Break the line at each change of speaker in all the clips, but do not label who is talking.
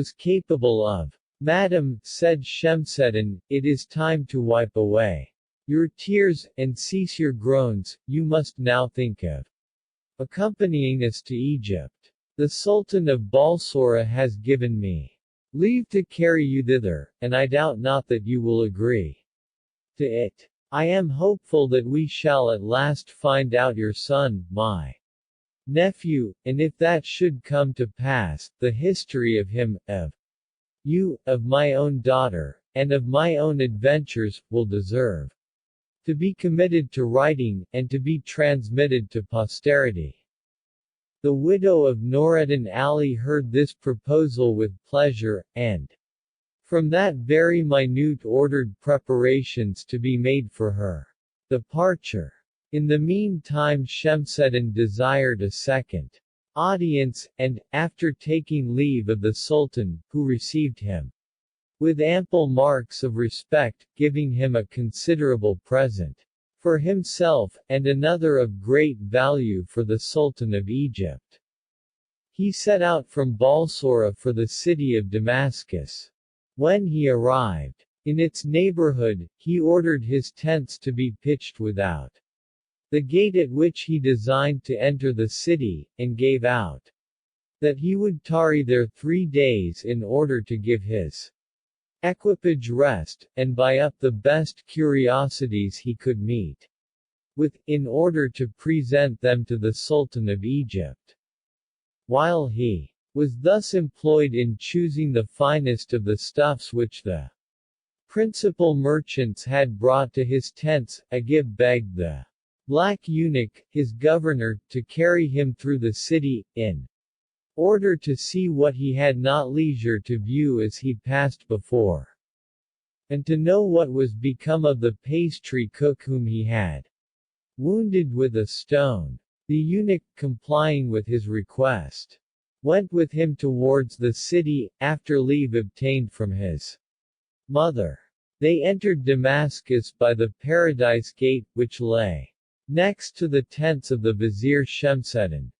was capable of. "Madam," said Shemseddin, "it is time to wipe away your tears, and cease your groans. You must now think of accompanying us to Egypt. The Sultan of Balsora has given me leave to carry you thither, and I doubt not that you will agree to it. I am hopeful that we shall at last find out your son, my nephew, and if that should come to pass, the history of him, of you, of my own daughter, and of my own adventures, will deserve to be committed to writing, and to be transmitted to posterity." The widow of Noreddin Ali heard this proposal with pleasure, and from that very minute ordered preparations to be made for her departure. In the meantime Shemseddin desired a second audience, and, after taking leave of the Sultan, who received him with ample marks of respect, giving him a considerable present for himself, and another of great value for the Sultan of Egypt, he set out from Balsora for the city of Damascus. When he arrived in its neighborhood, he ordered his tents to be pitched without the gate at which he designed to enter the city, and gave out that he would tarry there 3 days in order to give his equipage rest, and buy up the best curiosities he could meet with, in order to present them to the Sultan of Egypt. While he was thus employed in choosing the finest of the stuffs which the principal merchants had brought to his tents, Agib begged the black eunuch, his governor, to carry him through the city, in order to see what he had not leisure to view as he passed before, and to know what was become of the pastry cook whom he had wounded with a stone. The eunuch, complying with his request, went with him towards the city, after leave obtained from his mother. They entered Damascus by the Paradise Gate, which lay next to the tents of the Vizier Shemseddin.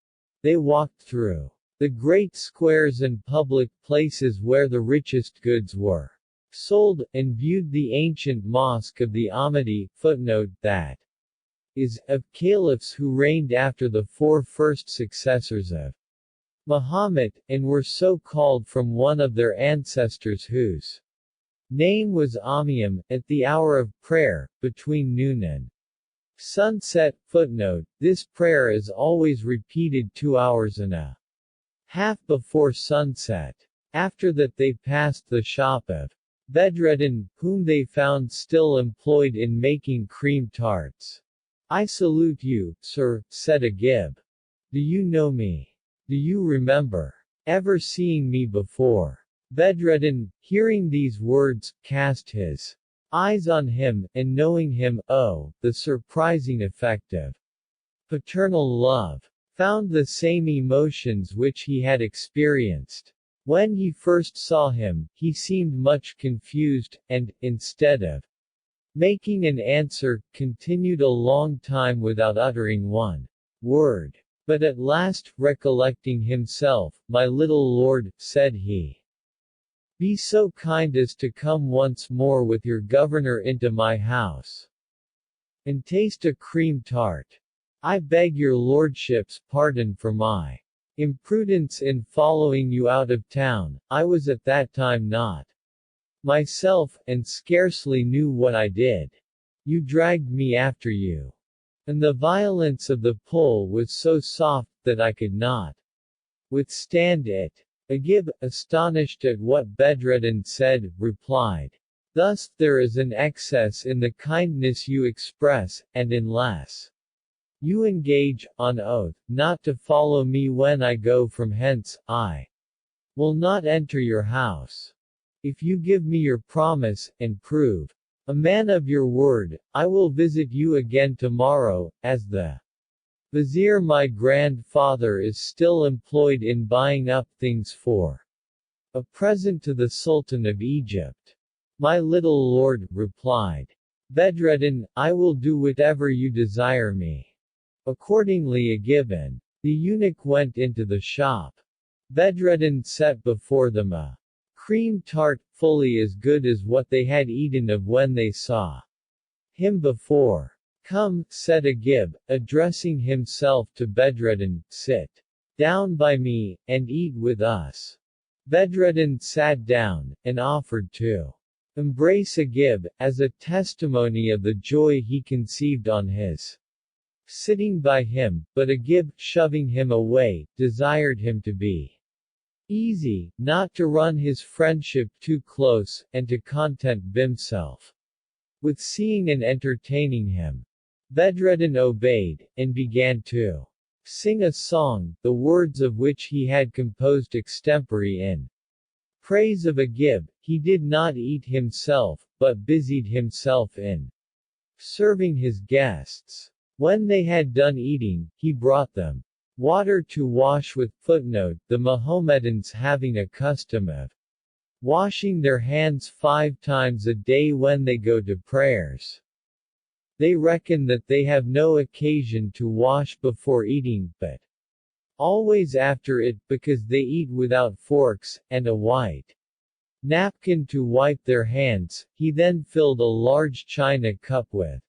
They walked through the great squares and public places where the richest goods were sold, and viewed the ancient mosque of the Ahmadi, footnote, that is, of caliphs who reigned after the 4 first successors of Muhammad, and were so called from one of their ancestors whose name was Amiyam, at the hour of prayer, between noon and sunset. Footnote, this prayer is always repeated 2 hours and a half before sunset. After that they passed the shop of Bedreddin, whom they found still employed in making cream tarts. "I salute you, sir," said Agib. "Do you know me? Do you remember ever seeing me before?" Bedreddin, hearing these words, cast his eyes on him, and knowing him, oh, the surprising effect of paternal love, found the same emotions which he had experienced when he first saw him. He seemed much confused, and, instead of making an answer, continued a long time without uttering one word. But at last, recollecting himself, "My little lord," said he, "be so kind as to come once more with your governor into my house, and taste a cream tart. I beg your lordship's pardon for my imprudence in following you out of town. I was at that time not myself, and scarcely knew what I did. You dragged me after you, and the violence of the pull was so soft that I could not withstand it." Agib, astonished at what Bedreddin said, replied, "Thus, there is an excess in the kindness you express, and unless you engage, on oath, not to follow me when I go from hence, I will not enter your house. If you give me your promise, and prove a man of your word, I will visit you again tomorrow, as the Vizier my grandfather is still employed in buying up things for a present to the Sultan of Egypt." "My little lord," replied Bedreddin, "I will do whatever you desire me." Accordingly Agib and the eunuch went into the shop. Bedreddin set before them a cream tart, fully as good as what they had eaten of when they saw him before. Come, said Agib, addressing himself to Bedreddin, sit down by me, and eat with us. Bedreddin sat down, and offered to embrace Agib, as a testimony of the joy he conceived on his sitting by him, but Agib, shoving him away, desired him to be easy, not to run his friendship too close, and to content himself with seeing and entertaining him. Bedreddin obeyed, and began to sing a song, the words of which he had composed extempore in praise of Agib. He did not eat himself, but busied himself in serving his guests. When they had done eating, he brought them water to wash with. Footnote: the Mohammedans having a custom of washing their hands 5 times a day when they go to prayers. They reckon that they have no occasion to wash before eating, but always after it, because they eat without forks, and a white napkin to wipe their hands. He then filled a large china cup with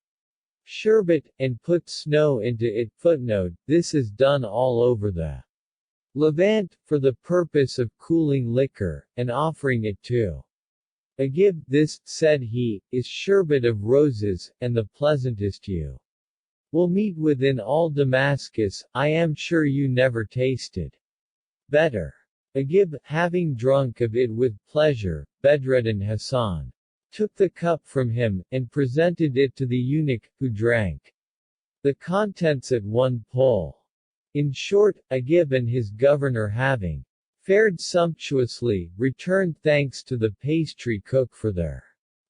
sherbet, and put snow into it. Footnote: this is done all over the Levant, for the purpose of cooling liquor, and offering it to Agib. This, said he, is sherbet of roses, and the pleasantest you will meet with in all Damascus. I am sure you never tasted better. Agib, having drunk of it with pleasure, Bedreddin Hassan took the cup from him, and presented it to the eunuch, who drank the contents at one pull. In short, Agib and his governor, having fared sumptuously, returned thanks to the pastry cook for their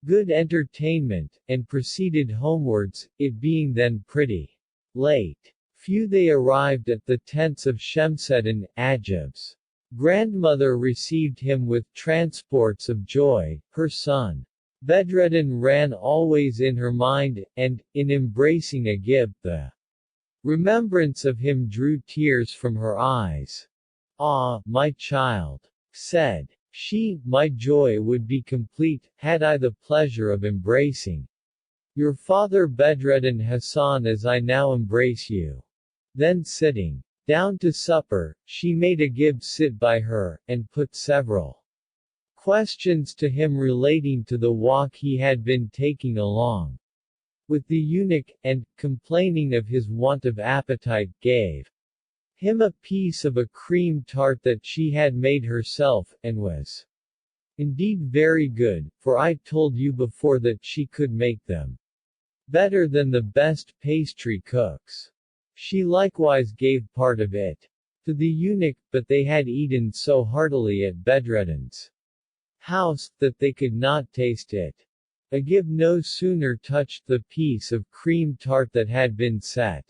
good entertainment, and proceeded homewards, it being then pretty late. Few they arrived at the tents of Shemseddin. Agib's grandmother received him with transports of joy. Her son Bedreddin ran always in her mind, and, in embracing Agib, the remembrance of him drew tears from her eyes. Ah, my child, said she, my joy would be complete, had I the pleasure of embracing your father Bedreddin Hassan as I now embrace you. Then sitting down to supper, she made Agib sit by her, and put several questions to him relating to the walk he had been taking along with the eunuch, and, complaining of his want of appetite, gave him a piece of a cream tart that she had made herself, and was indeed very good, for I told you before that she could make them better than the best pastry cooks. She likewise gave part of it to the eunuch, but they had eaten so heartily at Bedreddin's house, that they could not taste it. Agib no sooner touched the piece of cream tart that had been set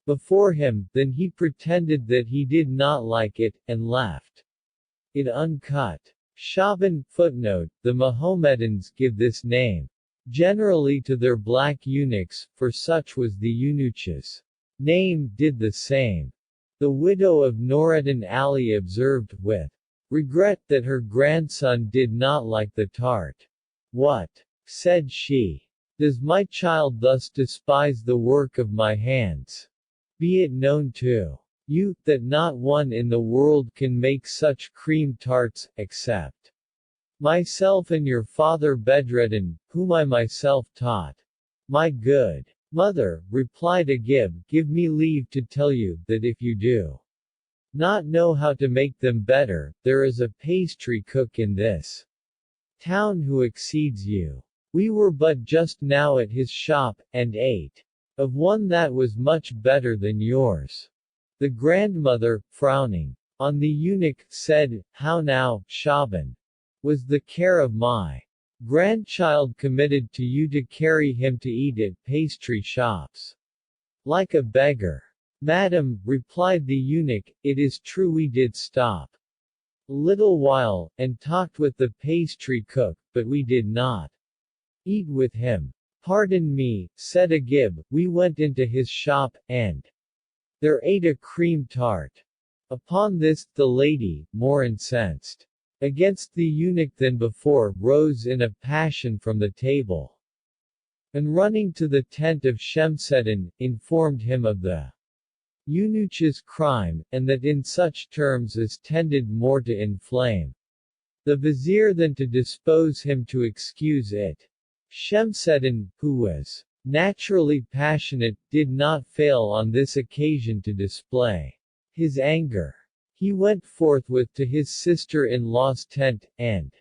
before him, than he pretended that he did not like it, and left it uncut. Shaban. Footnote: the Mohammedans give this name generally to their black eunuchs, for such was the eunuch's name. Did the same the widow of Noreddin Ali observed, with regret, that her grandson did not like the tart. What, said she, does my child thus despise the work of my hands? Be it known to you, that not one in the world can make such cream tarts, except myself and your father Bedreddin, whom I myself taught. My good mother, replied Agib, give me leave to tell you, that if you do not know how to make them better, there is a pastry cook in this town who exceeds you. We were but just now at his shop, and ate of one that was much better than yours. The grandmother, frowning on the eunuch, said, how now, Shaban? Was the care of my grandchild committed to you to carry him to eat at pastry shops like a beggar? Madam, replied the eunuch, it is true we did stop a little while, and talked with the pastry cook, but we did not eat with him. Pardon me, said Agib, we went into his shop, and there ate a cream tart. Upon this, the lady, more incensed, against the eunuch than before, rose in a passion from the table, and running to the tent of Shemseddin, informed him of the eunuch's crime, and that in such terms as tended more to inflame the vizier than to dispose him to excuse it. Shemseddin, who was naturally passionate, did not fail on this occasion to display his anger. He went forthwith to his sister-in-law's tent, and,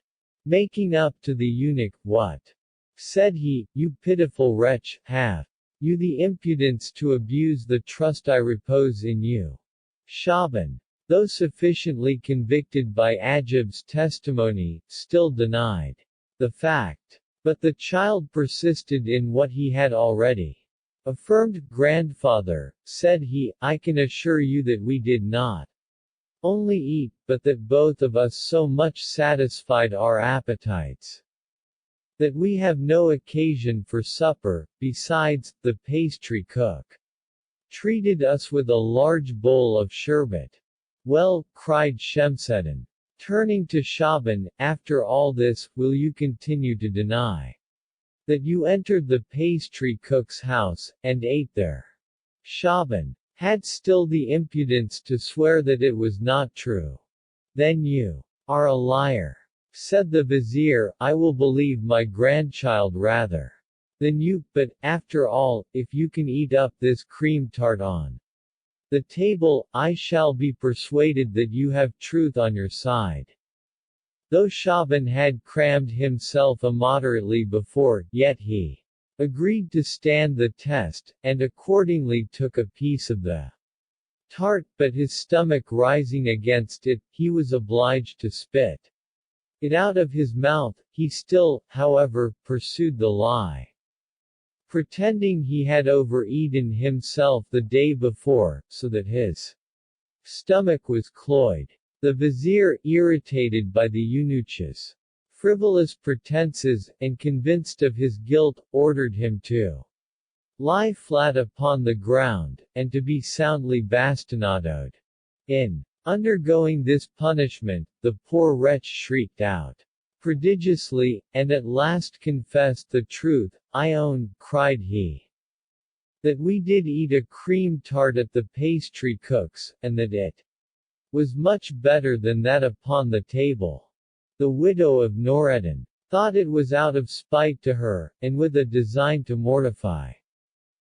making up to the eunuch, "What," said he, "you pitiful wretch, have you the impudence to abuse the trust I repose in you?" Shaban, though sufficiently convicted by Ajib's testimony, still denied the fact. But the child persisted in what he had already affirmed. "Grandfather," said he, "I can assure you that we did not only eat, but that both of us so much satisfied our appetites that we have no occasion for supper. Besides, the pastry cook treated us with a large bowl of sherbet." "Well," cried Shemseddin, turning to Shaban, "after all this, will you continue to deny that you entered the pastry cook's house, and ate there?" Shaban had still the impudence to swear that it was not true. "Then you are a liar," said the vizier. "I will believe my grandchild rather than you, but, after all, if you can eat up this cream tart on the table, I shall be persuaded that you have truth on your side." Though Shaban had crammed himself immoderately before, yet he agreed to stand the test, and accordingly took a piece of the tart, but his stomach rising against it, he was obliged to spit it out of his mouth. He still, however, pursued the lie, pretending he had overeaten himself the day before, so that his stomach was cloyed. The vizier, irritated by the eunuch's frivolous pretenses, and convinced of his guilt, ordered him to lie flat upon the ground, and to be soundly bastinadoed. In undergoing this punishment, the poor wretch shrieked out prodigiously, and at last confessed the truth. "I own," cried he, "that we did eat a cream tart at the pastry cook's, and that it was much better than that upon the table." The widow of Noureddin thought it was out of spite to her, and with a design to mortify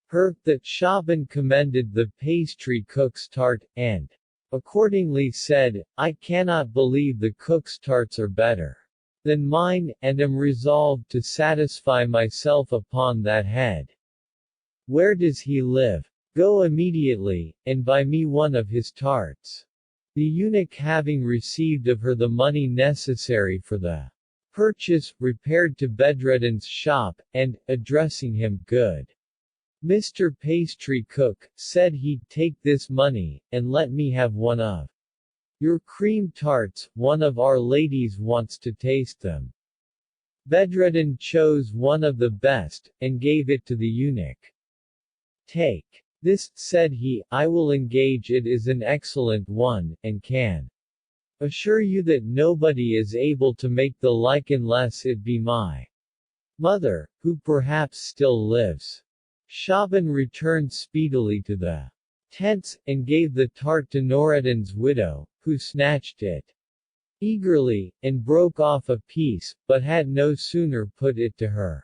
her, that Shaban commended the pastry cook's tart, and accordingly said, "I cannot believe the cook's tarts are better than mine, and am resolved to satisfy myself upon that head. Where does he live? Go immediately, and buy me one of his tarts." The eunuch, having received of her the money necessary for the purchase, repaired to Bedreddin's shop, and, addressing him, "Good Mr. Pastry Cook," said he, "take this money, and let me have one of your cream tarts. One of our ladies wants to taste them." Bedreddin chose one of the best, and gave it to the eunuch. "Take this," said he, "I will engage it is an excellent one, and can assure you that nobody is able to make the like unless it be my mother, who perhaps still lives." Shaban returned speedily to the tents, and gave the tart to Noureddin's widow, who snatched it eagerly, and broke off a piece, but had no sooner put it to her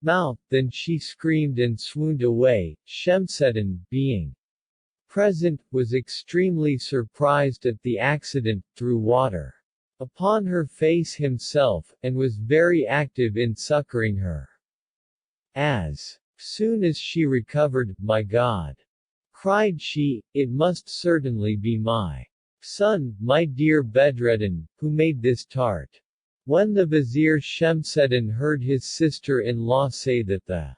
mouth, than she screamed and swooned away. Shemseddin, being present, was extremely surprised at the accident, threw water upon her face himself, and was very active in succoring her. As soon as she recovered, "My God," cried she, "it must certainly be my son, my dear Bedreddin, who made this tart." When the vizier Shemseddin heard his sister-in-law say that the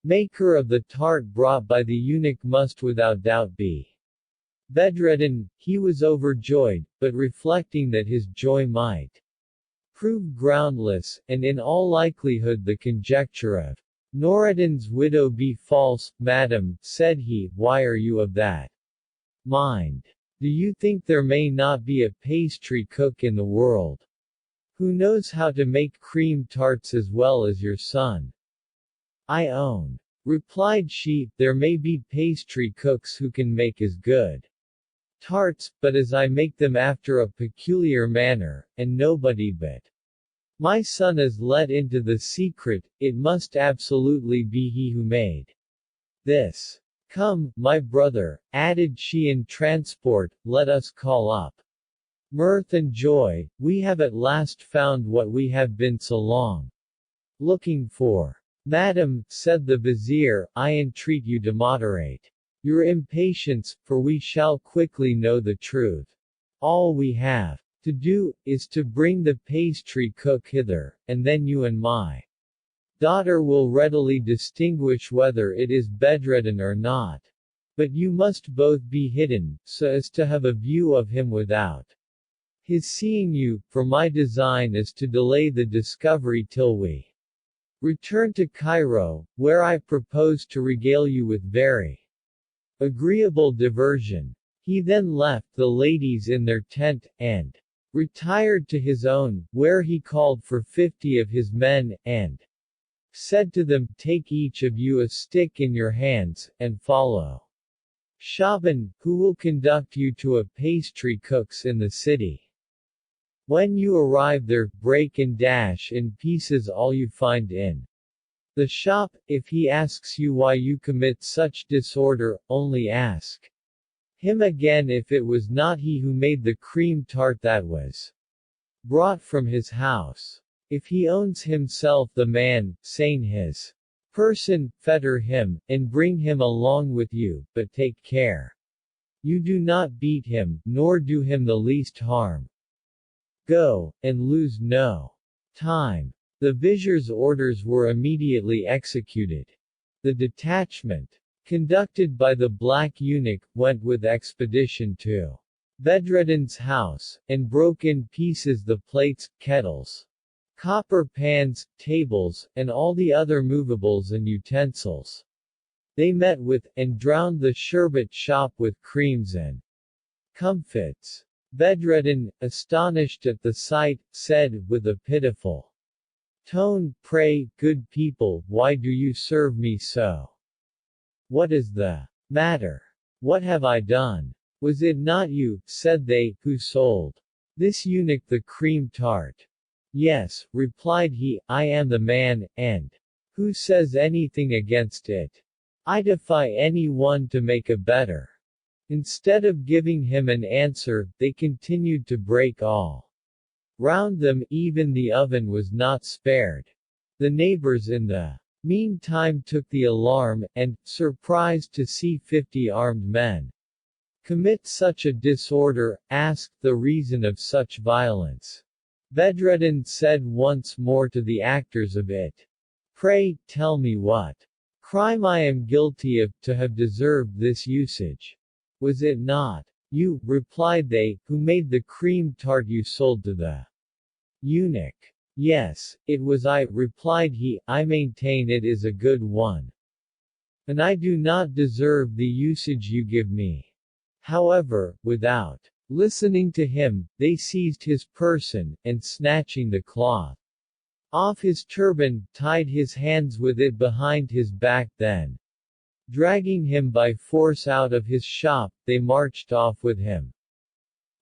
maker of the tart brought by the eunuch must without doubt be Bedreddin, he was overjoyed, but reflecting that his joy might prove groundless, and in all likelihood the conjecture of Noureddin's widow be false, "Madam," said he, "why are you of that mind? Do you think there may not be a pastry cook in the world Who knows how to make cream tarts as well as your son? I own. Replied she, there may be pastry cooks who can make as good tarts, but as I make them after a peculiar manner, and nobody but my son is let into the secret, it must absolutely be he who made this. Come, my brother, added she in transport, let us call up mirth and joy, we have at last found what we have been so long looking for. Madam, said the vizier, I entreat you to moderate your impatience, for we shall quickly know the truth. All we have to do, is to bring the pastry cook hither, and then you and my daughter will readily distinguish whether it is bedridden or not. But you must both be hidden, so as to have a view of him without his seeing you, for my design is to delay the discovery till we return to Cairo, where I propose to regale you with very agreeable diversion. He then left the ladies in their tent, and retired to his own, where he called for 50 of his men, and said to them, take each of you a stick in your hands, and follow Shaban, who will conduct you to a pastry cook's in the city. When you arrive there, break and dash in pieces all you find in the shop. If he asks you why you commit such disorder, only ask him again if it was not he who made the cream tart that was brought from his house. If he owns himself the man, saying his person, fetter him, and bring him along with you, but take care you do not beat him, nor do him the least harm. Go, and lose no time. The vizier's orders were immediately executed. The detachment, conducted by the black eunuch, went with expedition to Bedreddin's house, and broke in pieces the plates, kettles, copper pans, tables, and all the other movables and utensils. They met with, and drowned the sherbet shop with creams and comfits. Bedreddin, astonished at the sight, said, with a pitiful tone, pray, good people, why do you serve me so? What is the matter? What have I done? Was it not you, said they, who sold this eunuch the cream tart? Yes, replied he, I am the man, and who says anything against it? I defy any one to make a better. Instead of giving him an answer, they continued to break all round them, even the oven was not spared. The neighbors in the meantime took the alarm, and, surprised to see 50 armed men commit such a disorder, asked the reason of such violence. Bedreddin said once more to the actors of it, pray, tell me what crime I am guilty of, to have deserved this usage. Was it not you, replied they, who made the cream tart you sold to the eunuch? Yes, it was I, replied he, I maintain it is a good one. And I do not deserve the usage you give me. However, without listening to him, they seized his person, and snatching the cloth off his turban, tied his hands with it behind his back, then dragging him by force out of his shop, they marched off with him.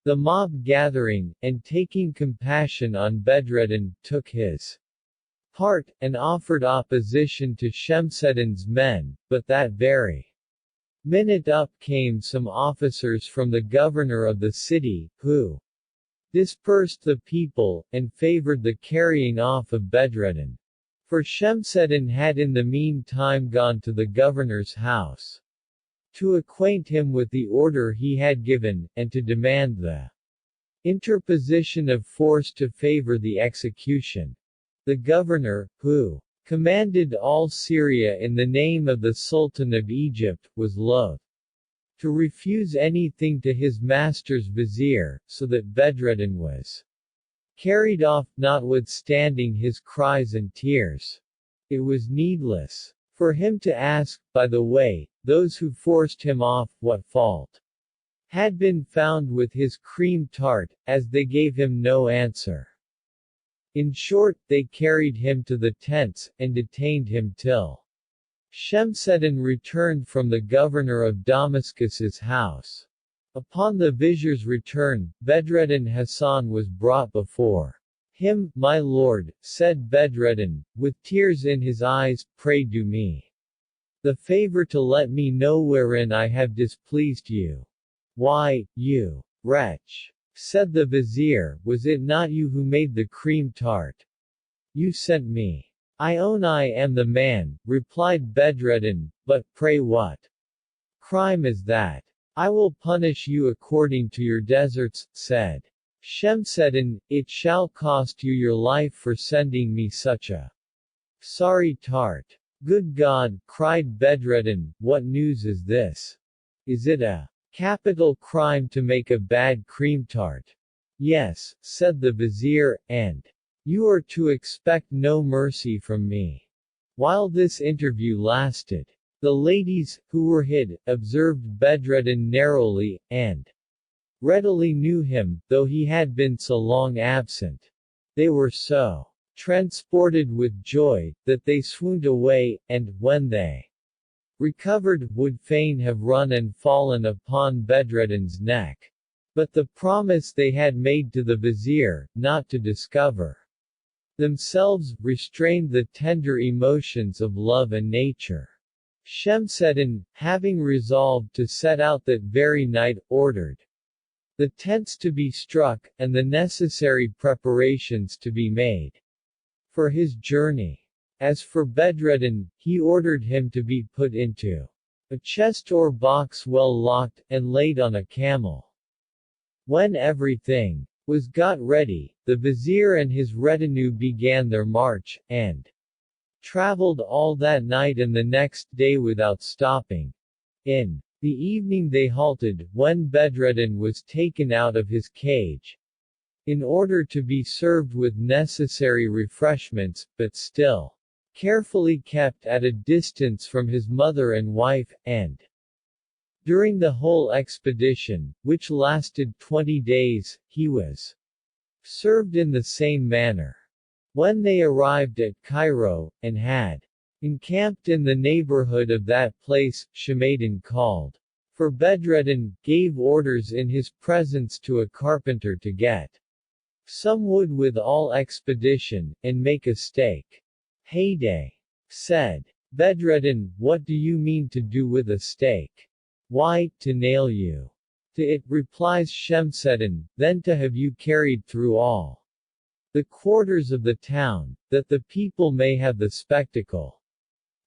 The mob gathering, and taking compassion on Bedreddin, took his part, and offered opposition to Shemseddin's men, but that very minute up came some officers from the governor of the city, who dispersed the people, and favored the carrying off of Bedreddin. For Shemseddin had in the meantime gone to the governor's house to acquaint him with the order he had given, and to demand the interposition of force to favor the execution. The governor, who commanded all Syria in the name of the Sultan of Egypt, was loath to refuse anything to his master's vizier, so that Bedreddin was carried off, notwithstanding his cries and tears. It was needless for him to ask, by the way, those who forced him off, what fault had been found with his cream tart, as they gave him no answer. In short, they carried him to the tents, and detained him till Shemseddin returned from the governor of Damascus's house. Upon the vizier's return, Bedreddin Hassan was brought before him. "My lord," said Bedreddin, with tears in his eyes, "pray do me the favor to let me know wherein I have displeased you." "Why, you wretch," said the vizier, "was it not you who made the cream tart? You sent me." "I own I am the man," replied Bedreddin, "but pray what crime is that?" "I will punish you according to your deserts," said Shemseddin, "it shall cost you your life for sending me such a sorry tart." "Good God," cried Bedreddin, "what news is this? Is it a capital crime to make a bad cream tart?" "Yes," said the vizier, "and you are to expect no mercy from me." While this interview lasted, the ladies, who were hid, observed Bedreddin narrowly, and readily knew him, though he had been so long absent. They were so transported with joy, that they swooned away, and, when they recovered, would fain have run and fallen upon Bedreddin's neck. But the promise they had made to the vizier, not to discover themselves, restrained the tender emotions of love and nature. Shemseddin, having resolved to set out that very night, ordered the tents to be struck, and the necessary preparations to be made for his journey. As for Bedreddin, he ordered him to be put into a chest or box well locked, and laid on a camel. When everything was got ready, the vizier and his retinue began their march, and traveled all that night and the next day without stopping. In the evening they halted, when Bedreddin was taken out of his cage, in order to be served with necessary refreshments, but still carefully kept at a distance from his mother and wife, and during the whole expedition, which lasted 20 days, he was served in the same manner. When they arrived at Cairo, and had encamped in the neighborhood of that place, Shemseddin called for Bedreddin, gave orders in his presence to a carpenter to get some wood with all expedition, and make a stake. "Heyday," said Bedreddin, "what do you mean to do with a stake?" "Why, to nail you to it," replies Shemseddin, "then to have you carried through all the quarters of the town, that the people may have the spectacle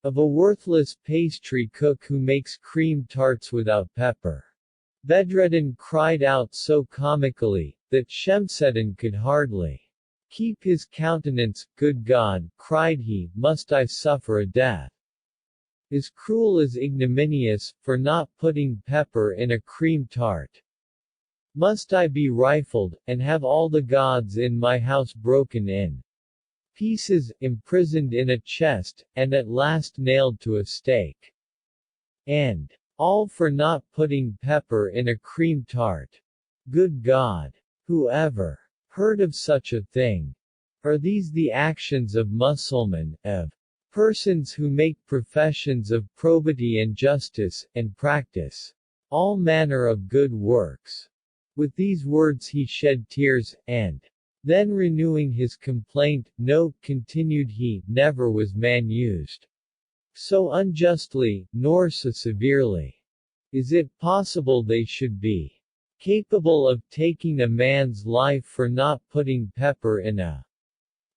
of a worthless pastry cook who makes cream tarts without pepper." Bedreddin cried out so comically, that Shemseddin could hardly keep his countenance. "Good God," cried he, "must I suffer a death as cruel as ignominious, for not putting pepper in a cream tart? Must I be rifled, and have all the gods in my house broken in pieces, imprisoned in a chest, and at last nailed to a stake? And all for not putting pepper in a cream tart? Good God! Who ever heard of such a thing? Are these the actions of Mussulman, of persons who make professions of probity and justice, and practice all manner of good works?" With these words he shed tears, and then renewing his complaint, "No," continued he, "never was man used so unjustly, nor so severely. Is it possible they should be capable of taking a man's life for not putting pepper in a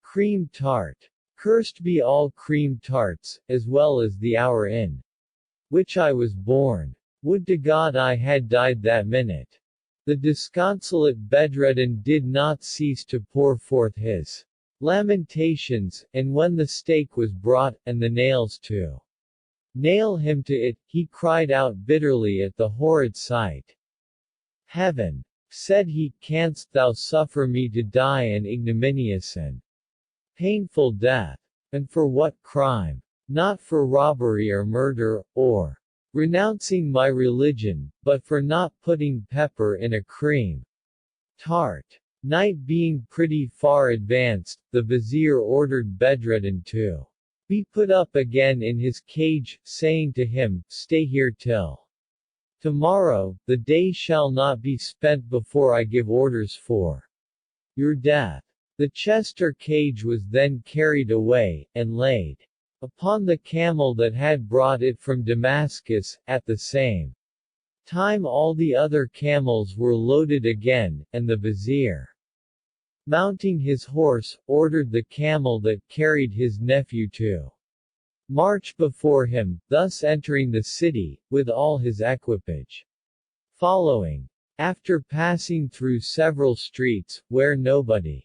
cream tart? Cursed be all cream tarts, as well as the hour in which I was born. Would to God I had died that minute." The disconsolate Bedreddin did not cease to pour forth his lamentations, and when the stake was brought, and the nails to nail him to it, he cried out bitterly at the horrid sight. "Heaven," said he, "canst thou suffer me to die an ignominious and painful death? And for what crime? Not for robbery or murder, or renouncing my religion, but for not putting pepper in a cream tart. Night being pretty far advanced, the vizier ordered Bedreddin to be put up again in his cage, saying to him, "Stay here till tomorrow, the day shall not be spent before I give orders for your death." The chest or cage was then carried away, and laid upon the camel that had brought it from Damascus. At the same time all the other camels were loaded again, and the vizier, mounting his horse, ordered the camel that carried his nephew to march before him, thus entering the city, with all his equipage following. After passing through several streets, where nobody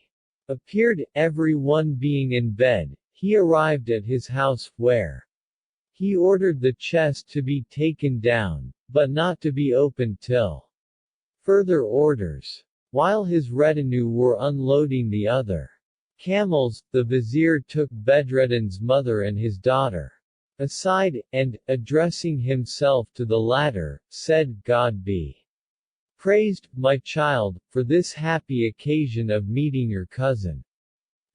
appeared, every one being in bed, he arrived at his house, where he ordered the chest to be taken down, but not to be opened till further orders. While his retinue were unloading the other camels, the vizier took Bedreddin's mother and his daughter aside, and, addressing himself to the latter, said, "God be praised, my child, for this happy occasion of meeting your cousin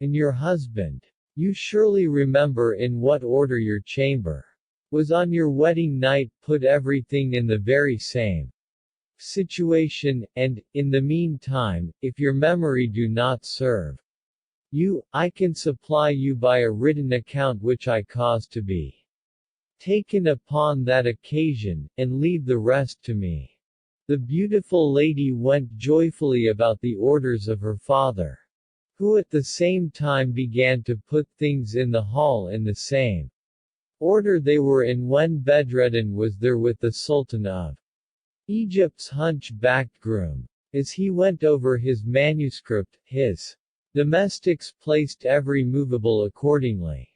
and your husband. You surely remember in what order your chamber was on your wedding night, put everything in the very same situation, and, in the meantime, if your memory do not serve you, I can supply you by a written account which I cause to be taken upon that occasion, and leave the rest to me." The beautiful lady went joyfully about the orders of her father, who at the same time began to put things in the hall in the same order they were in when Bedreddin was there with the Sultan of Egypt's hunch-backed groom. As he went over his manuscript, his domestics placed every movable accordingly.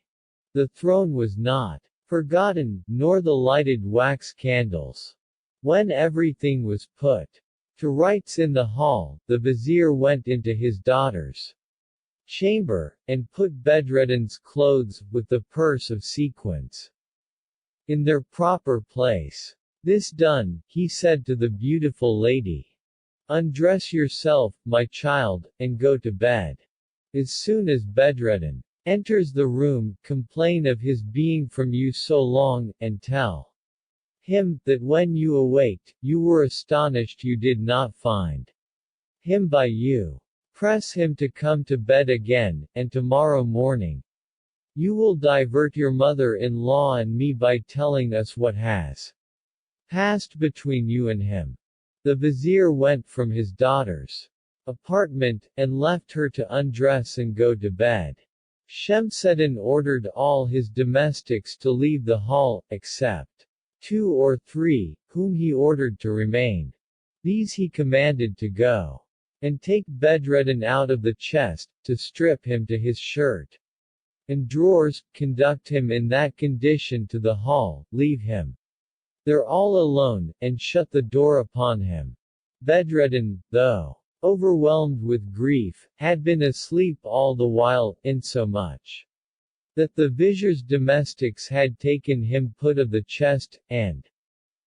The throne was not forgotten, nor the lighted wax candles. When everything was put to rights in the hall, the vizier went into his daughter's chamber, and put Bedreddin's clothes, with the purse of sequins, in their proper place. This done, he said to the beautiful lady, "Undress yourself, my child, and go to bed." As soon as Bedreddin enters the room, complain of his being from you so long, and tell him, that when you awaked, you were astonished you did not find him by you. Press him to come to bed again, and tomorrow morning you will divert your mother-in-law and me by telling us what has passed between you and him. The vizier went from his daughter's apartment, and left her to undress and go to bed. Shemseddin ordered all his domestics to leave the hall, except 2 or 3, whom he ordered to remain. These he commanded to go and take Bedreddin out of the chest, to strip him to his shirt and drawers, conduct him in that condition to the hall, leave him there all alone, and shut the door upon him. Bedreddin, though overwhelmed with grief, had been asleep all the while, insomuch that the vizier's domestics had taken him put of the chest, and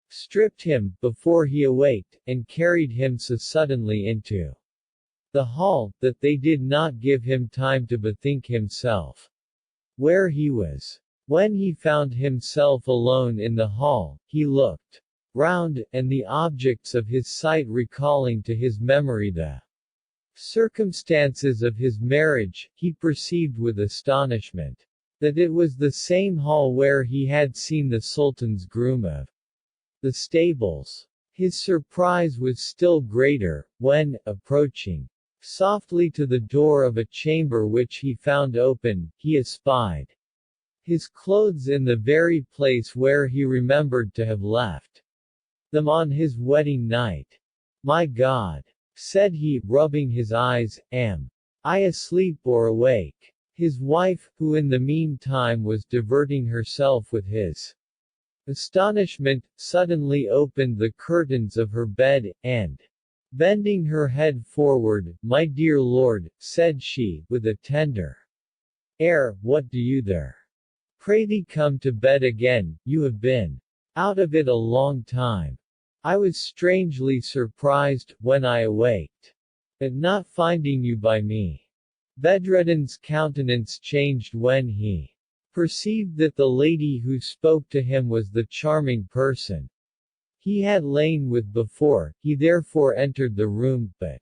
stripped him, before he awaked, and carried him so suddenly into the hall, that they did not give him time to bethink himself where he was. When he found himself alone in the hall, he looked round, and the objects of his sight recalling to his memory the circumstances of his marriage, he perceived with astonishment that it was the same hall where he had seen the Sultan's groom of the stables. His surprise was still greater, when, approaching softly to the door of a chamber which he found open, he espied his clothes in the very place where he remembered to have left them on his wedding night. "My God," said he, rubbing his eyes, "am I asleep or awake?" His wife, who in the meantime was diverting herself with his astonishment, suddenly opened the curtains of her bed, and, bending her head forward, "My dear lord," said she, with a tender air, "what do you there? Prithee come to bed again, you have been out of it a long time. I was strangely surprised, when I awaked, at not finding you by me. Bedreddin's countenance changed when he perceived that the lady who spoke to him was the charming person he had lain with before. He therefore entered the room, but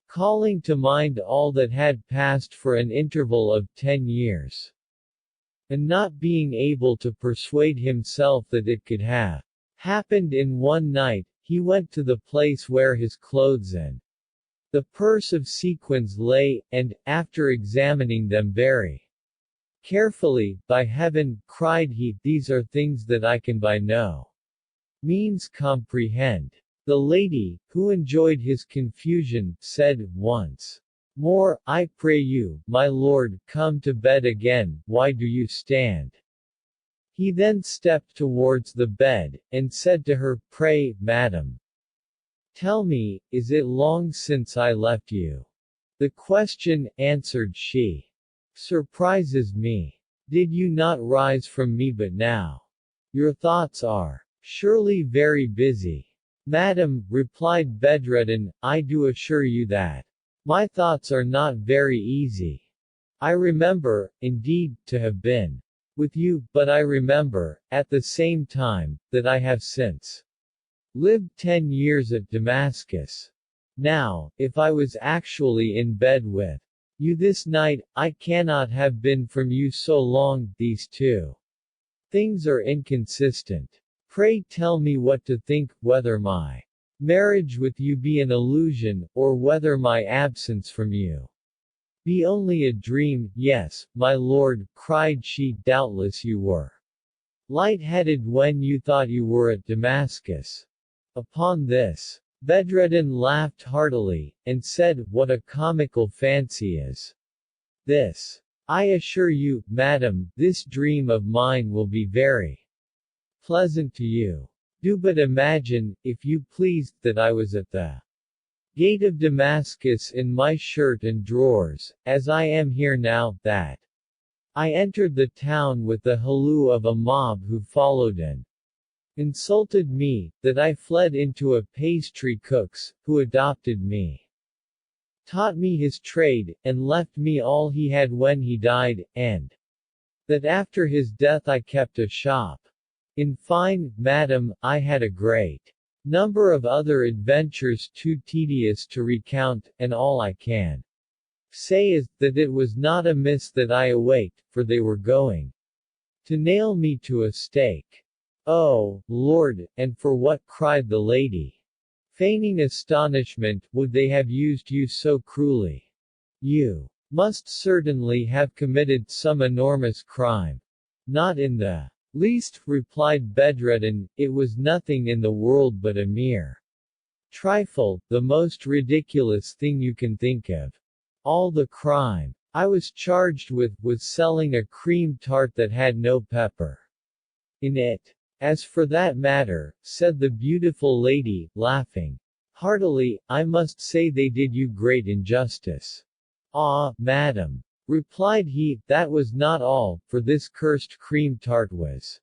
calling to mind all that had passed for an interval of 10 years, and not being able to persuade himself that it could have happened in one night, he went to the place where his clothes and the purse of sequins lay, and, after examining them very carefully, "By heaven," cried he, "these are things that I can by no means comprehend." The lady, who enjoyed his confusion, said once more, "I pray you, my lord, come to bed again, why do you stand?" He then stepped towards the bed, and said to her, "Pray, madam, tell me, is it long since I left you?" "The question," answered she, "surprises me. Did you not rise from me but now? Your thoughts are surely very busy." "Madam," replied Bedreddin, "I do assure you that my thoughts are not very easy. I remember, indeed, to have been with you, but I remember, at the same time, that I have since lived 10 years at Damascus. Now, if I was actually in bed with you this night, I cannot have been from you so long. These two things are inconsistent. Pray tell me what to think, whether my marriage with you be an illusion, or whether my absence from you be only a dream." "Yes, my lord," cried she, "doubtless you were light-headed when you thought you were at Damascus." Upon this, Bedreddin laughed heartily, and said, "What a comical fancy is this! I assure you, madam, this dream of mine will be very pleasant to you. Do but imagine, if you please, that I was at the gate of Damascus in my shirt and drawers, as I am here now, that I entered the town with the halloo of a mob who followed and insulted me, that I fled into a pastry cook's, who adopted me, taught me his trade, and left me all he had when he died, and that after his death I kept a shop. In fine, madam, I had a great number of other adventures too tedious to recount, and all I can say is, that it was not amiss that I awaked, for they were going to nail me to a stake." "Oh, Lord, and for what?" cried the lady, feigning astonishment. "Would they have used you so cruelly? You must certainly have committed some enormous crime." "Not in the least," replied Bedreddin, "it was nothing in the world but a mere trifle, the most ridiculous thing you can think of. All the crime I was charged with was selling a cream tart that had no pepper in it." "As for that matter," said the beautiful lady, laughing heartily, "I must say they did you great injustice." "Ah, madam," replied he, "that was not all, for this cursed cream tart was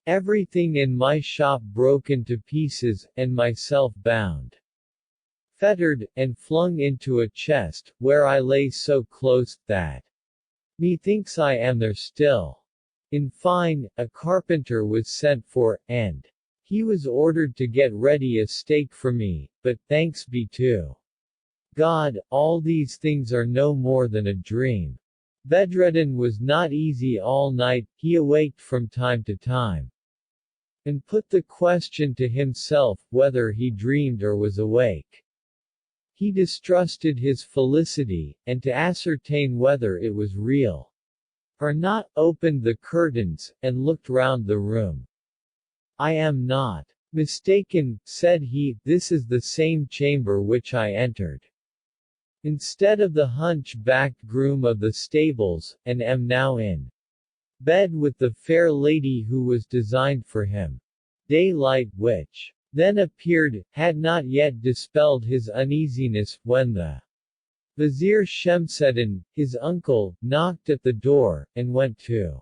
everything in my shop broken to pieces, and myself bound, fettered, and flung into a chest, where I lay so close, that methinks I am there still." In fine, a carpenter was sent for, and he was ordered to get ready a stake for me, but, thanks be to God, all these things are no more than a dream. Bedreddin was not easy all night. He awaked from time to time, and put the question to himself, whether he dreamed or was awake. He distrusted his felicity, and to ascertain whether it was real or not, opened the curtains, and looked round the room. "I am not mistaken," said he, "this is the same chamber which I entered instead of the hunch-backed groom of the stables, and am now in bed with the fair lady who was designed for him." Daylight, which then appeared, had not yet dispelled his uneasiness, when the Vizier Shemseddin, his uncle, knocked at the door, and went to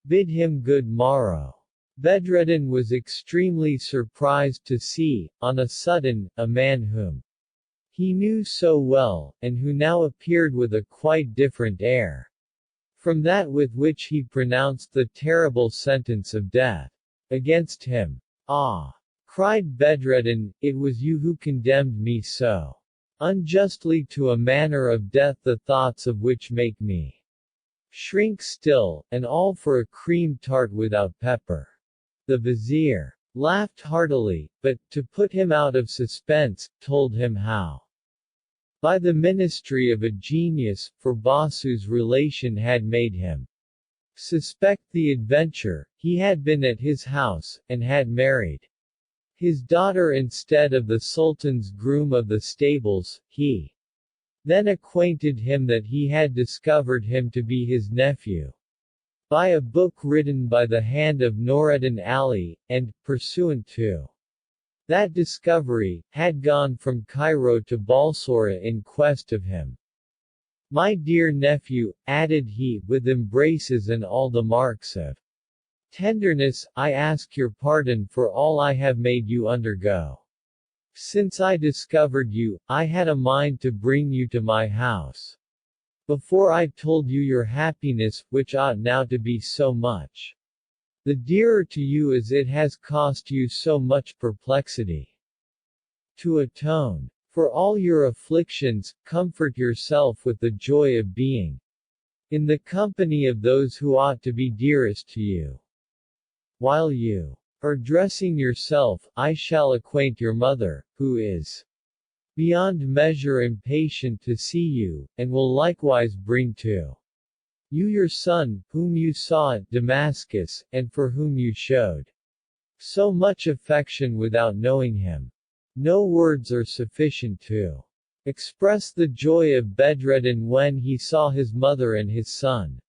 bid him good morrow. Bedreddin was extremely surprised to see, on a sudden, a man whom he knew so well, and who now appeared with a quite different air from that with which he pronounced the terrible sentence of death against him. "Ah!" cried Bedreddin, "it was you who condemned me so unjustly to a manner of death, the thoughts of which make me shrink still, and all for a cream tart without pepper." The vizier laughed heartily, but, to put him out of suspense, told him how, by the ministry of a genius, for Basu's relation had made him suspect the adventure, he had been at his house, and had married his daughter instead of the Sultan's groom of the stables. He then acquainted him that he had discovered him to be his nephew by a book written by the hand of Noureddin Ali, and, pursuant to that discovery, had gone from Cairo to Balsora in quest of him. "My dear nephew," added he, with embraces and all the marks of tenderness, "I ask your pardon for all I have made you undergo. Since I discovered you, I had a mind to bring you to my house before I told you your happiness, which ought now to be so much the dearer to you as it has cost you so much perplexity. To atone for all your afflictions, comfort yourself with the joy of being in the company of those who ought to be dearest to you. While you are dressing yourself, I shall acquaint your mother, who is beyond measure impatient to see you, and will likewise bring to you your son, whom you saw at Damascus, and for whom you showed so much affection without knowing him. No words are sufficient to express the joy of Bedreddin when he saw his mother and his son.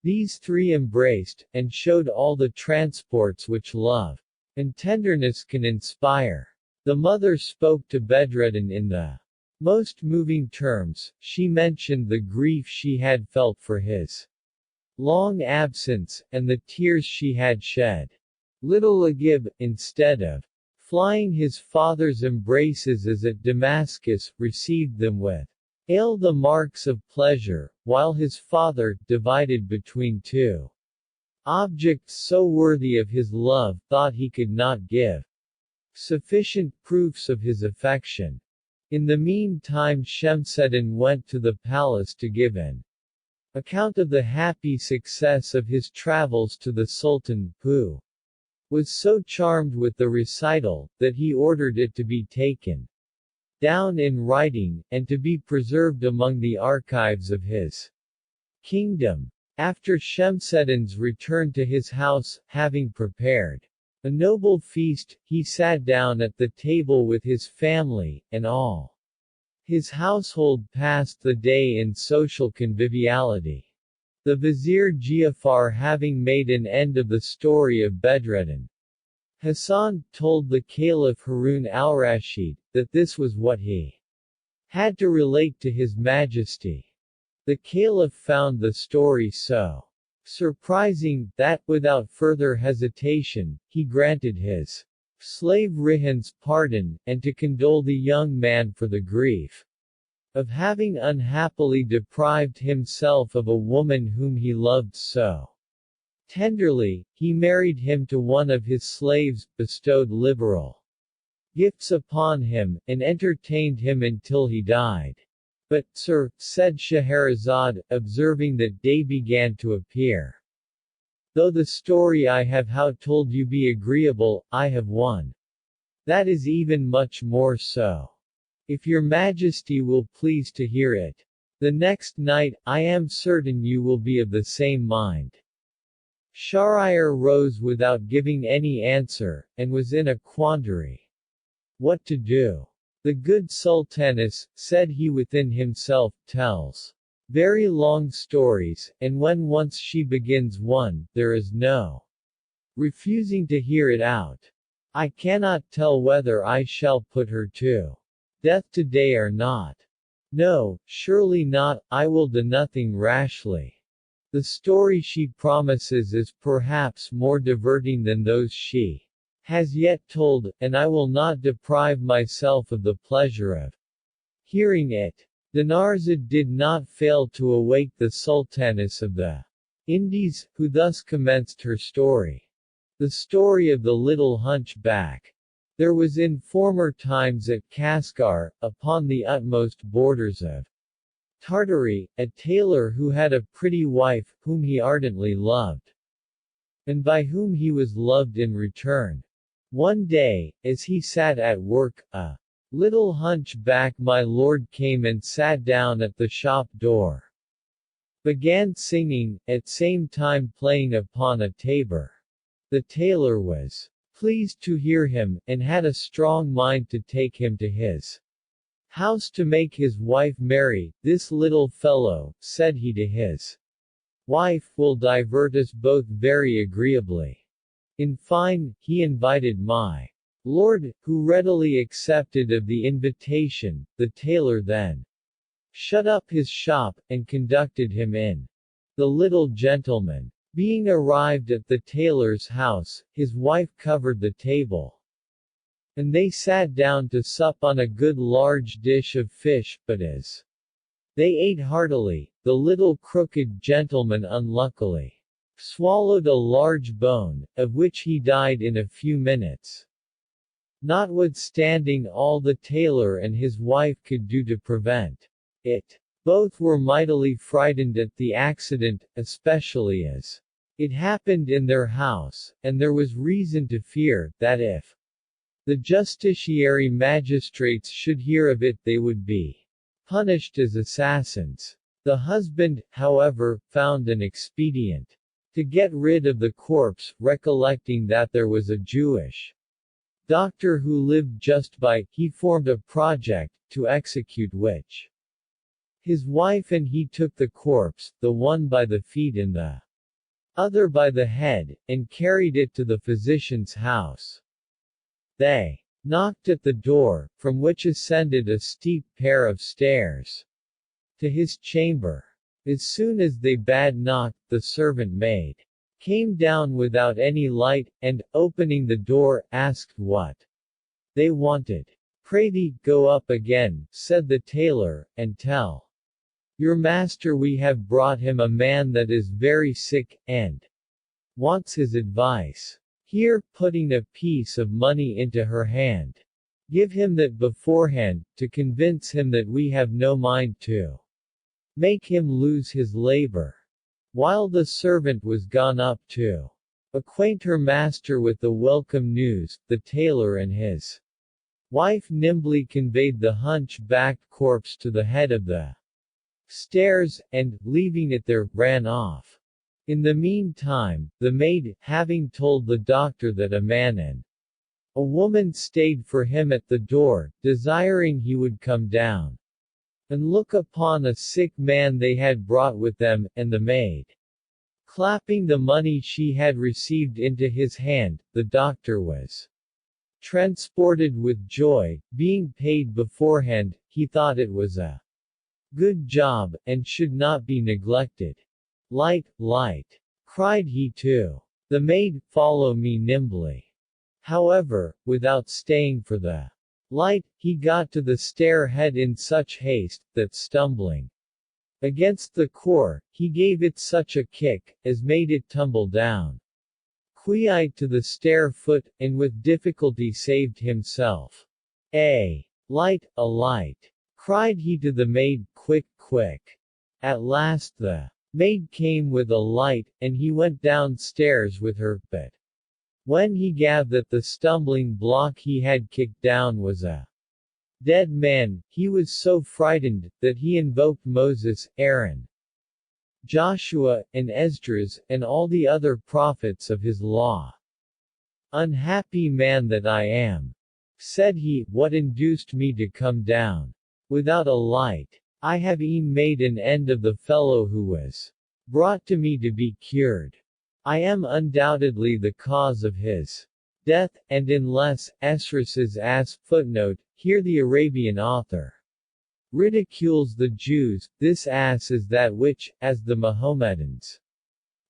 These three embraced, and showed all the transports which love and tenderness can inspire. The mother spoke to Bedreddin in the most moving terms. She mentioned the grief she had felt for his long absence, and the tears she had shed. Little Agib, instead of flying his father's embraces as at Damascus, received them with all the marks of pleasure, while his father, divided between two objects so worthy of his love, thought he could not give sufficient proofs of his affection. In the meantime Shemseddin went to the palace to give an account of the happy success of his travels to the Sultan, who was so charmed with the recital, that he ordered it to be taken down in writing, and to be preserved among the archives of his kingdom. After Shemseddin's return to his house, having prepared a noble feast, he sat down at the table with his family, and all his household passed the day in social conviviality. The vizier Giafar having made an end of the story of Bedreddin, Hassan told the Caliph Harun al-Rashid that this was what he had to relate to his majesty. The Caliph found the story so surprising, that, without further hesitation, he granted his slave Rihan's pardon, and to condole the young man for the grief of having unhappily deprived himself of a woman whom he loved so tenderly, he married him to one of his slaves, bestowed liberal gifts upon him, and entertained him until he died. But, sir, said Scheherazade, observing that day began to appear, though the story I have how told you be agreeable, I have one that is even much more so. If your majesty will please to hear it the next night, I am certain you will be of the same mind. Shahryar rose without giving any answer, and was in a quandary. What to do? The good sultaness, said he within himself, tells very long stories, and when once she begins one, there is no refusing to hear it out. I cannot tell whether I shall put her to death today or not. No, surely not, I will do nothing rashly. The story she promises is perhaps more diverting than those she has yet told, and I will not deprive myself of the pleasure of Hearing it, Dinarzade did not fail to awake the Sultaness of the Indies, who thus commenced her story. The story of the little hunchback. There was in former times at Kaskar, upon the utmost borders of Tartary, a tailor who had a pretty wife, whom he ardently loved, and by whom he was loved in return. One day, as he sat at work, a little hunchback my lord came and sat down at the shop door, began singing, at same time playing upon a tabor. The tailor was pleased to hear him, and had a strong mind to take him to his house to make his wife merry. This little fellow, said he to his wife, will divert us both very agreeably. In fine, he invited my lord, who readily accepted of the invitation. The tailor then shut up his shop, and conducted him in. The little gentleman being arrived at the tailor's house, his wife covered the table, and they sat down to sup on a good large dish of fish, but as they ate heartily, the little crooked gentleman unluckily swallowed a large bone, of which he died in a few minutes. Notwithstanding all the tailor and his wife could do to prevent it, both were mightily frightened at the accident, especially as it happened in their house, and there was reason to fear, that if the justiciary magistrates should hear of it they would be punished as assassins. The husband, however, found an expedient to get rid of the corpse, recollecting that there was a Jewish doctor who lived just by. He formed a project, to execute which his wife and he took the corpse, the one by the feet and the other by the head, and carried it to the physician's house. They knocked at the door, from which ascended a steep pair of stairs to his chamber. As soon as they bad knocked, the servant maid came down without any light, and, opening the door, asked what they wanted. Prithee, go up again, said the tailor, and tell your master we have brought him a man that is very sick, and wants his advice. Here, putting a piece of money into her hand, give him that beforehand, to convince him that we have no mind to make him lose his labor. While the servant was gone up to acquaint her master with the welcome news, the tailor and his wife nimbly conveyed the hunch-backed corpse to the head of the stairs, and, leaving it there, ran off. In the meantime, the maid, having told the doctor that a man and a woman stayed for him at the door, desiring he would come down and look upon a sick man they had brought with them, and the maid clapping the money she had received into his hand, the doctor was transported with joy, being paid beforehand. He thought it was a good job, and should not be neglected. Light, light! Cried he to the maid, follow me nimbly. However, without staying for the light, he got to the stair-head in such haste, that stumbling against the core, he gave it such a kick, as made it tumble down quite to the stair-foot, and with difficulty saved himself. A light, a light! Cried he to the maid, quick, quick! At last the maid came with a light, and he went downstairs with her, but when he gathered that the stumbling block he had kicked down was a dead man, he was so frightened, that he invoked Moses, Aaron, Joshua, and Esdras, and all the other prophets of his law. Unhappy man that I am! Said he, what induced me to come down without a light? I have e'en made an end of the fellow who was brought to me to be cured. I am undoubtedly the cause of his death, and unless Esdras' ass. Footnote, here the Arabian author ridicules the Jews. This ass is that which, as the Mohammedans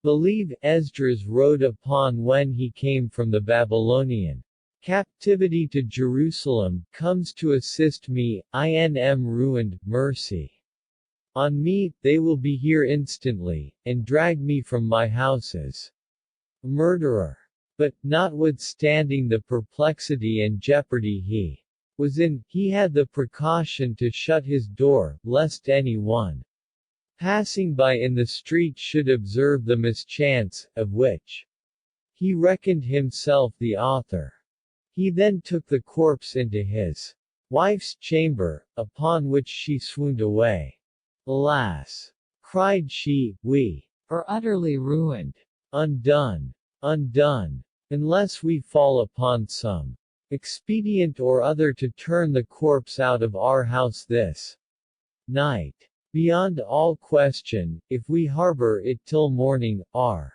believe, Esdras rode upon when he came from the Babylonian Captivity to Jerusalem, comes to assist me, I am ruined, mercy on me, they will be here instantly, and drag me from my houses. Murderer. But, notwithstanding the perplexity and jeopardy he was in, he had the precaution to shut his door, lest any one passing by in the street should observe the mischance, of which he reckoned himself the author. He then took the corpse into his wife's chamber, upon which she swooned away. Alas! Cried she, we are utterly ruined. Undone. Undone. Unless we fall upon some expedient or other to turn the corpse out of our house this night. Beyond all question, if we harbor it till morning, our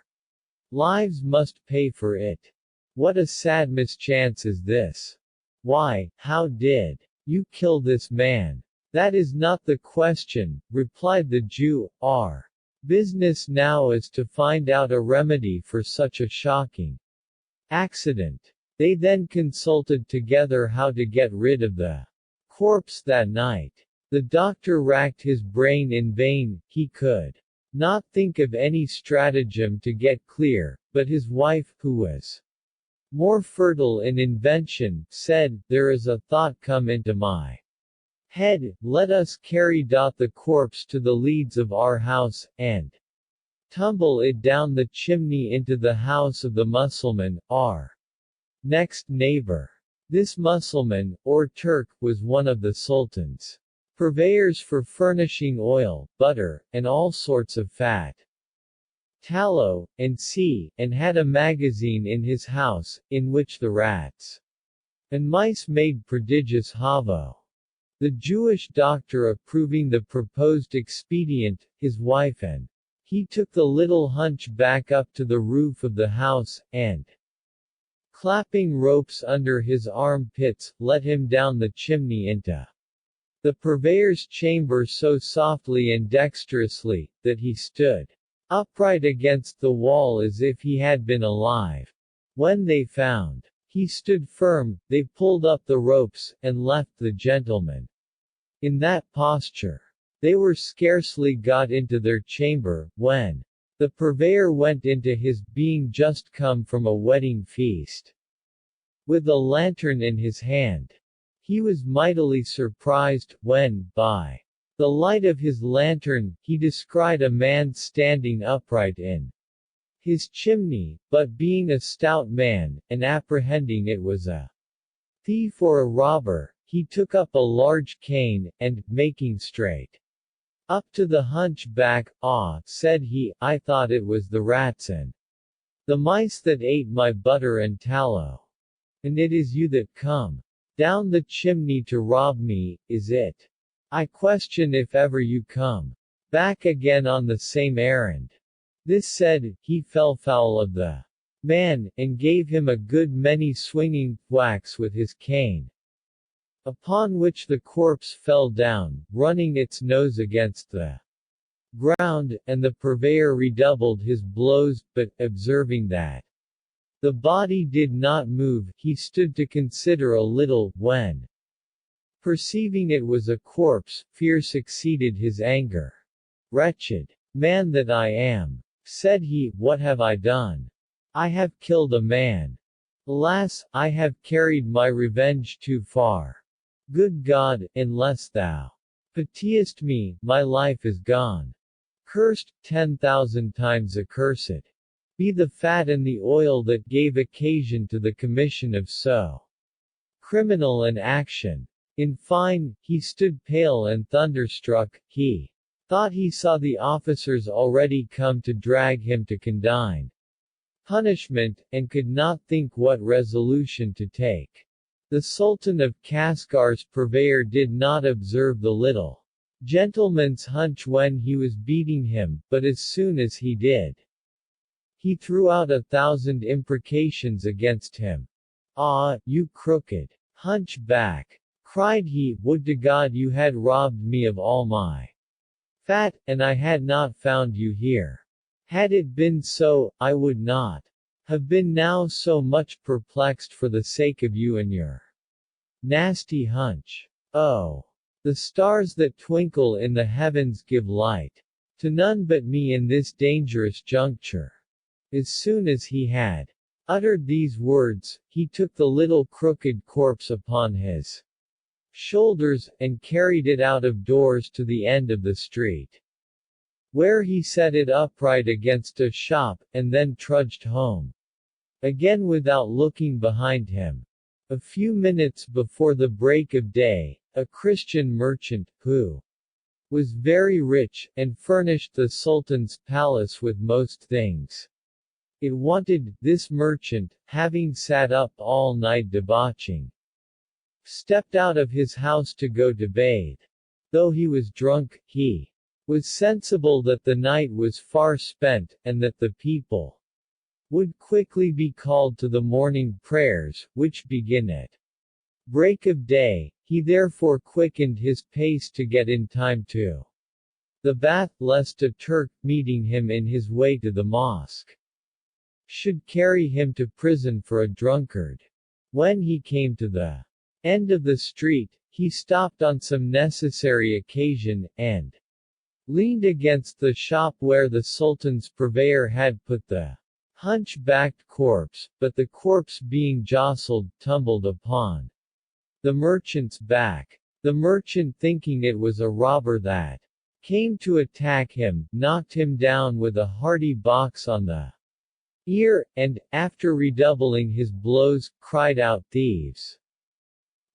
lives must pay for it. What a sad mischance is this! Why, how did you kill this man? That is not the question, replied the Jew, our business now is to find out a remedy for such a shocking accident. They then consulted together how to get rid of the corpse that night. The doctor racked his brain in vain, he could not think of any stratagem to get clear, but his wife, who was more fertile in invention, said, there is a thought come into my head, let us carry the corpse to the leads of our house, and tumble it down the chimney into the house of the Mussulman, our next neighbor. This Mussulman, or Turk, was one of the Sultan's purveyors for furnishing oil, butter, and all sorts of fat, tallow, and and had a magazine in his house, in which the rats and mice made prodigious havoc. The Jewish doctor approving the proposed expedient, his wife and he took the little hunchback up to the roof of the house, and clapping ropes under his armpits, let him down the chimney into the purveyor's chamber so softly and dexterously, that he stood upright against the wall as if he had been alive. When they found he stood firm, they pulled up the ropes, and left the gentleman in that posture. They were scarcely got into their chamber, when the purveyor went into his, being just come from a wedding feast, with a lantern in his hand. He was mightily surprised, when, by the light of his lantern, he descried a man standing upright in his chimney, but being a stout man, and apprehending it was a thief or a robber, he took up a large cane, and, making straight up to the hunchback, said he, I thought it was the rats and the mice that ate my butter and tallow. And it is you that come down the chimney to rob me, is it? I question if ever you come back again on the same errand. This said, he fell foul of the man, and gave him a good many swinging thwacks with his cane. Upon which the corpse fell down, running its nose against the ground, and the purveyor redoubled his blows, but, observing that the body did not move, he stood to consider a little, when, perceiving it was a corpse, fear succeeded his anger. Wretched man that I am, said he, what have I done? I have killed a man. Alas, I have carried my revenge too far. Good God, unless thou pitiest me, my life is gone. Cursed, 10,000 times accursed be the fat and the oil that gave occasion to the commission of so criminal an action. In fine, he stood pale and thunderstruck, he thought he saw the officers already come to drag him to condign punishment, and could not think what resolution to take. The Sultan of Kasgar's purveyor did not observe the little gentleman's hunch when he was beating him, but as soon as he did, he threw out 1,000 imprecations against him. Ah, you crooked hunchback! Cried he, would to God you had robbed me of all my fat, and I had not found you here. Had it been so, I would not have been now so much perplexed for the sake of you and your nasty hunch. Oh! The stars that twinkle in the heavens give light to none but me in this dangerous juncture. As soon as he had uttered these words, he took the little crooked corpse upon his shoulders, and carried it out of doors to the end of the street, where he set it upright against a shop, and then trudged home again without looking behind him. A few minutes before the break of day, a Christian merchant, who was very rich, and furnished the Sultan's palace with most things it wanted, this merchant, having sat up all night debauching, stepped out of his house to go to bathe. Though he was drunk, he was sensible that the night was far spent, and that the people would quickly be called to the morning prayers, which begin at break of day. He therefore quickened his pace to get in time to the bath, lest a Turk, meeting him in his way to the mosque, should carry him to prison for a drunkard. When he came to the end of the street, he stopped on some necessary occasion, and leaned against the shop where the Sultan's purveyor had put the hunch-backed corpse, but the corpse being jostled, tumbled upon the merchant's back. The merchant, thinking it was a robber that came to attack him, knocked him down with a hearty box on the ear, and, after redoubling his blows, cried out, "Thieves!"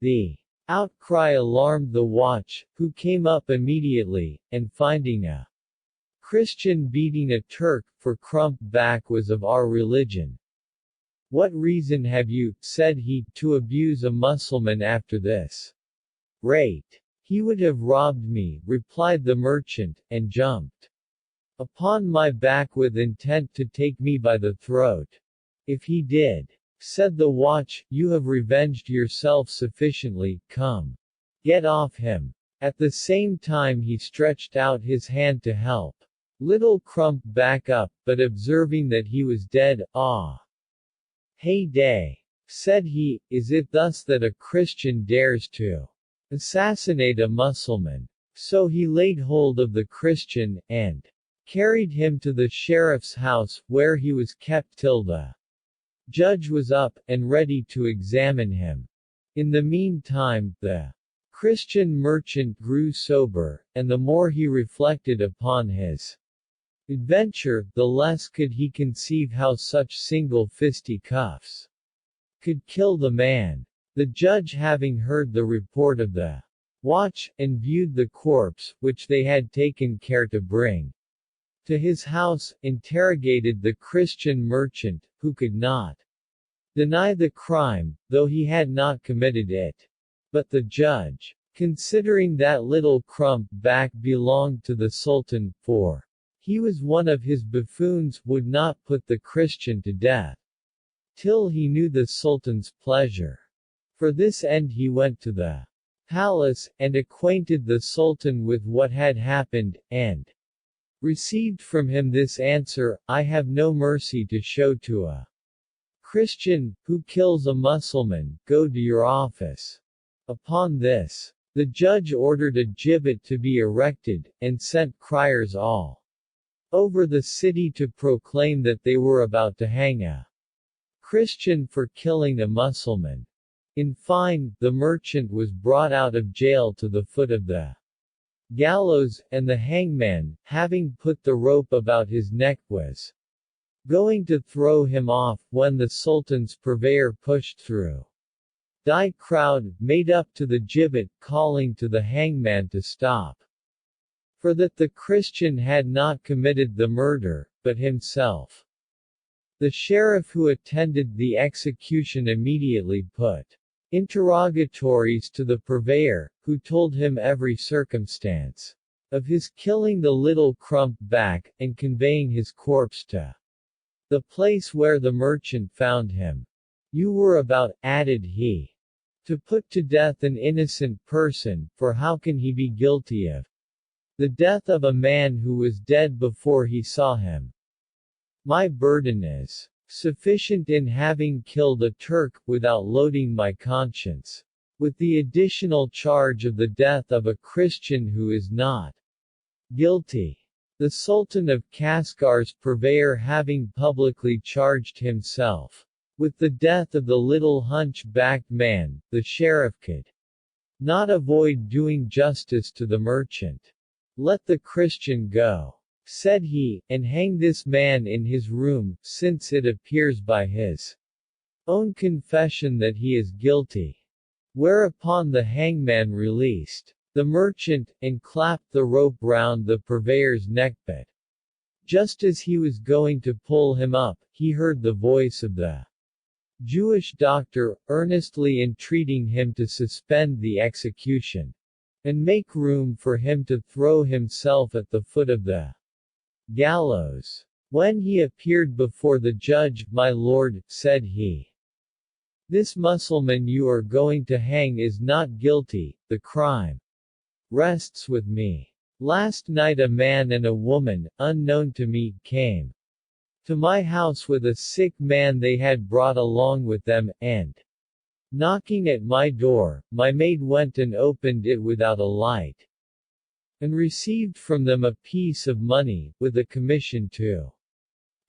The outcry alarmed the watch, who came up immediately, and finding a Christian beating a Turk, for crump back was of our religion. "What reason have you," said he, "to abuse a Mussulman after this rate?" "He would have robbed me," replied the merchant, "and jumped upon my back with intent to take me by the throat." "If he did," said the watch, "you have revenged yourself sufficiently, come. Get off him." At the same time he stretched out his hand to help little Crump back up, but observing that he was dead, "Ah! Hey day!" said he, "is it thus that a Christian dares to assassinate a Mussulman?" So he laid hold of the Christian, and carried him to the sheriff's house, where he was kept till the judge was up, and ready to examine him. In the meantime, the Christian merchant grew sober, and the more he reflected upon his adventure, the less could he conceive how such single fisticuffs could kill the man. The judge, having heard the report of the watch, and viewed the corpse, which they had taken care to bring to his house, interrogated the Christian merchant, who could not deny the crime, though he had not committed it. But the judge, considering that little Crump back belonged to the Sultan, for he was one of his buffoons, would not put the Christian to death till he knew the Sultan's pleasure. For this end he went to the palace, and acquainted the Sultan with what had happened, and received from him this answer: "I have no mercy to show to a Christian, who kills a Mussulman. Go to your office." Upon this, the judge ordered a gibbet to be erected, and sent criers all over the city to proclaim that they were about to hang a Christian for killing a Mussulman. In fine, the merchant was brought out of jail to the foot of the gallows, and the hangman, having put the rope about his neck, was going to throw him off, when the Sultan's purveyor pushed through the crowd, made up to the gibbet, calling to the hangman to stop, for that the Christian had not committed the murder, but himself. The sheriff who attended the execution immediately put interrogatories to the purveyor, who told him every circumstance of his killing the little Crump back, and conveying his corpse to the place where the merchant found him. "You were about," added he, "to put to death an innocent person, for how can he be guilty of the death of a man who was dead before he saw him? My burden is sufficient in having killed a Turk, without loading my conscience with the additional charge of the death of a Christian who is not guilty. The Sultan of Kasgar's purveyor having publicly charged himself with the death of the little hunchbacked man, the sheriff could not avoid doing justice to the merchant. "Let the Christian go," said he, "and hang this man in his room, since it appears by his own confession that he is guilty." Whereupon the hangman released the merchant, and clapped the rope round the purveyor's neck, but just as he was going to pull him up, he heard the voice of the Jewish doctor, earnestly entreating him to suspend the execution, and make room for him to throw himself at the foot of the gallows. When he appeared before the judge, "My lord," said he, "this Mussulman you are going to hang is not guilty, the crime rests with me. Last night a man and a woman, unknown to me, came to my house with a sick man they had brought along with them, and, knocking at my door, my maid went and opened it without a light, and received from them a piece of money, with a commission to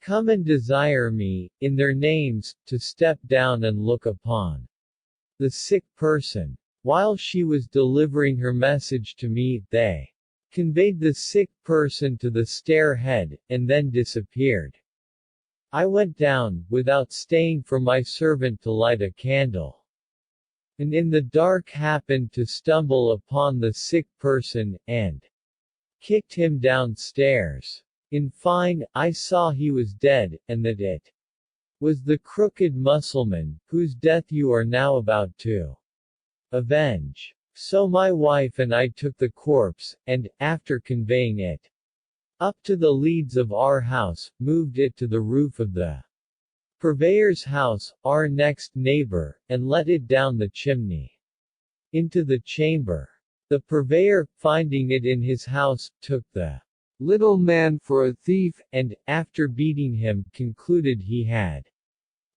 come and desire me, in their names, to step down and look upon the sick person. While she was delivering her message to me, they conveyed the sick person to the stair-head, and then disappeared. I went down, without staying for my servant to light a candle, and in the dark happened to stumble upon the sick person, and kicked him downstairs. In fine, I saw he was dead, and that it was the crooked Mussulman, whose death you are now about to avenge. So my wife and I took the corpse, and, after conveying it up to the leads of our house, moved it to the roof of the purveyor's house, our next neighbor, and let it down the chimney into the chamber. The purveyor, finding it in his house, took the little man for a thief, and, after beating him, concluded he had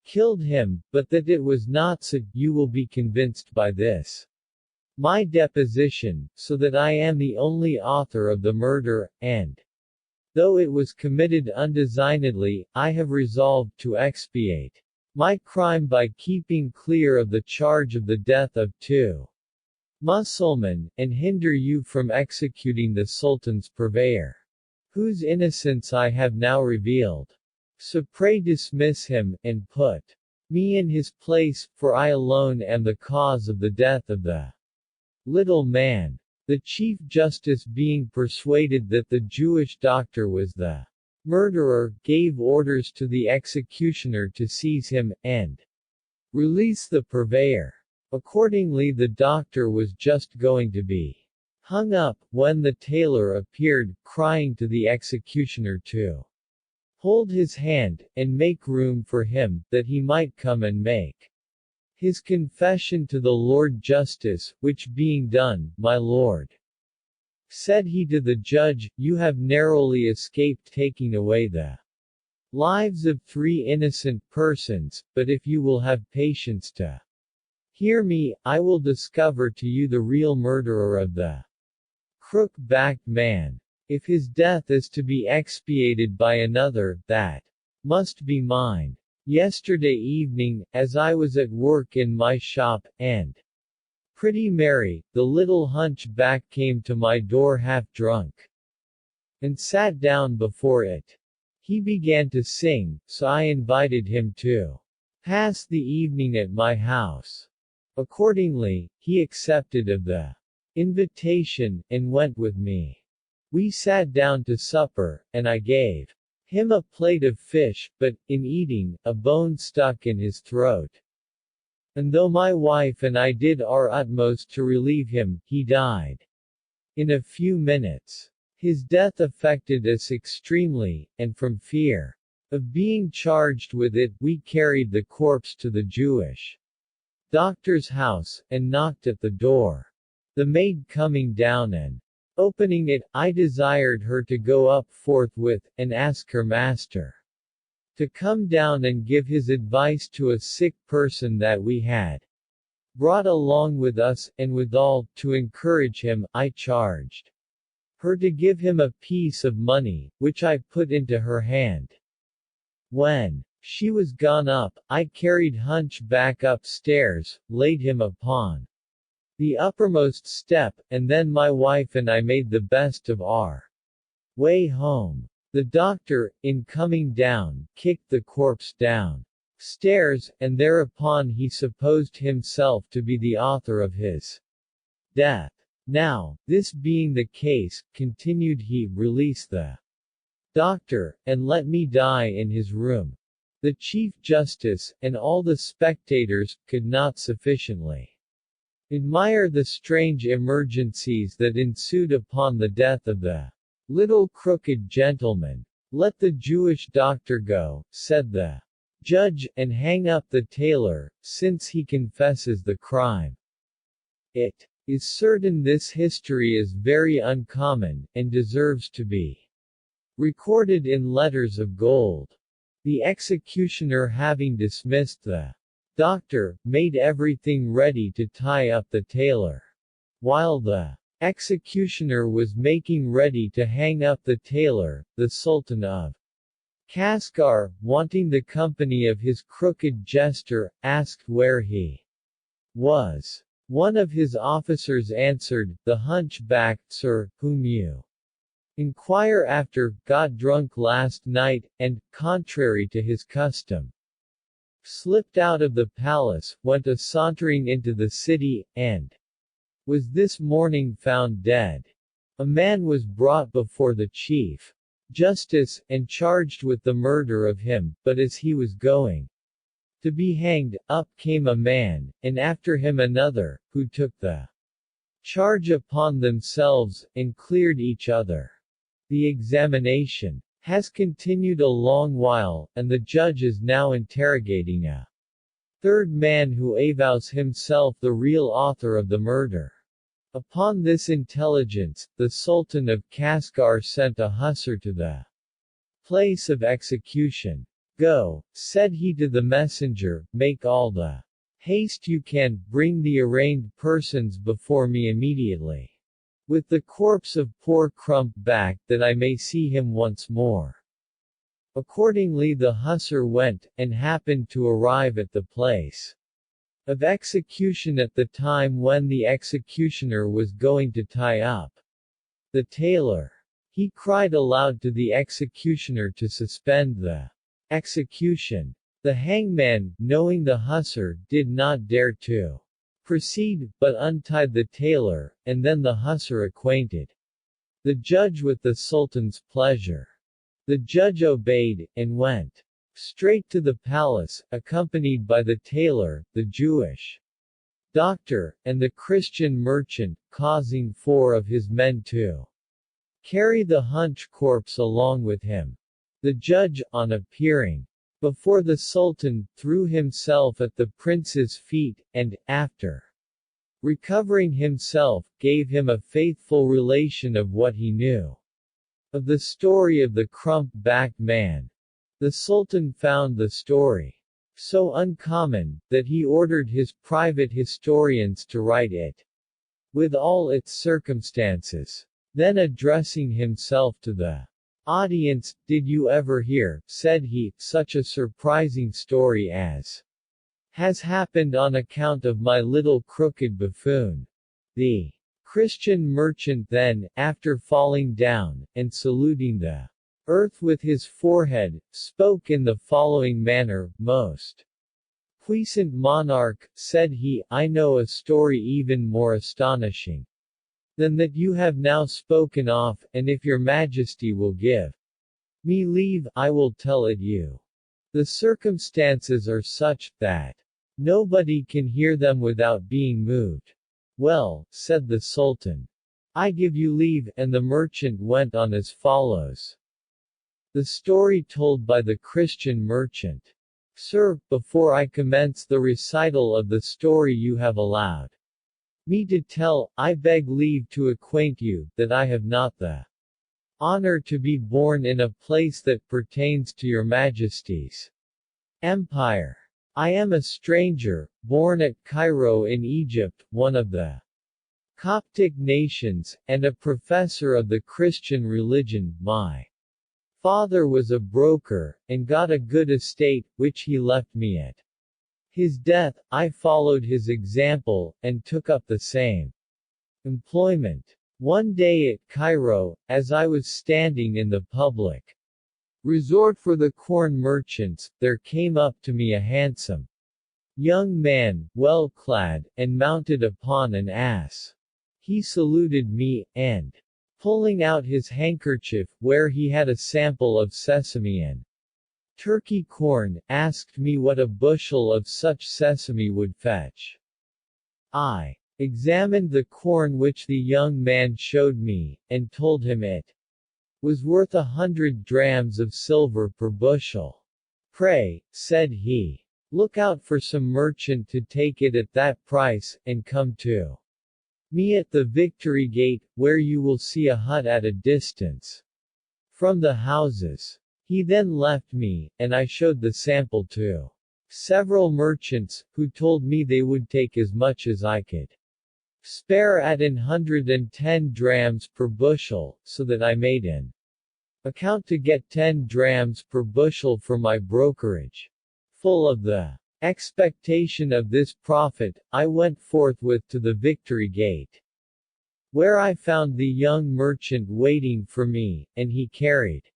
killed him, but that it was not so. You will be convinced by this my deposition, so that I am the only author of the murder, and, though it was committed undesignedly, I have resolved to expiate my crime by keeping clear of the charge of the death of two Mussulmen, and hinder you from executing the Sultan's purveyor, whose innocence I have now revealed. So pray dismiss him, and put me in his place, for I alone am the cause of the death of the little man. The Chief Justice, being persuaded that the Jewish doctor was the murderer, gave orders to the executioner to seize him, and release the purveyor. Accordingly the doctor was just going to be hung up, when the tailor appeared, crying to the executioner to hold his hand, and make room for him, that he might come and make his confession to the Lord Justice, which being done, my lord, said he to the judge, you have narrowly escaped taking away the lives of 3 innocent persons, but if you will have patience to hear me, I will discover to you the real murderer of the crook-backed man. If his death is to be expiated by another, that must be mine. Yesterday evening, as I was at work in my shop, and pretty Mary, the little hunchback, came to my door half drunk, and sat down before it. He began to sing, so I invited him to pass the evening at my house. Accordingly, he accepted of the invitation, and went with me. We sat down to supper, and I gave him a plate of fish, but, in eating, a bone stuck in his throat. And though my wife and I did our utmost to relieve him, he died in a few minutes. His death affected us extremely, and from fear of being charged with it, we carried the corpse to the Jewish doctor's house, and knocked at the door. The maid coming down and opening it, I desired her to go up forthwith, and ask her master to come down and give his advice to a sick person that we had brought along with us, and withal, to encourage him, I charged her to give him a piece of money, which I put into her hand. When she was gone up, I carried Hunchback upstairs, laid him upon the uppermost step, and then my wife and I made the best of our way home. The doctor, in coming down, kicked the corpse down stairs, and thereupon he supposed himself to be the author of his death. Now, this being the case, continued he, release the doctor, and let me die in his room. The Chief Justice, and all the spectators, could not sufficiently admire the strange emergencies that ensued upon the death of the little crooked gentleman. Let the Jewish doctor go, said the judge, and hang up the tailor, since he confesses the crime. It is certain this history is very uncommon, and deserves to be recorded in letters of gold. The executioner, having dismissed the doctor, made everything ready to tie up the tailor. While the executioner was making ready to hang up the tailor, the Sultan of Kashgar, wanting the company of his crooked jester, asked where he was. One of his officers answered, the hunchback, sir, whom you inquire after, got drunk last night, and, contrary to his custom, slipped out of the palace, went a-sauntering into the city, and was this morning found dead. A man was brought before the Chief Justice, and charged with the murder of him, but as he was going to be hanged, up came a man, and after him another, who took the charge upon themselves, and cleared each other. The examination has continued a long while, and the judge is now interrogating a third man who avows himself the real author of the murder. Upon this intelligence, the Sultan of Kashgar sent a hussar to the place of execution. Go, said he to the messenger, make all the haste you can, bring the arraigned persons before me immediately, with the corpse of poor Crump back, that I may see him once more. Accordingly the hussar went, and happened to arrive at the place of execution at the time when the executioner was going to tie up the tailor. He cried aloud to the executioner to suspend the execution. The hangman, knowing the hussar, did not dare to proceed, but untied the tailor, and then the hussar acquainted the judge with the Sultan's pleasure. The judge obeyed, and went straight to the palace, accompanied by the tailor, the Jewish doctor, and the Christian merchant, causing 4 of his men to carry the hunch corpse along with him. The judge, on appearing before the Sultan, threw himself at the prince's feet, and, after recovering himself, gave him a faithful relation of what he knew of the story of the crump-backed man. The Sultan found the story so uncommon, that he ordered his private historians to write it with all its circumstances. Then addressing himself to the audience, did you ever hear, said he, such a surprising story as has happened on account of my little crooked buffoon? The Christian merchant then, after falling down, and saluting the earth with his forehead, spoke in the following manner, most puissant monarch, said he, I know a story even more astonishing than that you have now spoken of, and if your majesty will give me leave, I will tell it you. The circumstances are such, that nobody can hear them without being moved. Well, said the Sultan, I give you leave, and the merchant went on as follows. The story told by the Christian merchant. Sir, before I commence the recital of the story you have allowed me to tell, I beg leave to acquaint you, that I have not the Honor to be born in a place that pertains to your majesty's empire. I am a stranger, born at Cairo in Egypt, one of the Coptic nations, and a professor of the Christian religion. My father was a broker, and got a good estate, which he left me at his death. I followed his example, and took up the same employment. One day at Cairo, as I was standing in the public resort for the corn merchants, there came up to me a handsome young man, well clad, and mounted upon an ass. He saluted me, and, pulling out his handkerchief, where he had a sample of sesame and turkey corn, asked me what a bushel of such sesame would fetch. I examined the corn which the young man showed me, and told him it was worth 100 drams of silver per bushel. Pray, said he, look out for some merchant to take it at that price, and come to me at the Victory Gate, where you will see a hut at a distance from the houses. He then left me, and I showed the sample to several merchants, who told me they would take as much as I could spare at 110 drams per bushel, so that I made an account to get 10 drams per bushel for my brokerage. Full of the expectation of this profit, I went forthwith to the Victory Gate, where I found the young merchant waiting for me, and he carried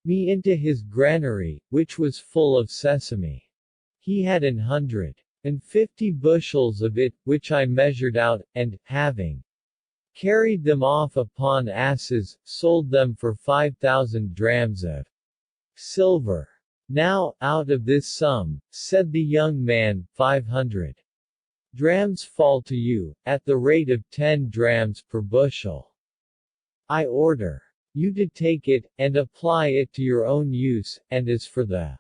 me into his granary, which was full of sesame. He had 150 bushels of it, which I measured out, and, having carried them off upon asses, sold them for 5,000 drams of silver. Now, out of this sum, said the young man, 500 drams fall to you, at the rate of 10 drams per bushel. I order you to take it, and apply it to your own use, and as for the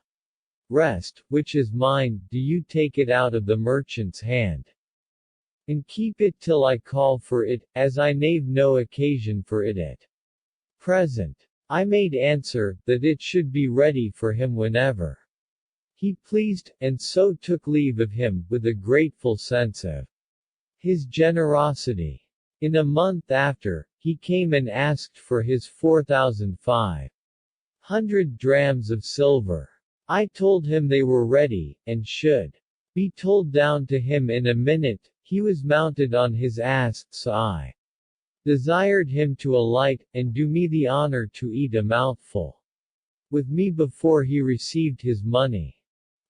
rest, which is mine, do you take it out of the merchant's hand, and keep it till I call for it, as I nave no occasion for it at present. I made answer, that it should be ready for him whenever he pleased, and so took leave of him, with a grateful sense of his generosity. In a month after, he came and asked for his 4,500 drams of silver. I told him they were ready, and should be told down to him in a minute. He was mounted on his ass, so I desired him to alight, and do me the honor to eat a mouthful with me before he received his money.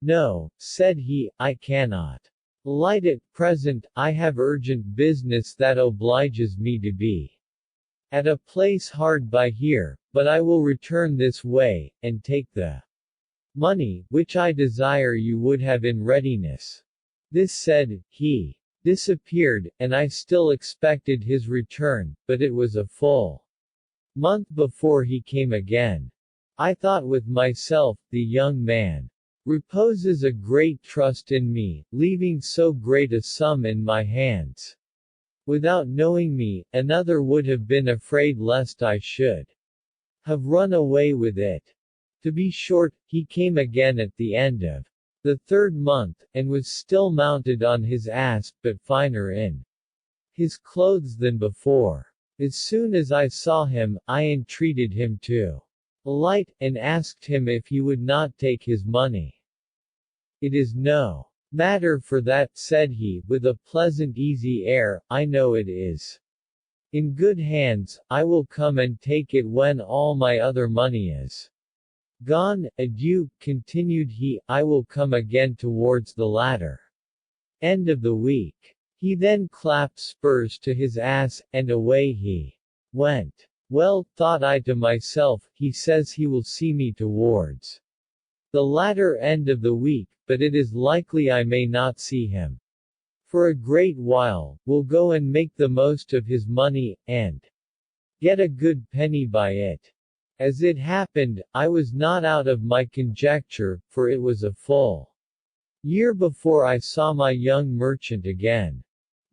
No, said he, I cannot alight at present. I have urgent business that obliges me to be at a place hard by here, but I will return this way, and take the money, which I desire you would have in readiness. This said, he disappeared, and I still expected his return, but it was a full month before he came again. I thought with myself, the young man reposes a great trust in me, leaving so great a sum in my hands. Without knowing me, another would have been afraid lest I should have run away with it. To be short, he came again at the end of the 3rd month, and was still mounted on his ass, but finer in his clothes than before. As soon as I saw him, I entreated him to alight, and asked him if he would not take his money. It is no matter for that, said he, with a pleasant easy air, I know it is in good hands. I will come and take it when all my other money is gone. Adieu, continued he, I will come again towards the latter end of the week. He then clapped spurs to his ass, and away he went. Well, thought I to myself, he says he will see me towards the latter end of the week, but it is likely I may not see him for a great while. Will go and make the most of his money, and get a good penny by it. As it happened, I was not out of my conjecture, for it was a full year before I saw my young merchant again.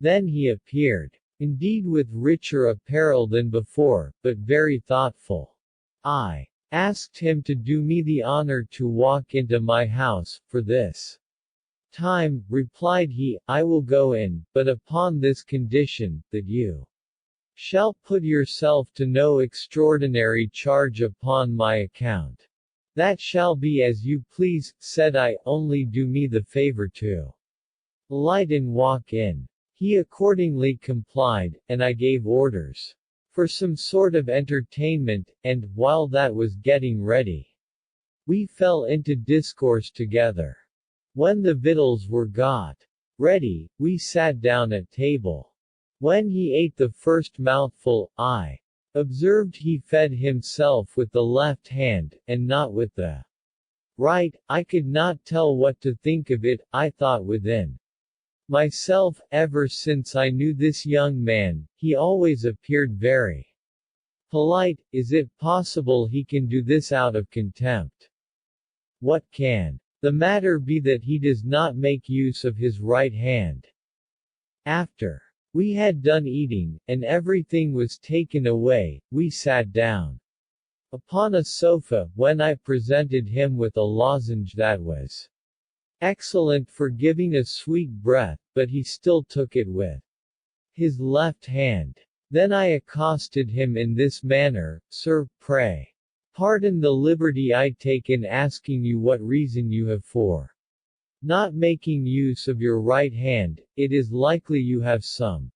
Then he appeared, indeed with richer apparel than before, but very thoughtful. I asked him to do me the honor to walk into my house. For this time, replied he, I will go in, but upon this condition, that you shall put yourself to no extraordinary charge upon my account. That shall be as you please, said I, only do me the favor to alight and walk in. He accordingly complied, and I gave orders for some sort of entertainment, and, while that was getting ready, we fell into discourse together. When the victuals were got ready, we sat down at table. When he ate the first mouthful, I observed he fed himself with the left hand, and not with the right. I could not tell what to think of it. I thought within myself, ever since I knew this young man, he always appeared very polite. Is it possible he can do this out of contempt? What can the matter be that he does not make use of his right hand? After we had done eating, and everything was taken away, we sat down upon a sofa, when I presented him with a lozenge that was excellent for giving a sweet breath, but he still took it with his left hand. Then I accosted him in this manner, Sir, pray pardon the liberty I take in asking you what reason you have for not making use of your right hand. It is likely you have some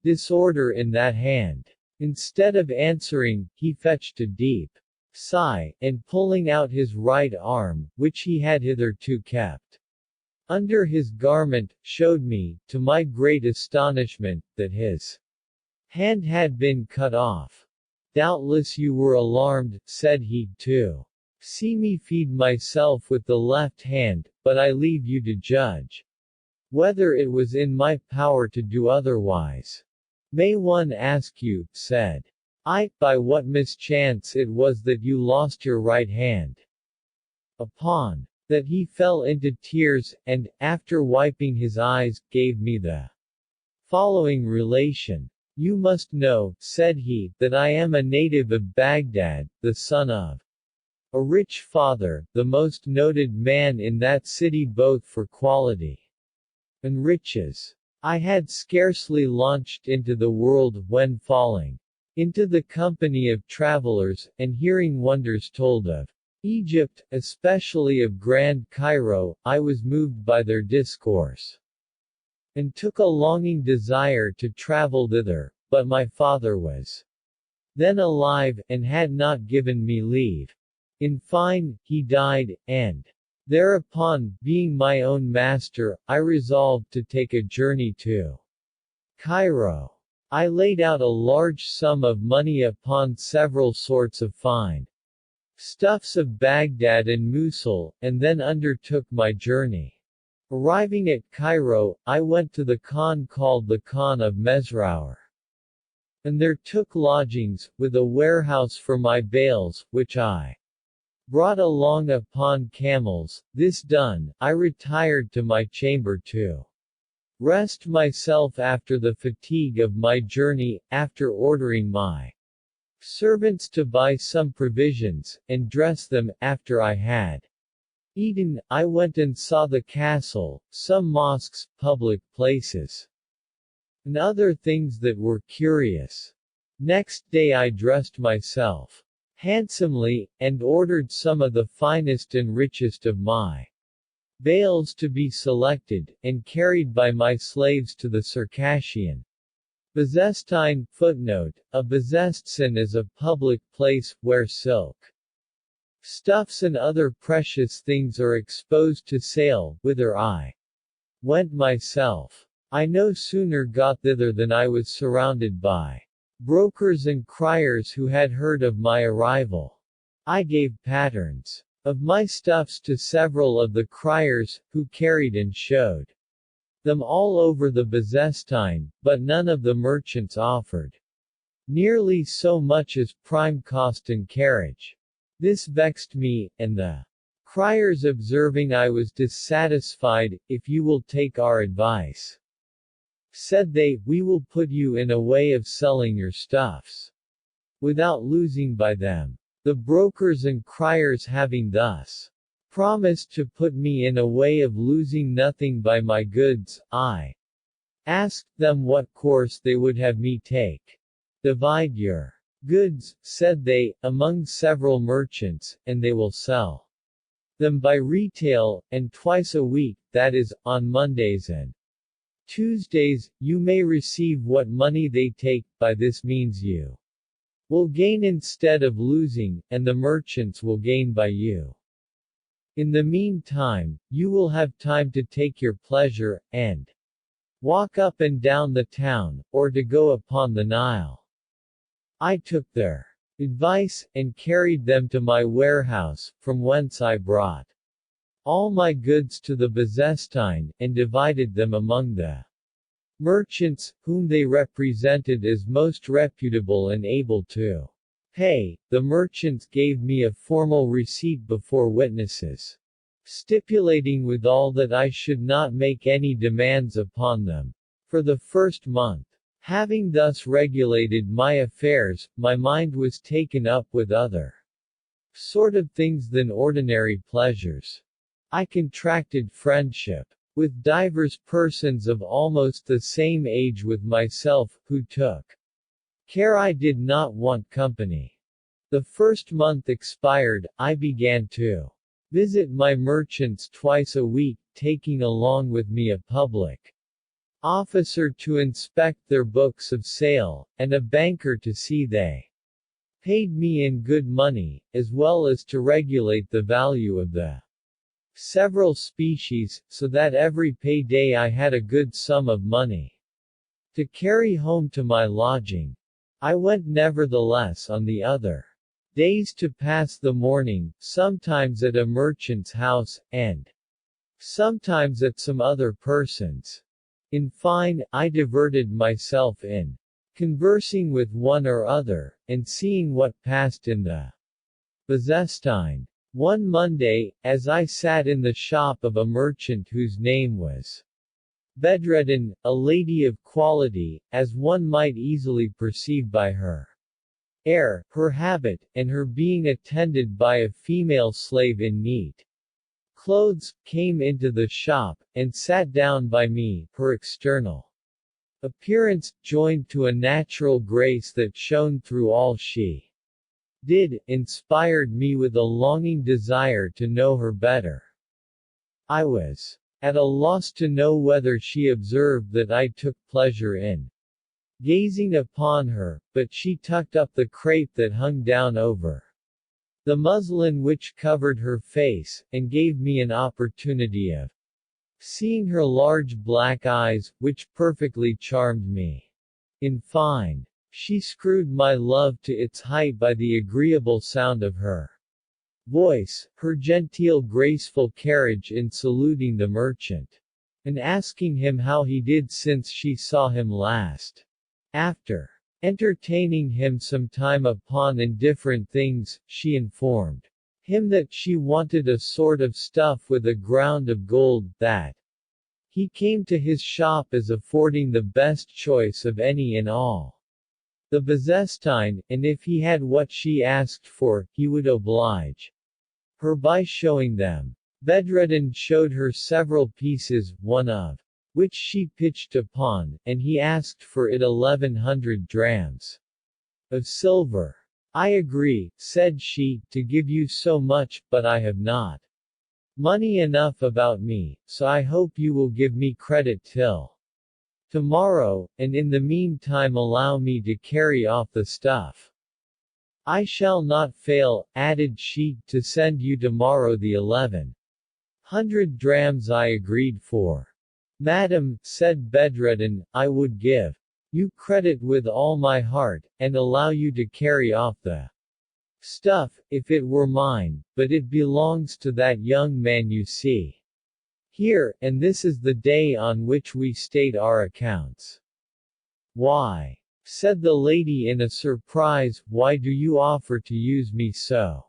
disorder in that hand. Instead of answering, he fetched a deep sigh, and pulling out his right arm, which he had hitherto kept under his garment, showed me, to my great astonishment, that his hand had been cut off. Doubtless you were alarmed, said he, to see me feed myself with the left hand, but I leave you to judge whether it was in my power to do otherwise. May one ask you, said I, by what mischance it was that you lost your right hand? Upon that he fell into tears, and, after wiping his eyes, gave me the following relation. You must know, said he, that I am a native of Baghdad, the son of a rich father, the most noted man in that city both for quality and riches. I had scarcely launched into the world, when falling into the company of travelers, and hearing wonders told of Egypt, especially of Grand Cairo, I was moved by their discourse, and took a longing desire to travel thither, but my father was then alive, and had not given me leave. In fine, he died, and thereupon, being my own master, I resolved to take a journey to Cairo. I laid out a large sum of money upon several sorts of fine stuffs of Baghdad and Mosul, and then undertook my journey. Arriving at Cairo, I went to the Khan called the Khan of Mesrour, and there took lodgings, with a warehouse for my bales, which I brought along upon camels. This done, I retired to my chamber to rest myself after the fatigue of my journey. After ordering my servants to buy some provisions, and dress them, after I had eaten, I went and saw the castle, some mosques, public places, and other things that were curious. Next day I dressed myself handsomely, and ordered some of the finest and richest of my bales to be selected, and carried by my slaves to the Circassian Bezestine. Footnote: a Bezestin is a public place, where silk stuffs and other precious things are exposed to sale, whither I went myself. I no sooner got thither than I was surrounded by brokers and criers who had heard of my arrival. I gave patterns of my stuffs to several of the criers, who carried and showed them all over the Bezestine, but none of the merchants offered nearly so much as prime cost in carriage. This vexed me, and the criers observing I was dissatisfied, if you will take our advice, said they, we will put you in a way of selling your stuffs without losing by them. The brokers and criers having thus promised to put me in a way of losing nothing by my goods, I asked them what course they would have me take. Divide your goods, said they, among several merchants, and they will sell them by retail, and twice a week, that is, on Mondays and Tuesdays, you may receive what money they take. By this means you will gain instead of losing, and the merchants will gain by you. In the meantime, you will have time to take your pleasure, and walk up and down the town, or to go upon the Nile. I took their advice, and carried them to my warehouse, from whence I brought all my goods to the Bezestein, and divided them among the merchants, whom they represented as most reputable and able to pay. The merchants gave me a formal receipt before witnesses, stipulating withal that I should not make any demands upon them. For the first month, having thus regulated my affairs, my mind was taken up with other sort of things than ordinary pleasures. I contracted friendship with divers persons of almost the same age with myself, who took care I did not want company. The first month expired, I began to visit my merchants twice a week, taking along with me a public officer to inspect their books of sale, and a banker to see they paid me in good money, as well as to regulate the value of the several species, so that every pay day I had a good sum of money to carry home to my lodging. I went nevertheless on the other days to pass the morning, sometimes at a merchant's house, and sometimes at some other person's. In fine, I diverted myself in conversing with one or other, and seeing what passed in the Bezestein. One Monday, as I sat in the shop of a merchant whose name was Bedreddin, a lady of quality, as one might easily perceive by her air, her habit, and her being attended by a female slave in neat clothes, came into the shop, and sat down by me. Her external appearance, joined to a natural grace that shone through all she did, inspired me with a longing desire to know her better. I was at a loss to know whether she observed that I took pleasure in gazing upon her, but she tucked up the crape that hung down over the muslin which covered her face, and gave me an opportunity of seeing her large black eyes, which perfectly charmed me. In fine, she screwed my love to its height by the agreeable sound of her voice, her genteel graceful carriage in saluting the merchant, and asking him how he did since she saw him last. After entertaining him some time upon indifferent things, she informed him that she wanted a sort of stuff with a ground of gold, that he came to his shop as affording the best choice of any in all the Bezestein, and if he had what she asked for, he would oblige her by showing them. Bedreddin showed her several pieces, one of which she pitched upon, and he asked for it 1100 drams of silver. I agree, said she, to give you so much, but I have not money enough about me, so I hope you will give me credit till tomorrow, and in the meantime allow me to carry off the stuff. I shall not fail, added she, to send you tomorrow the 1100 drams I agreed for. Madam, said Bedreddin, I would give you credit with all my heart, and allow you to carry off the stuff, if it were mine, but it belongs to that young man you see here, and this is the day on which we state our accounts. Why? Said the lady in a surprise, why do you offer to use me so?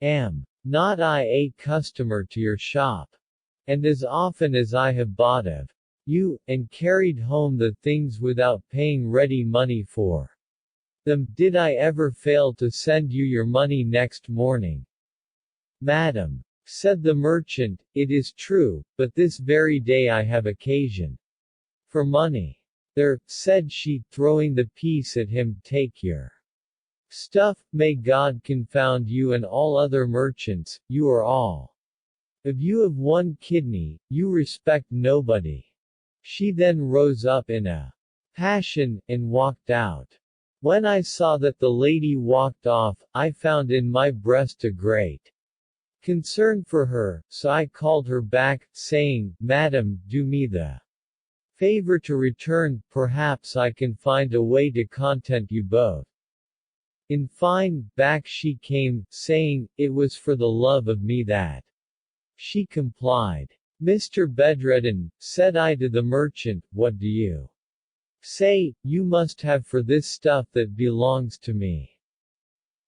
Am not I a customer to your shop? And as often as I have bought of you, and carried home the things without paying ready money for them, did I ever fail to send you your money next morning? Madam, said the merchant, it is true, but this very day I have occasion for money. There, said she, throwing the piece at him, take your stuff, may God confound you and all other merchants, you are all of you of one kidney, you respect nobody. She then rose up in a passion, and walked out. When I saw that the lady walked off, I found in my breast a great concern for her, so I called her back, saying, Madam, do me the favor to return, perhaps I can find a way to content you both. In fine, back she came, saying, it was for the love of me that she complied. Mr. Bedreddin, said I to the merchant, what do you say, you must have for this stuff that belongs to me?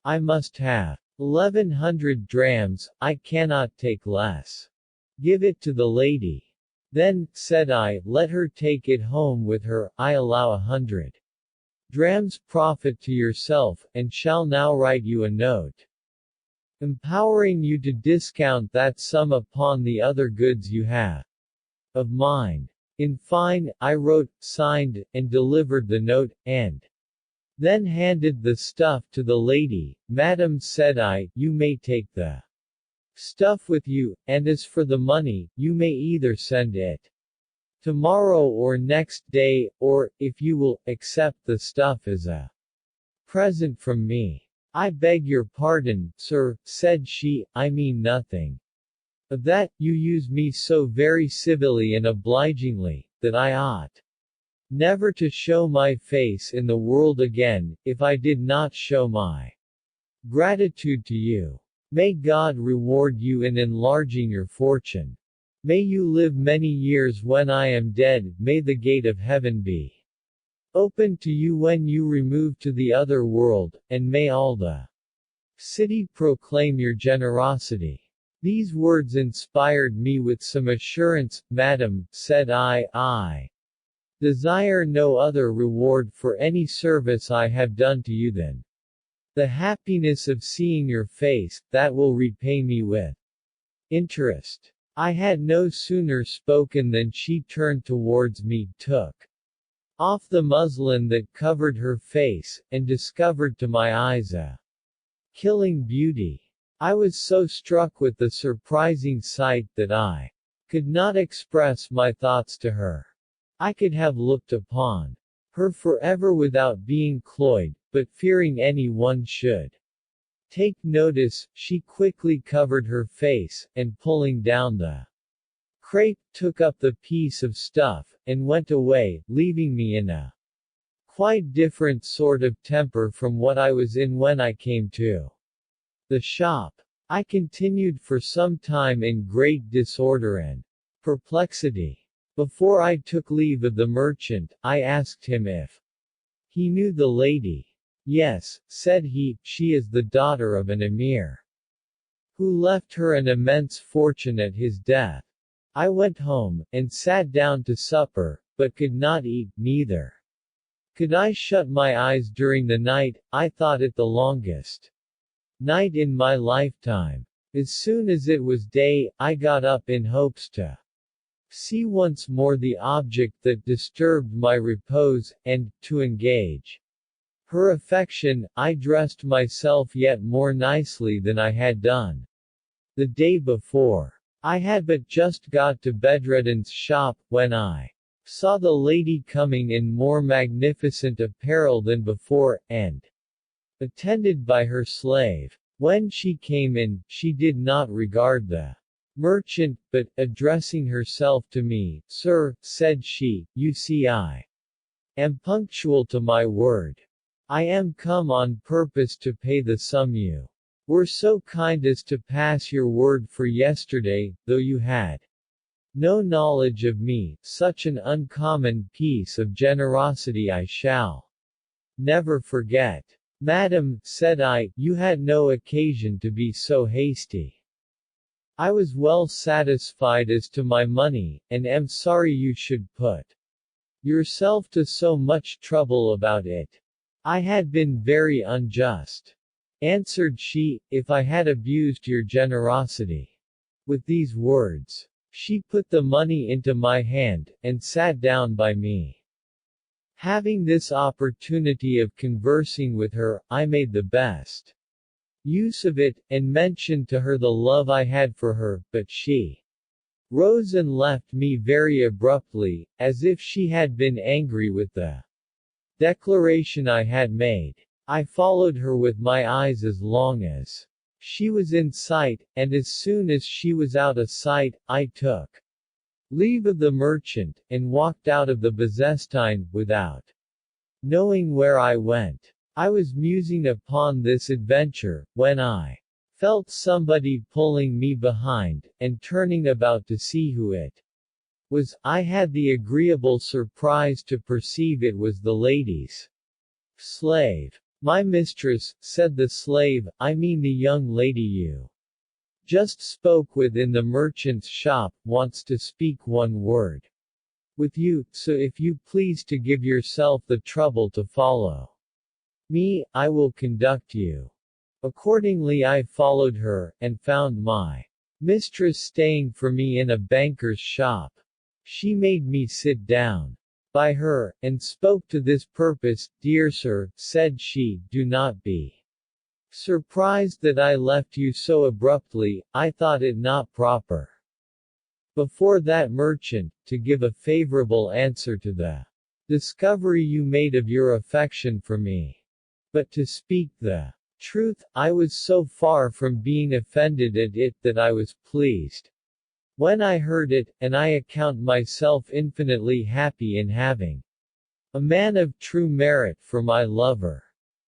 I must have 1100 drams, I cannot take less. Give it to the lady. Then, said I, let her take it home with her, I allow 100 drams profit to yourself, and shall now write you a note, empowering you to discount that sum upon the other goods you have of mine. In fine, I wrote, signed, and delivered the note, and then handed the stuff to the lady. Madam, said I, you may take the stuff with you, and as for the money, you may either send it tomorrow or next day, or, if you will, accept the stuff as a present from me. I beg your pardon, sir, said she, I mean nothing of that, you use me so very civilly and obligingly, that I ought never to show my face in the world again, if I did not show my gratitude to you. May God reward you in enlarging your fortune. May you live many years when I am dead, may the gate of heaven be open to you when you remove to the other world, and may all the city proclaim your generosity. These words inspired me with some assurance. Madam, said I desire no other reward for any service I have done to you than the happiness of seeing your face, that will repay me with interest. I had no sooner spoken than she turned towards me, took off the muslin that covered her face, and discovered to my eyes a killing beauty. I was so struck with the surprising sight that I could not express my thoughts to her. I could have looked upon her forever without being cloyed, but fearing any one should take notice, she quickly covered her face, and pulling down the crepe, took up the piece of stuff, and went away, leaving me in a quite different sort of temper from what I was in when I came to the shop. I continued for some time in great disorder and perplexity. Before I took leave of the merchant, I asked him if he knew the lady. Yes, said he, she is the daughter of an emir who left her an immense fortune at his death. I went home, and sat down to supper, but could not eat, neither could I shut my eyes during the night. I thought it the longest night in my lifetime. As soon as it was day, I got up in hopes to see once more the object that disturbed my repose, and, to engage her affection, I dressed myself yet more nicely than I had done the day before. I had but just got to Bedreddin's shop, when I saw the lady coming in more magnificent apparel than before, and attended by her slave. When she came in, she did not regard the merchant, but, addressing herself to me, Sir, said she, you see I am punctual to my word. I am come on purpose to pay the sum you were so kind as to pass your word for yesterday, though you had no knowledge of me. Such an uncommon piece of generosity I shall never forget. Madam, said I, you had no occasion to be so hasty. I was well satisfied as to my money, and am sorry you should put yourself to so much trouble about it. I had been very unjust, answered she, if I had abused your generosity. With these words, she put the money into my hand, and sat down by me. Having this opportunity of conversing with her, I made the best use of it, and mentioned to her the love I had for her, but she rose and left me very abruptly, as if she had been angry with the declaration I had made. I followed her with my eyes as long as she was in sight, and as soon as she was out of sight, I took leave of the merchant, and walked out of the Bezestein, without knowing where I went. I was musing upon this adventure, when I felt somebody pulling me behind, and turning about to see who it was. I had the agreeable surprise to perceive it was the lady's slave. My mistress, said the slave, I mean the young lady you just spoke with in the merchant's shop, wants to speak one word with you, so if you please to give yourself the trouble to follow me, I will conduct you. Accordingly I followed her, and found my mistress staying for me in a banker's shop. She made me sit down by her, and spoke to this purpose. Dear sir, said she, do not be surprised that I left you so abruptly. I thought it not proper, before that merchant, to give a favorable answer to the discovery you made of your affection for me. But to speak the truth, I was so far from being offended at it that I was pleased when I heard it, and I account myself infinitely happy in having a man of true merit for my lover.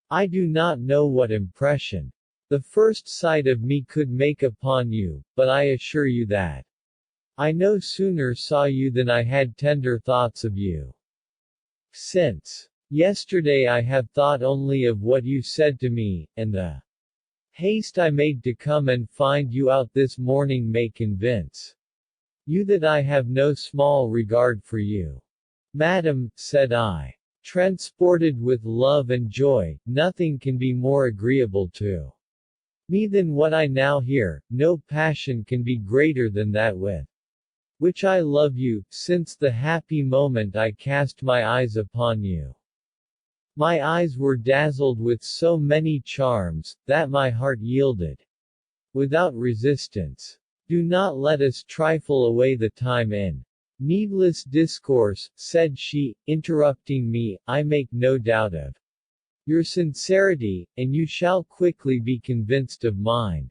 I do not know what impression the first sight of me could make upon you, but I assure you that I no sooner saw you than I had tender thoughts of you. Since yesterday I have thought only of what you said to me, and the haste I made to come and find you out this morning may convince you that I have no small regard for you. Madam, said I, transported with love and joy, nothing can be more agreeable to me than what I now hear. No passion can be greater than that with which I love you, since the happy moment I cast my eyes upon you. My eyes were dazzled with so many charms, that my heart yielded without resistance. Do not let us trifle away the time in needless discourse, said she, interrupting me. I make no doubt of your sincerity, and you shall quickly be convinced of mine.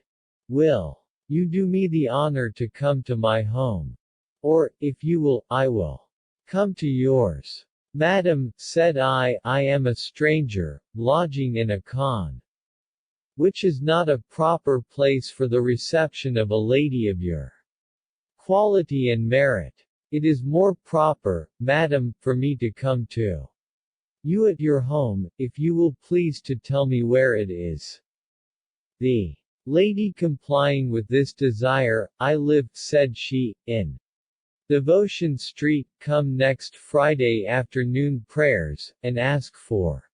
Will you do me the honor to come to my home? Or, if you will, I will come to yours. Madam, said I am a stranger, lodging in a khan, which is not a proper place for the reception of a lady of your quality and merit. It is more proper, madam, for me to come to you at your home, if you will please to tell me where it is. The lady complying with this desire, I live, said she, in Devotion Street. Come next Friday afternoon prayers, and ask for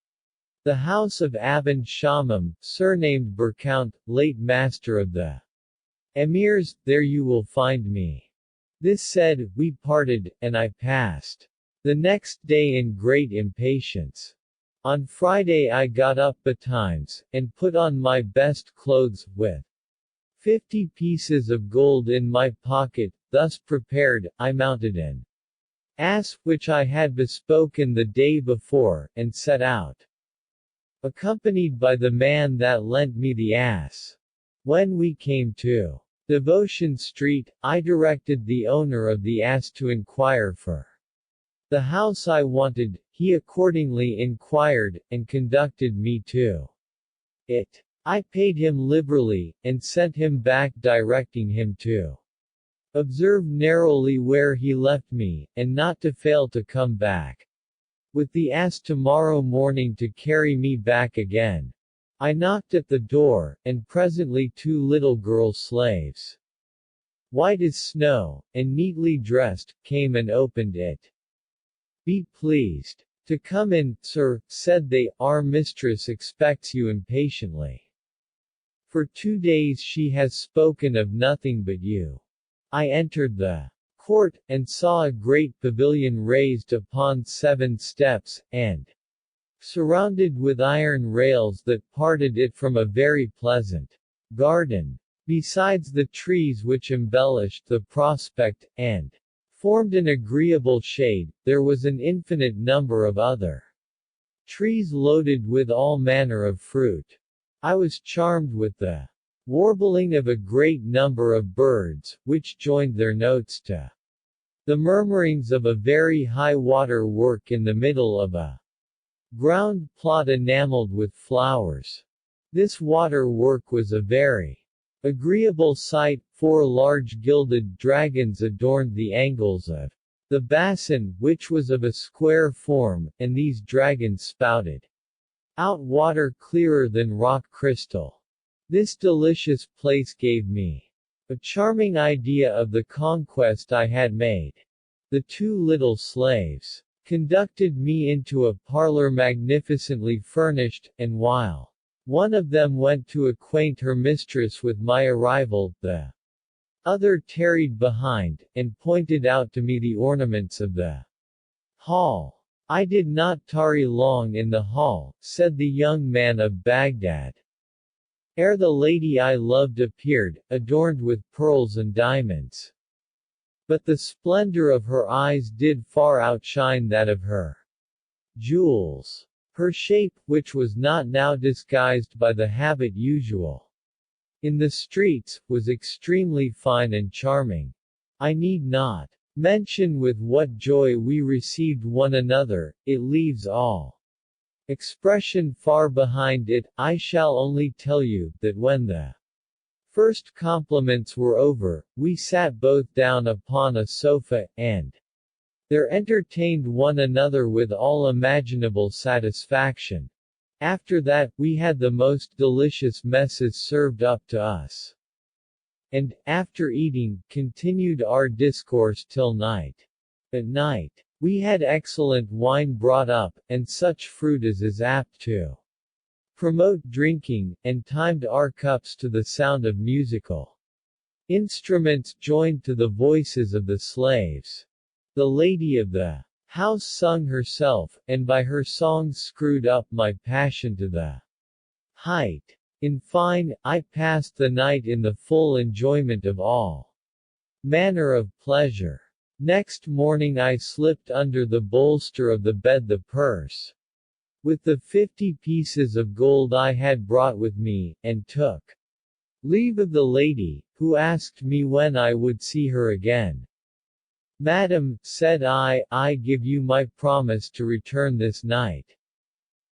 the house of Aban Shamam, surnamed Burkount, late master of the emirs. There you will find me. This said, we parted, and I passed the next day in great impatience. On Friday I got up betimes, and put on my best clothes, with 50 pieces of gold in my pocket. Thus prepared, I mounted an ass, which I had bespoken the day before, and set out, accompanied by the man that lent me the ass. When we came to Devotion Street, I directed the owner of the ass to inquire for the house I wanted. He accordingly inquired, and conducted me to it. I paid him liberally, and sent him back directing him to observe narrowly where he left me, and not to fail to come back with the ass tomorrow morning to carry me back again. I knocked at the door, and presently 2 little girl slaves, white as snow, and neatly dressed, came and opened it. Be pleased To come in, sir, said they, our mistress expects you impatiently. For 2 days she has spoken of nothing but you. I entered the court, and saw a great pavilion raised upon 7 steps, and surrounded with iron rails that parted it from a very pleasant garden. Besides the trees which embellished the prospect, and formed an agreeable shade, there was an infinite number of other trees loaded with all manner of fruit. I was charmed with the warbling of a great number of birds, which joined their notes to the murmurings of a very high water work in the middle of a ground plot enameled with flowers. This water work was a very agreeable sight. 4 large gilded dragons adorned the angles of the basin, which was of a square form, and these dragons spouted out water clearer than rock crystal. This delicious place gave me a charming idea of the conquest I had made. The 2 little slaves conducted me into a parlor magnificently furnished, and while one of them went to acquaint her mistress with my arrival, the other tarried behind, and pointed out to me the ornaments of the hall. I did not tarry long in the hall, said the young man of Baghdad, ere the lady I loved appeared, adorned with pearls and diamonds. But the splendor of her eyes did far outshine that of her jewels. Her shape, which was not now disguised by the habit usual in the streets, was extremely fine and charming. I need not mention with what joy we received one another, it leaves all expression far behind it. I shall only tell you, that when the first compliments were over, we sat both down upon a sofa, and there entertained one another with all imaginable satisfaction. After that, we had the most delicious messes served up to us. And, after eating, continued our discourse till night. At night, we had excellent wine brought up, and such fruit as is apt to promote drinking, and timed our cups to the sound of musical instruments joined to the voices of the slaves. The lady of the house sung herself, and by her songs screwed up my passion to the height. In fine, I passed the night in the full enjoyment of all manner of pleasure. Next morning I slipped under the bolster of the bed the purse with the 50 pieces of gold I had brought with me, and took leave of the lady, who asked me when I would see her again. Madam, said I give you my promise to return this night.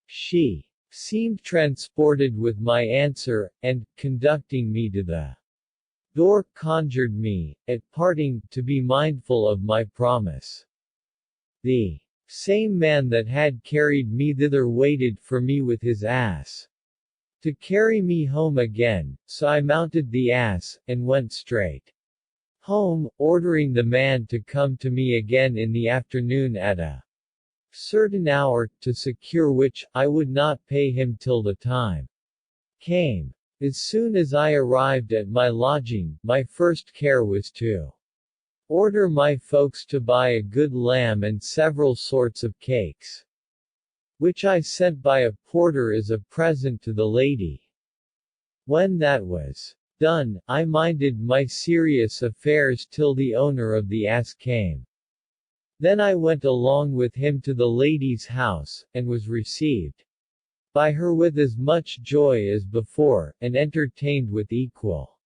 She seemed transported with my answer, and, conducting me to the door, conjured me, at parting, to be mindful of my promise. The same man that had carried me thither waited for me with his ass, to carry me home again, so I mounted the ass, and went straight home, ordering the man to come to me again in the afternoon at a certain hour, to secure which, I would not pay him till the time came. As soon as I arrived at my lodging, my first care was to order my folks to buy a good lamb and several sorts of cakes, which I sent by a porter as a present to the lady. When that was done, I minded my serious affairs till the owner of the ass came. Then I went along with him to the lady's house, and was received by her with as much joy as before, and entertained with equal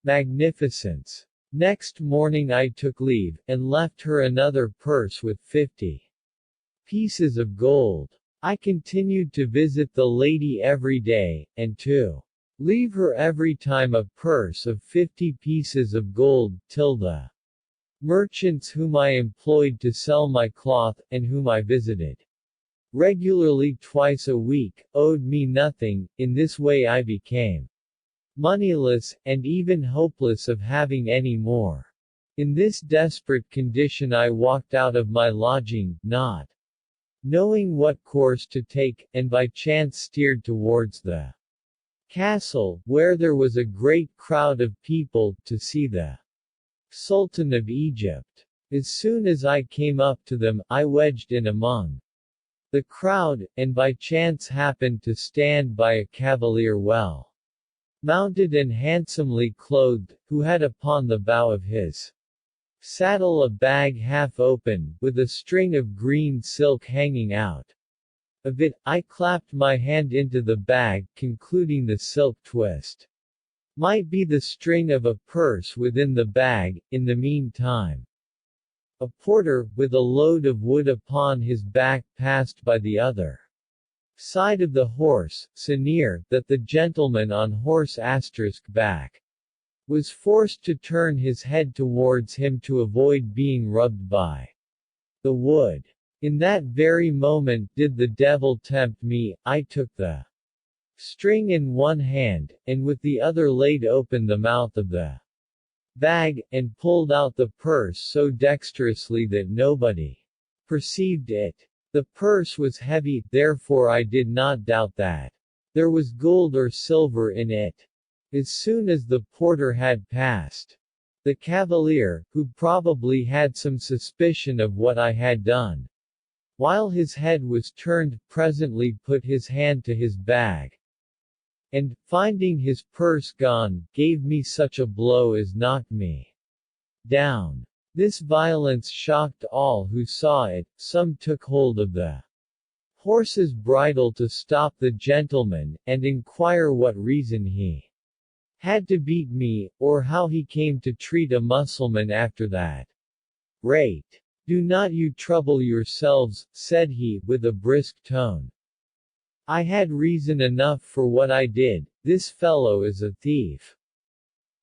magnificence. Next morning I took leave, and left her another purse with 50 pieces of gold. I continued to visit the lady every day, and to leave her every time a purse of 50 pieces of gold, till the merchants whom I employed to sell my cloth, and whom I visited regularly twice a week, owed me nothing. In this way I became moneyless, and even hopeless of having any more. In this desperate condition I walked out of my lodging, not knowing what course to take, and by chance steered towards the castle, where there was a great crowd of people, to see the Sultan of Egypt. As soon as I came up to them, I wedged in among the crowd, and by chance happened to stand by a cavalier well mounted and handsomely clothed, who had upon the bow of his saddle a bag half open, with a string of green silk hanging out of it. I clapped my hand into the bag, concluding the silk twist might be the string of a purse within the bag. In the meantime, a porter, with a load of wood upon his back, passed by the other side of the horse, so near, that the gentleman on horse back was forced to turn his head towards him to avoid being rubbed by the wood. In that very moment did the devil tempt me. I took the string in one hand, and with the other laid open the mouth of the bag, and pulled out the purse so dexterously that nobody perceived it. The purse was heavy, therefore I did not doubt that there was gold or silver in it. As soon as the porter had passed, the cavalier, who probably had some suspicion of what I had done, while his head was turned, presently put his hand to his bag, and, finding his purse gone, gave me such a blow as knocked me down. This violence shocked all who saw it. Some took hold of the horse's bridle to stop the gentleman, and inquire what reason he had to beat me, or how he came to treat a Mussulman after that rate. "Do not you trouble yourselves," said he, with a brisk tone. "I had reason enough for what I did. This fellow is a thief."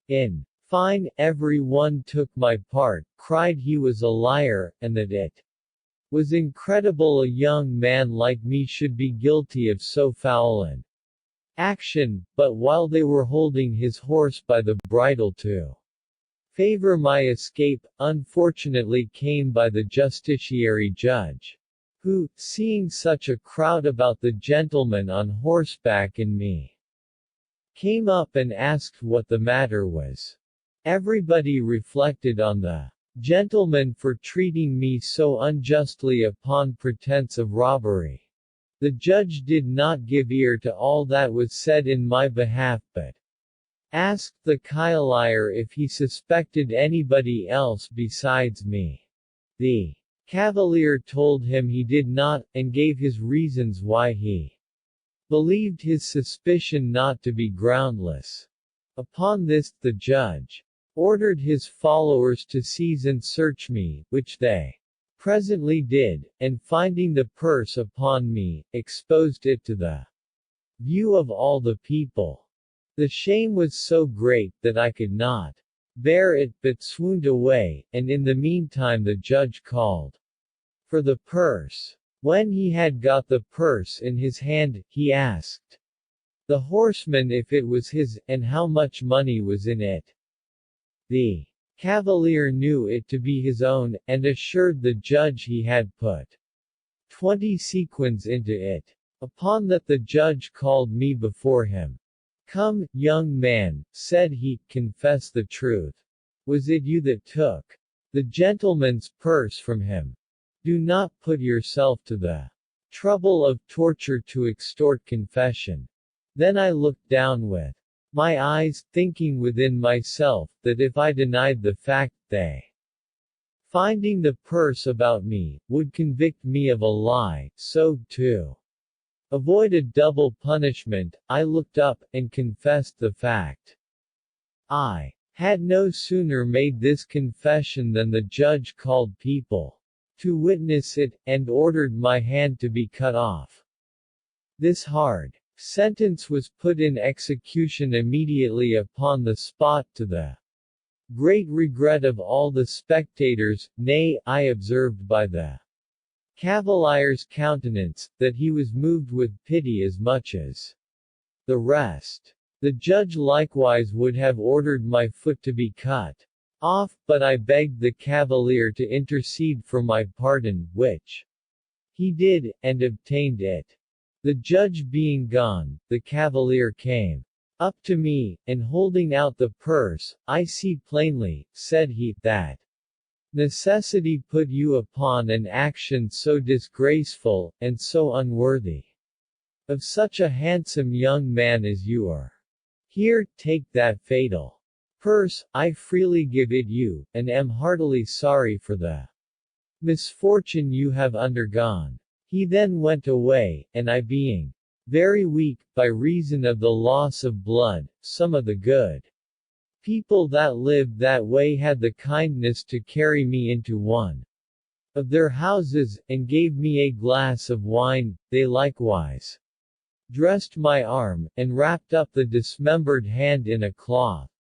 In fine, every one took my part, cried he was a liar, and that it was incredible a young man like me should be guilty of so foul an action. But while they were holding his horse by the bridle to favor my escape, unfortunately came by the justiciary judge, who, seeing such a crowd about the gentleman on horseback and me, came up and asked what the matter was. Everybody reflected on the gentleman for treating me so unjustly upon pretense of robbery. The judge did not give ear to all that was said in my behalf, but asked the cavalier if he suspected anybody else besides me. The cavalier told him he did not, and gave his reasons why he believed his suspicion not to be groundless. Upon this, the judge ordered his followers to seize and search me, which they presently did, and finding the purse upon me, exposed it to the view of all the people. The shame was so great that I could not bear it, but swooned away, and in the meantime the judge called for the purse. When he had got the purse in his hand, he asked the horseman if it was his, and how much money was in it. The cavalier knew it to be his own, and assured the judge he had put 20 sequins into it. Upon that the judge called me before him. "Come, young man," said he, "confess the truth. Was it you that took the gentleman's purse from him? Do not put yourself to the trouble of torture to extort confession." Then I looked down with my eyes, thinking within myself, that if I denied the fact, they, finding the purse about me, would convict me of a lie. So, to avoid a double punishment, I looked up, and confessed the fact. I had no sooner made this confession than the judge called people to witness it, and ordered my hand to be cut off. This hard sentence was put in execution immediately upon the spot, to the great regret of all the spectators. Nay, I observed by the cavalier's countenance, that he was moved with pity as much as the rest. The judge likewise would have ordered my foot to be cut off, but I begged the cavalier to intercede for my pardon, which He did, and obtained it. The judge being gone, the cavalier came up to me, and holding out the purse, I see plainly, said he, that necessity put you upon an action so disgraceful, and so unworthy of such a handsome young man as you are. Here, take that fatal purse, I freely give it you, and am heartily sorry for the misfortune you have undergone. He then went away, and I being very weak, by reason of the loss of blood, some of the good people that lived that way had the kindness to carry me into one of their houses, and gave me a glass of wine. They likewise dressed my arm, and wrapped up the dismembered hand in a cloth.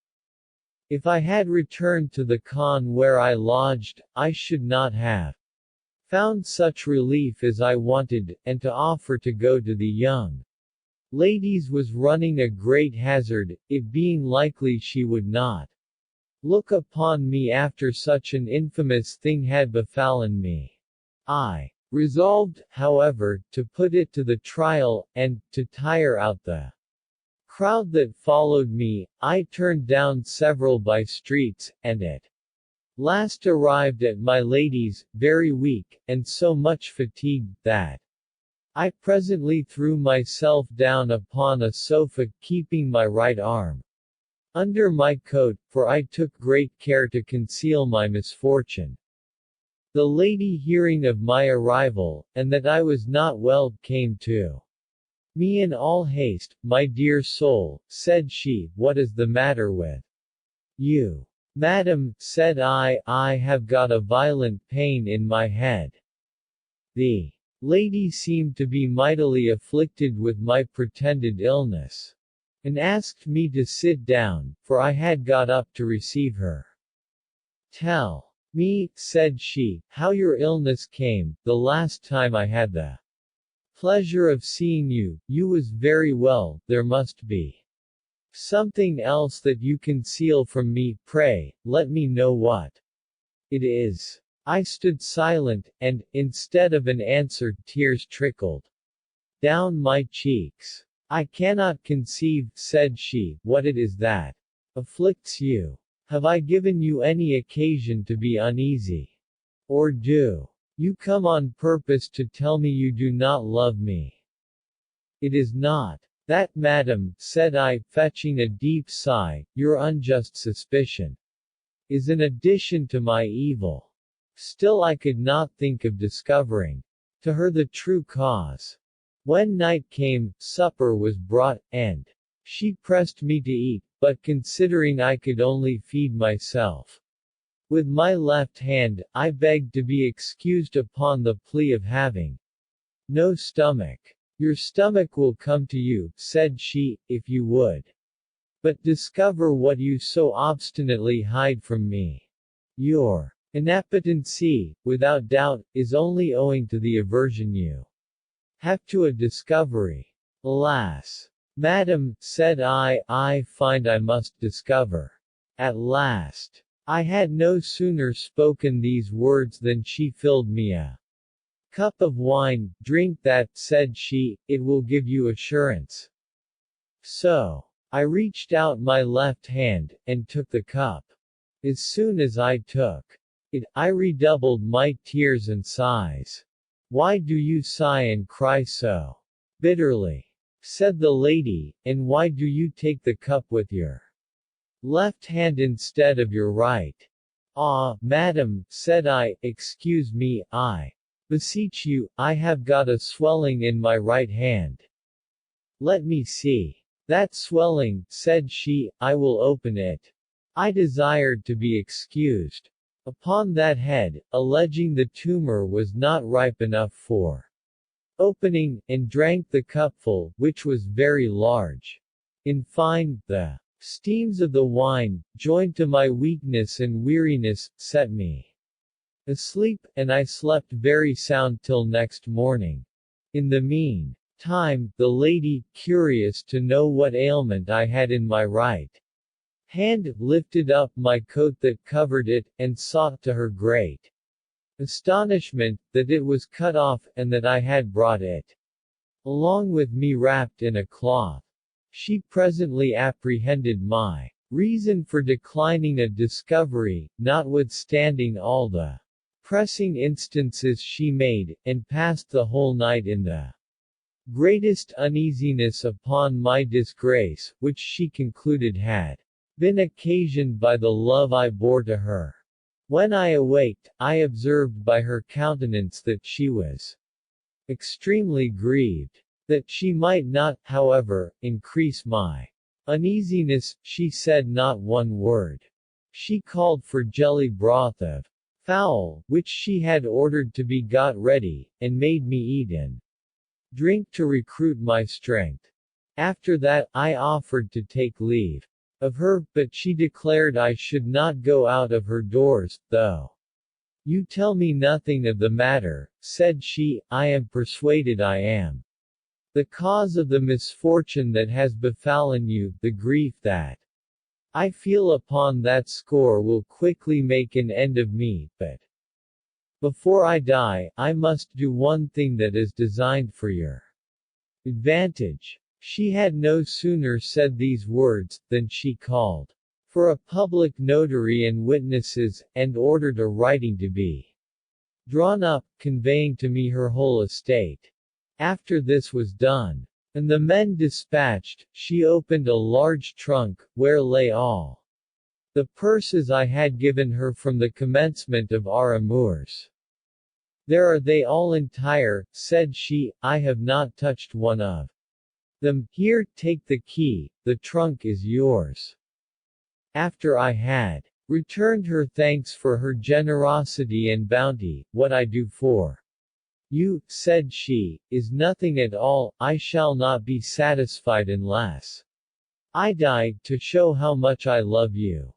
If I had returned to the khan where I lodged, I should not have found such relief as I wanted, and to offer to go to the young ladies was running a great hazard, it being likely she would not look upon me after such an infamous thing had befallen me. I resolved, however, to put it to the trial, and, to tire out the crowd that followed me, I turned down several by streets, and at last arrived at my lady's, very weak, and so much fatigued, that I presently threw myself down upon a sofa, keeping my right arm under my coat, for I took great care to conceal my misfortune. The lady, hearing of my arrival, and that I was not well, came to me in all haste. My dear soul, said she, what is the matter with you? Madam, said I have got a violent pain in my head. The lady seemed to be mightily afflicted with my pretended illness, and asked me to sit down, for I had got up to receive her. Tell me, said she, how your illness came. The last time I had the pleasure of seeing you, you was very well. There must be something else that you conceal from me. Pray, let me know what it is. I stood silent, and, instead of an answer, tears trickled down my cheeks. I cannot conceive, said she, what it is that afflicts you. Have I given you any occasion to be uneasy? Or do you come on purpose to tell me you do not love me? It is not that, madam, said I, fetching a deep sigh. Your unjust suspicion is an addition to my evil. Still I could not think of discovering to her the true cause. When night came, supper was brought, and she pressed me to eat, but considering I could only feed myself with my left hand, I begged to be excused upon the plea of having no stomach. Your stomach will come to you, said she, if you would but discover what you so obstinately hide from me. Your inappetency, without doubt, is only owing to the aversion you have to a discovery. Alas, madam, said I find I must discover. At last. I had no sooner spoken these words than she filled me a cup of wine. Drink that, said she, it will give you assurance. So, I reached out my left hand, and took the cup. As soon as I took it, I redoubled my tears and sighs. Why do you sigh and cry so bitterly? Said the lady, and why do you take the cup with your left hand instead of your right? Ah, madam, said I, excuse me, I beseech you, I have got a swelling in my right hand. Let me see that swelling, said she, I will open it. I desired to be excused upon that head, alleging the tumor was not ripe enough for opening, and drank the cupful, which was very large. In fine, the steams of the wine, joined to my weakness and weariness, set me asleep, and I slept very sound till next morning. In the mean time, the lady, curious to know what ailment I had in my right hand, lifted up my coat that covered it, and sought to her great Astonishment, that it was cut off, and that I had brought it along with me wrapped in a cloth. She presently apprehended my reason for declining a discovery, notwithstanding all the pressing instances she made, and passed the whole night in the greatest uneasiness upon my disgrace, which she concluded had been occasioned by the love I bore to her. When I awaked, I observed by her countenance that she was extremely grieved. That she might not, however, increase my uneasiness, she said not one word. She called for jelly broth of fowl, which she had ordered to be got ready, and made me eat and drink to recruit my strength. After that, I offered to take leave of her, but she declared I should not go out of her doors, though. You tell me nothing of the matter, said she. I am persuaded I am the cause of the misfortune that has befallen you. The grief that I feel upon that score will quickly make an end of me, but before I die, I must do one thing that is designed for your advantage. She had no sooner said these words, than she called for a public notary and witnesses, and ordered a writing to be drawn up, conveying to me her whole estate. After this was done, and the men dispatched, she opened a large trunk, where lay all the purses I had given her from the commencement of our amours. There are they all entire, said she, I have not touched one of them. Here, take the key, the trunk is yours. After I had returned her thanks for her generosity and bounty, what I do for you, said she, is nothing at all. I shall not be satisfied unless I die, to show how much I love you.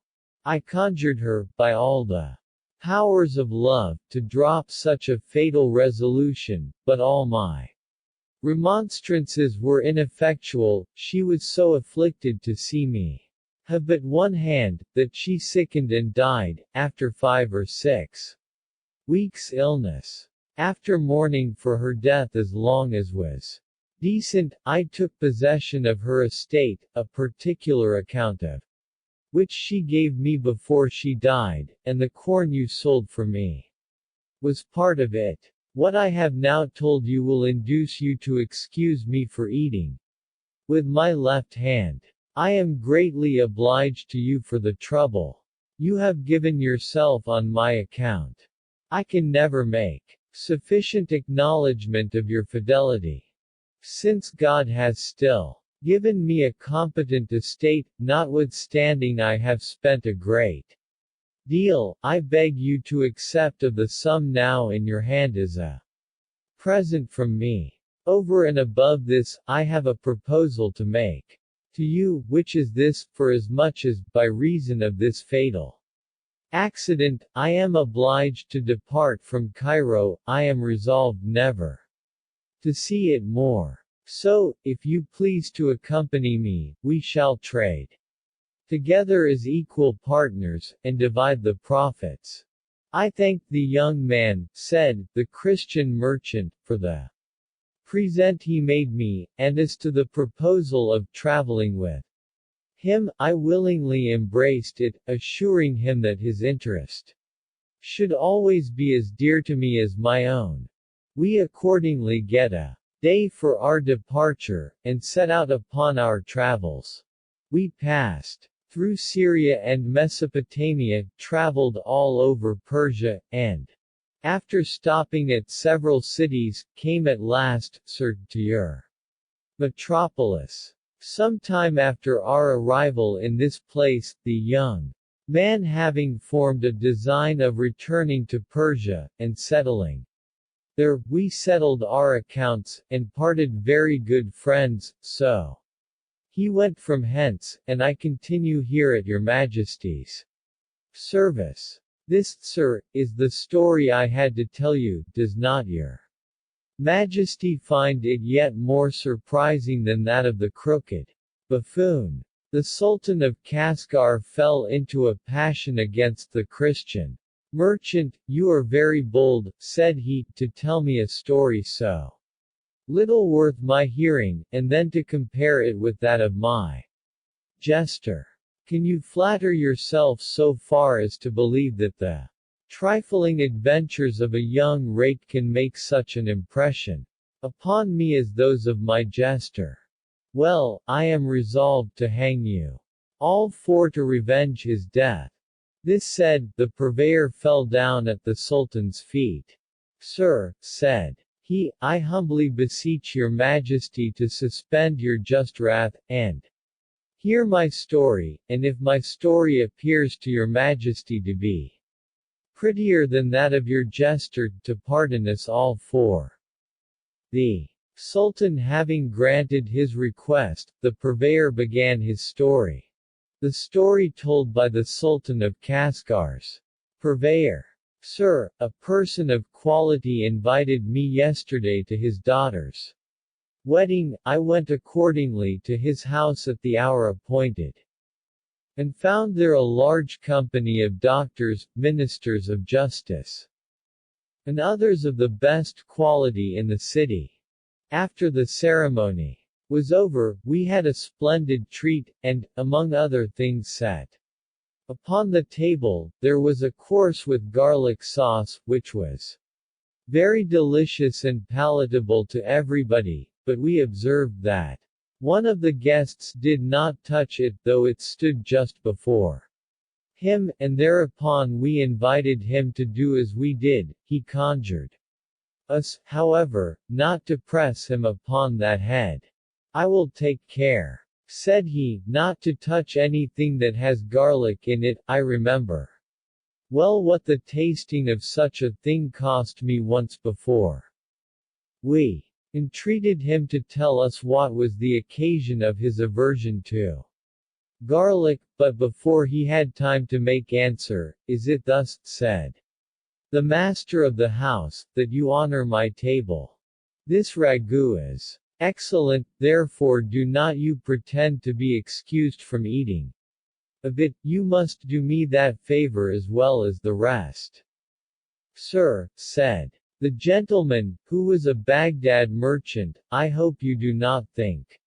I conjured her, by all the powers of love, to drop such a fatal resolution, but all my remonstrances were ineffectual. She was so afflicted to see me have but one hand, that she sickened and died, after 5 or 6 weeks' illness. After mourning for her death as long as was decent, I took possession of her estate, a particular account of which she gave me before she died, and the corn you sold for me was part of it. What I have now told you will induce you to excuse me for eating with my left hand. I am greatly obliged to you for the trouble you have given yourself on my account. I can never make sufficient acknowledgment of your fidelity. Since God has still given me a competent estate, notwithstanding I have spent a great deal, I beg you to accept of the sum now in your hand as a present from me. Over and above this, I have a proposal to make to you, which is this: for as much as, by reason of this fatal accident, I am obliged to depart from Cairo, I am resolved never to see it more. So, if you please to accompany me, we shall trade together as equal partners, and divide the profits. I thanked the young man, said the Christian merchant, for the present he made me, and as to the proposal of traveling with him, I willingly embraced it, assuring him that his interest should always be as dear to me as my own. We accordingly get a day for our departure, and set out upon our travels. We passed through Syria and Mesopotamia, traveled all over Persia, and, after stopping at several cities, came at last, sir, to your metropolis. Some time after our arrival in this place, the young man having formed a design of returning to Persia, and settling there, we settled our accounts, and parted very good friends, so he went from hence, and I continue here at your Majesty's service. This, sir, is the story I had to tell you. Does not your Majesty find it yet more surprising than that of the crooked buffoon? The Sultan of Kashgar fell into a passion against the Christian Merchant, you are very bold, said he, to tell me a story so little worth my hearing, and then to compare it with that of my jester. Can you flatter yourself so far as to believe that the trifling adventures of a young rake can make such an impression upon me as those of my jester? Well, I am resolved to hang you all for to revenge his death. This said, the purveyor fell down at the Sultan's feet. Sir, said he, I humbly beseech your majesty to suspend your just wrath, and hear my story, and if my story appears to your majesty to be prettier than that of your jester, to pardon us all for. The Sultan having granted his request, the purveyor began his story. The story told by the Sultan of Kasgar's purveyor. Sir, a person of quality invited me yesterday to his daughter's wedding. I went accordingly to his house at the hour appointed, and found there a large company of doctors, ministers of justice, and others of the best quality in the city. After the ceremony was over, we had a splendid treat, and, among other things set upon the table, there was a course with garlic sauce, which was very delicious and palatable to everybody, but we observed that one of the guests did not touch it though it stood just before him, and thereupon we invited him to do as we did. He conjured us, however, not to press him upon that head. I will take care, said he, not to touch anything that has garlic in it. I remember well what the tasting of such a thing cost me once before. We entreated him to tell us what was the occasion of his aversion to garlic, but before he had time to make answer, is it thus, said the master of the house, that you honor my table? This ragout is excellent, therefore do not you pretend to be excused from eating of it. You must do me that favor as well as the rest. Sir, said the gentleman, who was a Baghdad merchant, I hope you do not think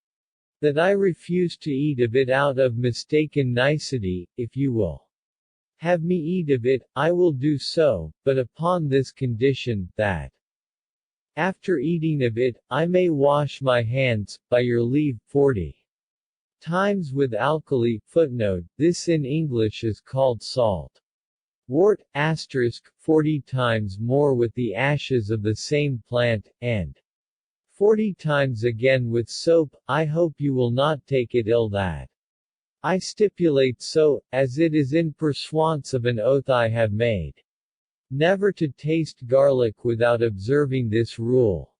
that I refuse to eat of it out of mistaken nicety. If you will have me eat of it, I will do so, but upon this condition, that after eating of it, I may wash my hands, by your leave, 40 times with alkali. Footnote, this in English is called salt. Wort, asterisk, 40 times more with the ashes of the same plant, and 40 times again with soap. I hope you will not take it ill that I stipulate so, as it is in pursuance of an oath I have made, never to taste garlic without observing this rule.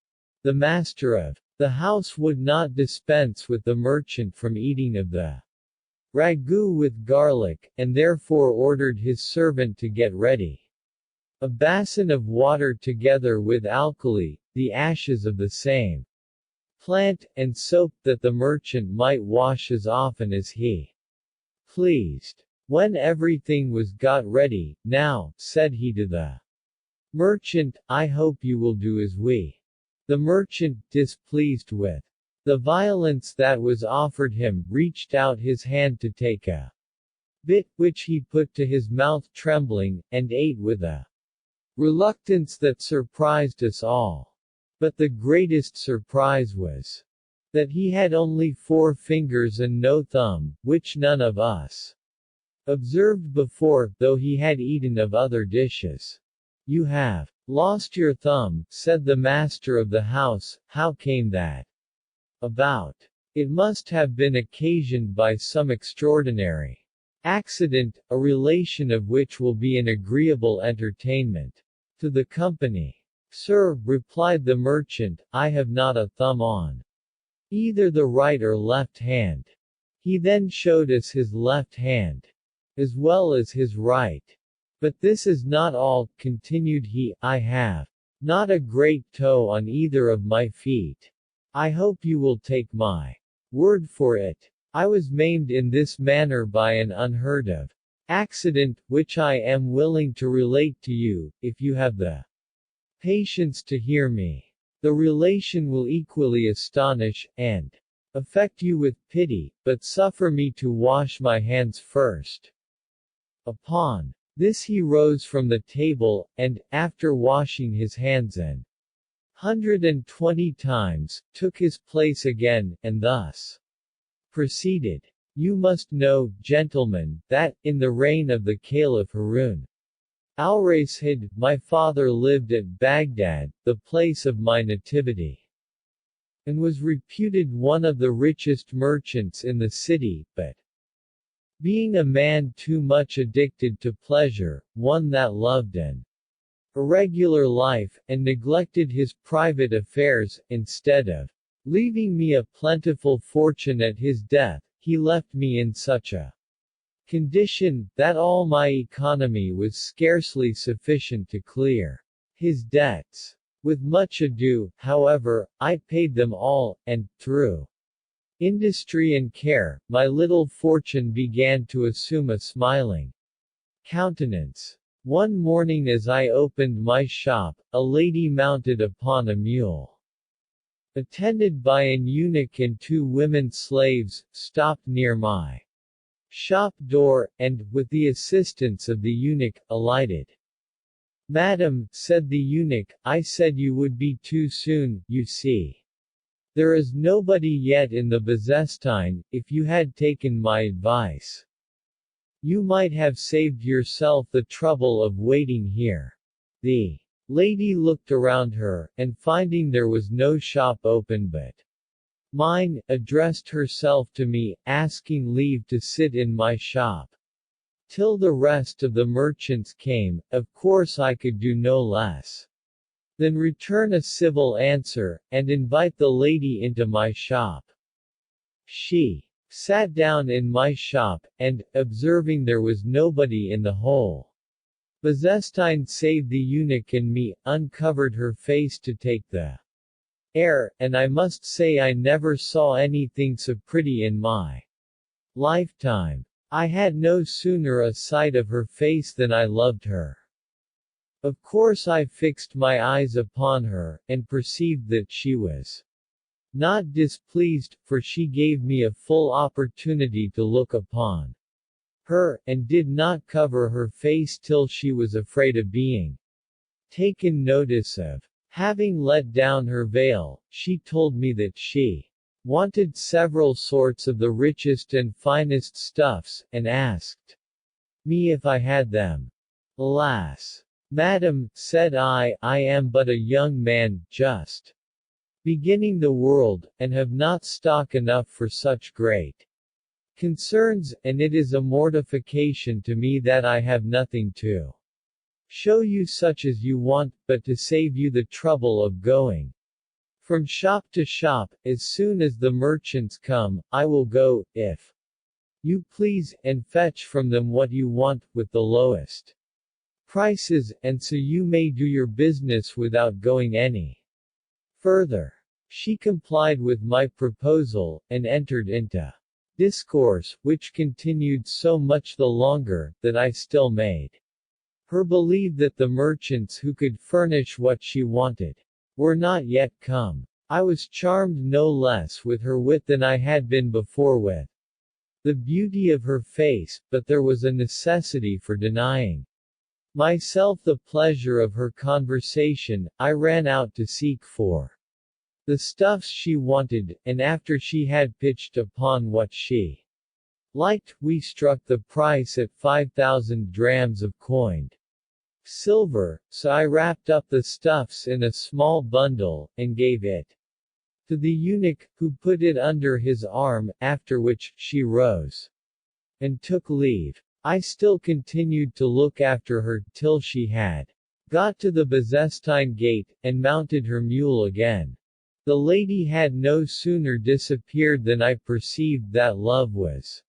The master of the house would not dispense with the merchant from eating of the ragout with garlic, and therefore ordered his servant to get ready a basin of water together with alkali, the ashes of the same plant, and soap, that the merchant might wash as often as he pleased. When everything was got ready, now, said he to the merchant, I hope you will do as we. The merchant, displeased with the violence that was offered him, reached out his hand to take a bit, which he put to his mouth trembling, and ate with a reluctance that surprised us all. But the greatest surprise was that he had only 4 fingers and no thumb, which none of us observed before, though he had eaten of other dishes. You have lost your thumb, said the master of the house. How came that about? It must have been occasioned by some extraordinary accident, a relation of which will be an agreeable entertainment to the company. Sir, replied the merchant, I have not a thumb on either the right or left hand. He then showed us his left hand, as well as his right. But this is not all, continued he, I have not a great toe on either of my feet. I hope you will take my word for it. I was maimed in this manner by an unheard of accident, which I am willing to relate to you, if you have the patience to hear me. The relation will equally astonish, and affect you with pity, but suffer me to wash my hands first. Upon this he rose from the table, and, after washing his hands 120 times, took his place again, and thus proceeded. You must know, gentlemen, that, in the reign of the Caliph Harun al-Rashid, my father lived at Baghdad, the place of my nativity, and was reputed one of the richest merchants in the city, but being a man too much addicted to pleasure, one that loved an irregular life, and neglected his private affairs, instead of leaving me a plentiful fortune at his death, he left me in such a condition, that all my economy was scarcely sufficient to clear his debts. With much ado, however, I paid them all, and, through industry and care, my little fortune began to assume a smiling countenance. One morning as I opened my shop, a lady mounted upon a mule, attended by an eunuch and 2 women slaves, stopped near my shop door, and, with the assistance of the eunuch, alighted. Madam, said the eunuch, I said you would be too soon, you see. There is nobody yet in the Bezestein. If you had taken my advice, you might have saved yourself the trouble of waiting here. The lady looked around her, and finding there was no shop open but mine, addressed herself to me, asking leave to sit in my shop till the rest of the merchants came. Of course I could do no less than return a civil answer, and invite the lady into my shop. She sat down in my shop, and, observing there was nobody in the whole Bezestein save the eunuch and me, uncovered her face to take the air, and I must say I never saw anything so pretty in my lifetime. I had no sooner a sight of her face than I loved her. Of course I fixed my eyes upon her, and perceived that she was not displeased, for she gave me a full opportunity to look upon her, and did not cover her face till she was afraid of being taken notice of. Having let down her veil, she told me that she wanted several sorts of the richest and finest stuffs, and asked me if I had them. Alas, madam, said I am but a young man, just beginning the world, and have not stock enough for such great concerns, and it is a mortification to me that I have nothing to show you such as you want, but to save you the trouble of going from shop to shop. As soon as the merchants come, I will go, if you please, and fetch from them what you want, with the lowest prices, and so you may do your business without going any further. She complied with my proposal, and entered into discourse, which continued so much the longer, that I still made her believe that the merchants who could furnish what she wanted were not yet come. I was charmed no less with her wit than I had been before with the beauty of her face, but there was a necessity for denying myself the pleasure of her conversation. I ran out to seek for the stuffs she wanted, and after she had pitched upon what she liked, we struck the price at 5,000 drams of coined silver, so I wrapped up the stuffs in a small bundle, and gave it to the eunuch, who put it under his arm, after which, she rose and took leave. I still continued to look after her, till she had got to the Bezestein gate, and mounted her mule again. The lady had no sooner disappeared than I perceived that love was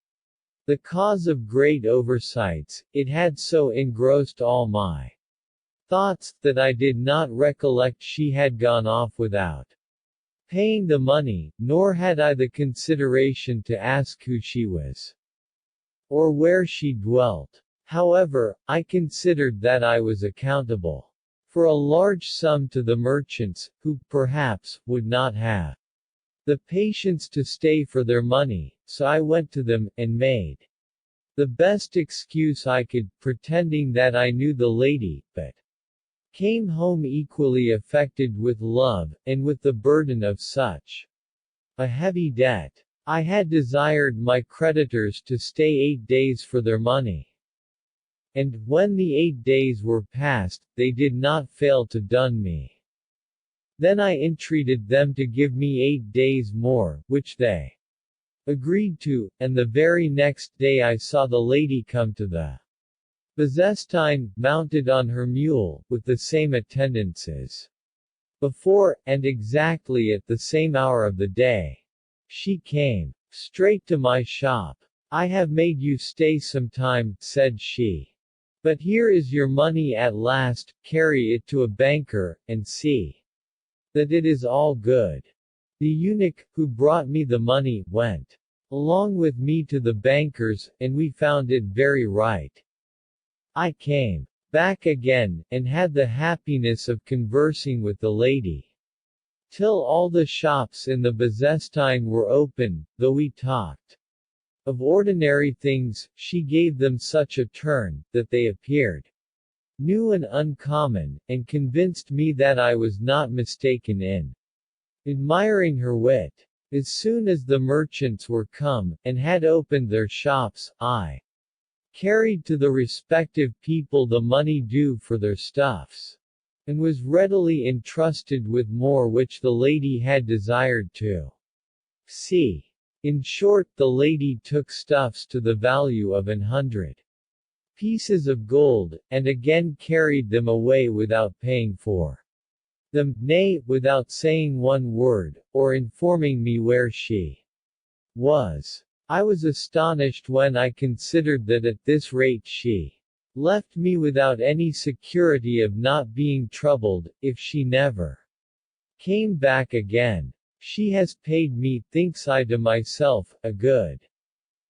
the cause of great oversights. It had so engrossed all my thoughts, that I did not recollect she had gone off without paying the money, nor had I the consideration to ask who she was, or where she dwelt. However, I considered that I was accountable for a large sum to the merchants, who, perhaps, would not have the patience to stay for their money, so I went to them, and made the best excuse I could, pretending that I knew the lady, but came home equally affected with love, and with the burden of such a heavy debt. I had desired my creditors to stay 8 days for their money. And, when the 8 days were past, they did not fail to dun me. Then I entreated them to give me 8 days more, which they agreed to, and the very next day I saw the lady come to the Byzantine, mounted on her mule, with the same attendants as before, and exactly at the same hour of the day. She came straight to my shop. "I have made you stay some time," said she. "But here is your money at last, carry it to a banker, and see that it is all good." The eunuch, who brought me the money, went along with me to the banker's, and we found it very right. I came back again, and had the happiness of conversing with the lady till all the shops in the Byzantine were open. Though we talked of ordinary things, she gave them such a turn, that they appeared new and uncommon, and convinced me that I was not mistaken in admiring her wit. As soon as the merchants were come, and had opened their shops, I carried to the respective people the money due for their stuffs, and was readily entrusted with more which the lady had desired to see. In short, the lady took stuffs to the value of 100 pieces of gold, and again carried them away without paying for them, nay, without saying one word, or informing me where she was. I was astonished when I considered that at this rate she left me without any security of not being troubled, if she never came back again. She has paid me, thinks I to myself, a good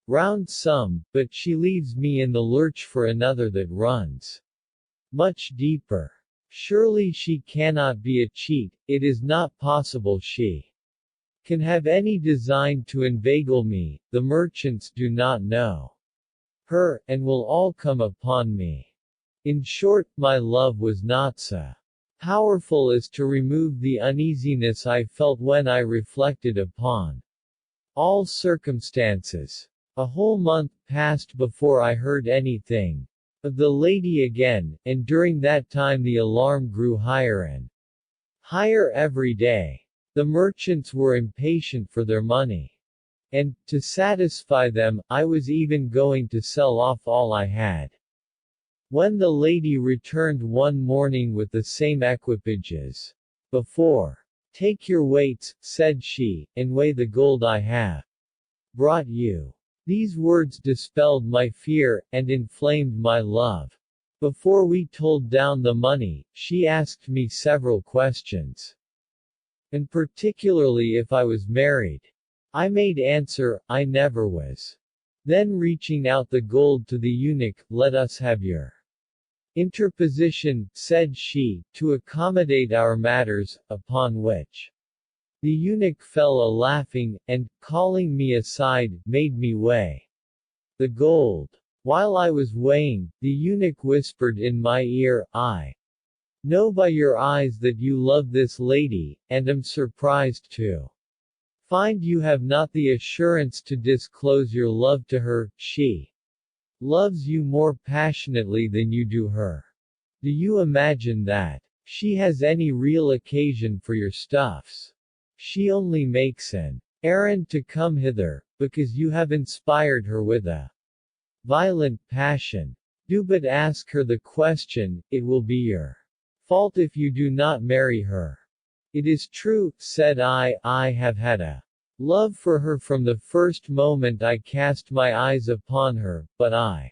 round sum, but she leaves me in the lurch for another that runs much deeper. Surely she cannot be a cheat, it is not possible she can have any design to inveigle me. The merchants do not know her, and will all come upon me. In short, my love was not so powerful as to remove the uneasiness I felt when I reflected upon all circumstances. A whole month passed before I heard anything of the lady again, and during that time the alarm grew higher and higher every day. The merchants were impatient for their money. And, to satisfy them, I was even going to sell off all I had. When the lady returned one morning with the same equipage as before. "Take your weights," said she, "and weigh the gold I have brought you." These words dispelled my fear, and inflamed my love. Before we told down the money, she asked me several questions, and particularly if I was married. I made answer, I never was. Then, reaching out the gold to the eunuch, "Let us have your interposition," said she, "to accommodate our matters," upon which the eunuch fell a-laughing, and, calling me aside, made me weigh the gold. While I was weighing, the eunuch whispered in my ear, "I know by your eyes that you love this lady, and am surprised to find you have not the assurance to disclose your love to her. She loves you more passionately than you do her. Do you imagine that she has any real occasion for your stuffs? She only makes an errand to come hither, because you have inspired her with a violent passion. Do but ask her the question, it will be your fault if you do not marry her." "It is true," said I have had a love for her from the first moment I cast my eyes upon her, but I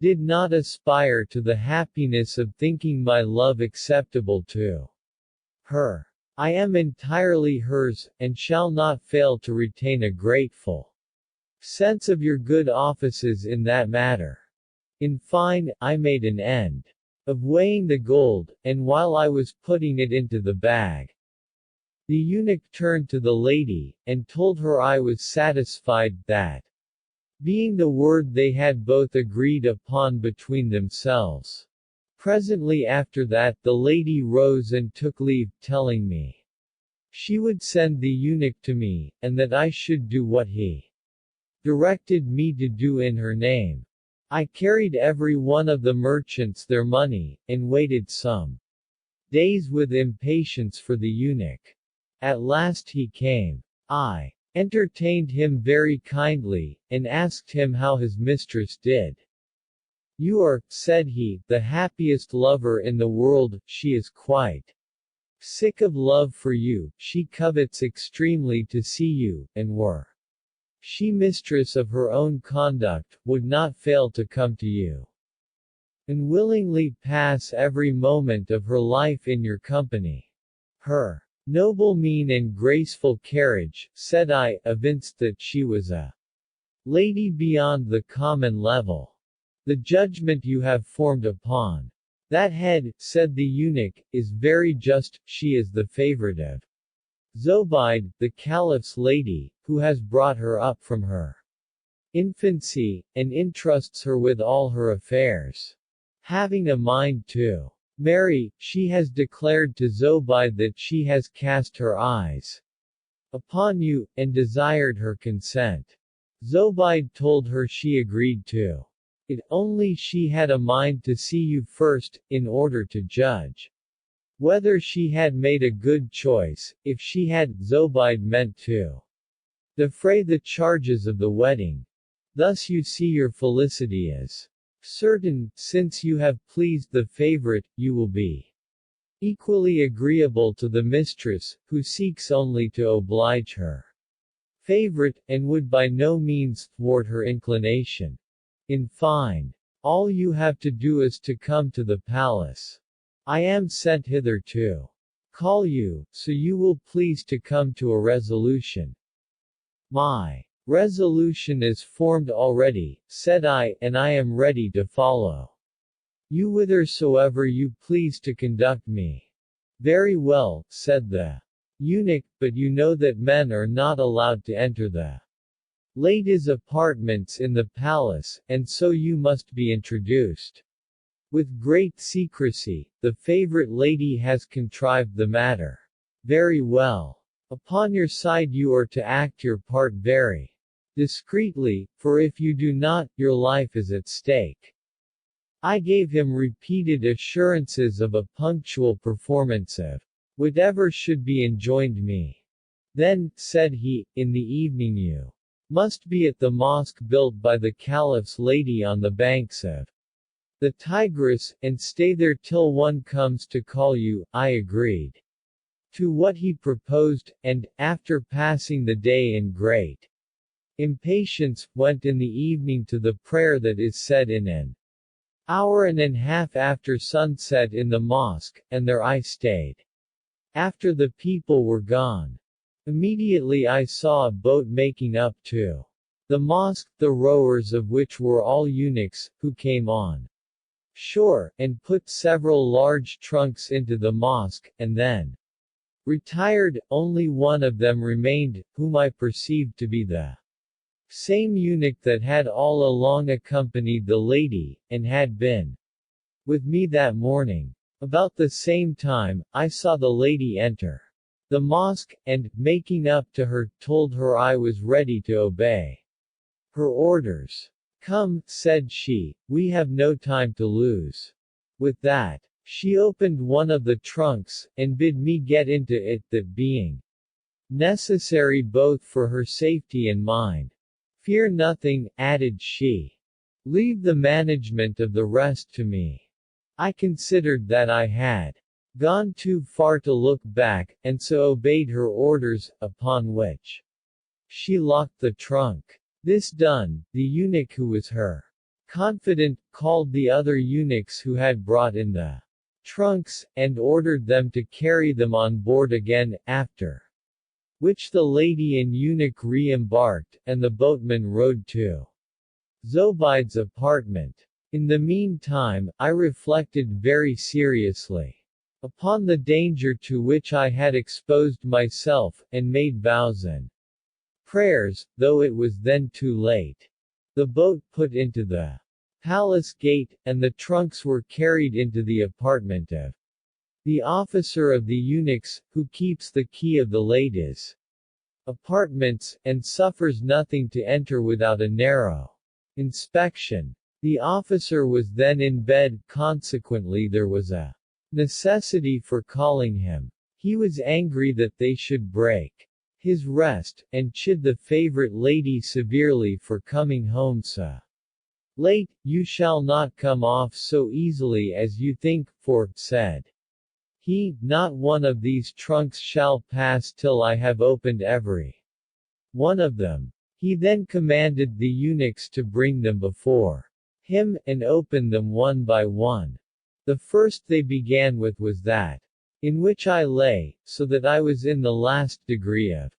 did not aspire to the happiness of thinking my love acceptable to her. I am entirely hers, and shall not fail to retain a grateful sense of your good offices in that matter. In fine, I made an end of weighing the gold, and while I was putting it into the bag, the eunuch turned to the lady, and told her I was satisfied, that being the word they had both agreed upon between themselves. Presently after that the lady rose and took leave, telling me she would send the eunuch to me, and that I should do what he directed me to do in her name. I carried every one of the merchants their money, and waited some days with impatience for the eunuch. At last he came. I entertained him very kindly, and asked him how his mistress did. You are, said he, the happiest lover in the world. She is quite sick of love for you, she covets extremely to see you, and were she mistress of her own conduct, would not fail to come to you, and willingly pass every moment of her life in your company. Her noble mien and graceful carriage, said I, evinced that she was a lady beyond the common level. The judgment you have formed upon that head, said the eunuch, is very just. She is the favorite of Zobeide, the caliph's lady, who has brought her up from her infancy, and entrusts her with all her affairs. Having a mind to marry, she has declared to Zobeide that she has cast her eyes upon you, and desired her consent. Zobeide told her she agreed to it, only she had a mind to see you first, in order to judge whether she had made a good choice. If she had, Zobeide meant to defray the charges of the wedding. Thus you see your felicity is certain. Since you have pleased the favorite, you will be equally agreeable to the mistress, who seeks only to oblige her favorite, and would by no means thwart her inclination. In fine, all you have to do is to come to the palace. I am sent hither to call you, so you will please to come to a resolution. My resolution is formed already, said I, and I am ready to follow you whithersoever you please to conduct me. Very well, said the eunuch, but you know that men are not allowed to enter the ladies' apartments in the palace, and so you must be introduced. With great secrecy, the favorite lady has contrived the matter. Very well. Upon your side you are to act your part very discreetly, for if you do not, your life is at stake. I gave him repeated assurances of a punctual performance of whatever should be enjoined me. Then, said he, in the evening you must be at the mosque built by the caliph's lady on the banks of the Tigris, and stay there till one comes to call you. I agreed to what he proposed, and, after passing the day in great impatience, went in the evening to the prayer that is said in an hour and a half after sunset in the mosque, and there I stayed. After the people were gone, immediately I saw a boat making up to the mosque, the rowers of which were all eunuchs, who came on shore, and put several large trunks into the mosque, and then retired. Only one of them remained, whom I perceived to be the same eunuch that had all along accompanied the lady, and had been with me that morning. About the same time, I saw the lady enter the mosque, and, making up to her, told her I was ready to obey her orders. Come, said she, we have no time to lose. With that, she opened one of the trunks, and bid me get into it, that being necessary both for her safety and mine. Fear nothing, added she. Leave the management of the rest to me. I considered that I had gone too far to look back, and so obeyed her orders, upon which she locked the trunk. This done, the eunuch who was her confidant, called the other eunuchs who had brought in the trunks, and ordered them to carry them on board again, after which the lady and eunuch re-embarked, and the boatman rowed to Zobeide's apartment. In the meantime, I reflected very seriously upon the danger to which I had exposed myself, and made vows and prayers, though it was then too late. The boat put into the palace gate, and the trunks were carried into the apartment of the officer of the eunuchs, who keeps the key of the ladies' apartments, and suffers nothing to enter without a narrow inspection. The officer was then in bed, consequently there was a necessity for calling him. He was angry that they should break his rest, and chid the favorite lady severely for coming home so late. You shall not come off so easily as you think, for, said he, not one of these trunks shall pass till I have opened every one of them. He then commanded the eunuchs to bring them before him, and open them one by one. The first they began with was that in which I lay, so that I was in the last degree of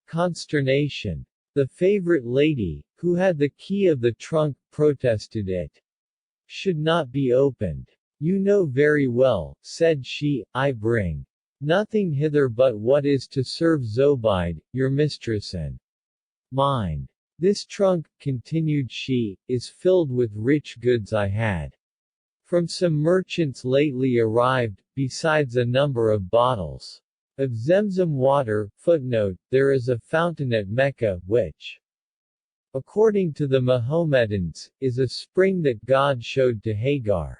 consternation. The favorite lady, who had the key of the trunk, protested it should not be opened. You know very well, said she, I bring nothing hither but what is to serve Zobeide, your mistress and mine. This trunk, continued she, is filled with rich goods I had from some merchants lately arrived, besides a number of bottles of Zemzem water. Footnote, there is a fountain at Mecca, which, according to the Mohammedans, is a spring that God showed to Hagar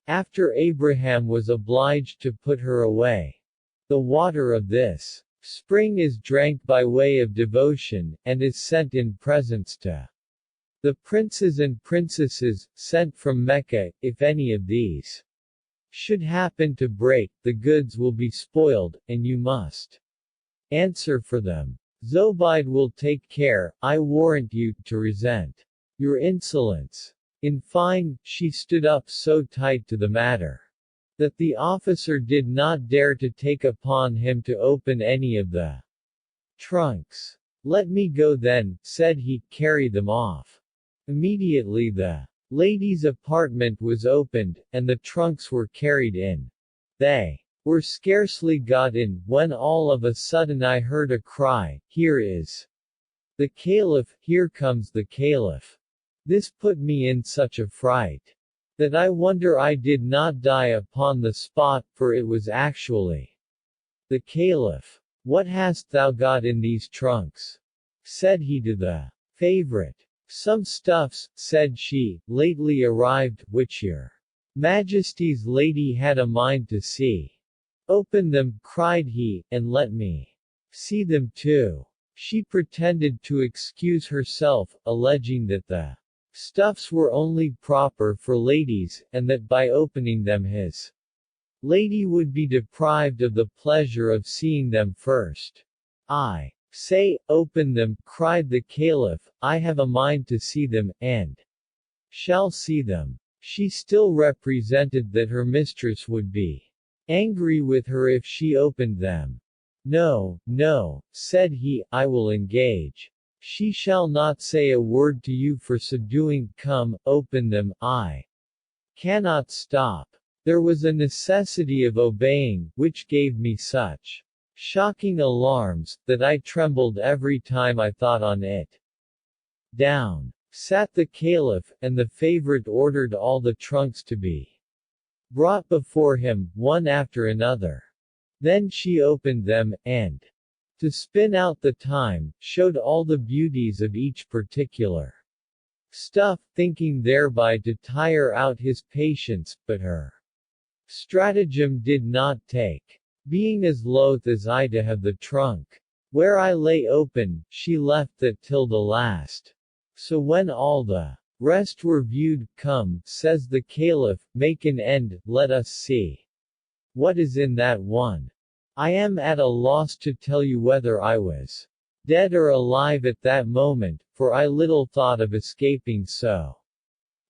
after Abraham was obliged to put her away. The water of this spring is drank by way of devotion, and is sent in presents to the princes and princesses, sent from Mecca. If any of these should happen to break, the goods will be spoiled, and you must answer for them. Zobeide will take care, I warrant you, to resent your insolence. In fine, she stood up so tight to the matter that the officer did not dare to take upon him to open any of the trunks. Let me go then, said he, carry them off. Immediately the ladies' apartment was opened, and the trunks were carried in. They were scarcely got in, when all of a sudden I heard a cry, here is the Caliph, here comes the Caliph. This put me in such a fright that I wonder I did not die upon the spot, for it was actually the Caliph. What hast thou got in these trunks? Said he to the favorite. Some stuffs, said she, lately arrived, which your Majesty's lady had a mind to see. Open them, cried he, and let me see them too. She pretended to excuse herself, alleging that the stuffs were only proper for ladies, and that by opening them his lady would be deprived of the pleasure of seeing them first. I say, open them, cried the Caliph, I have a mind to see them, and shall see them. She still represented that her mistress would be angry with her if she opened them. No, no, said he, I will engage. She shall not say a word to you for subduing. Come, open them, I cannot stop. There was a necessity of obeying, which gave me such shocking alarms, that I trembled every time I thought on it. Down sat the Caliph, and the favorite ordered all the trunks to be brought before him, one after another. Then she opened them, and, to spin out the time, showed all the beauties of each particular stuff, thinking thereby to tire out his patience, but her stratagem did not take. Being as loath as I to have the trunk where I lay open, she left that till the last. So when all the rest were viewed, come, says the Caliph, make an end, let us see what is in that one. I am at a loss to tell you whether I was dead or alive at that moment, for I little thought of escaping so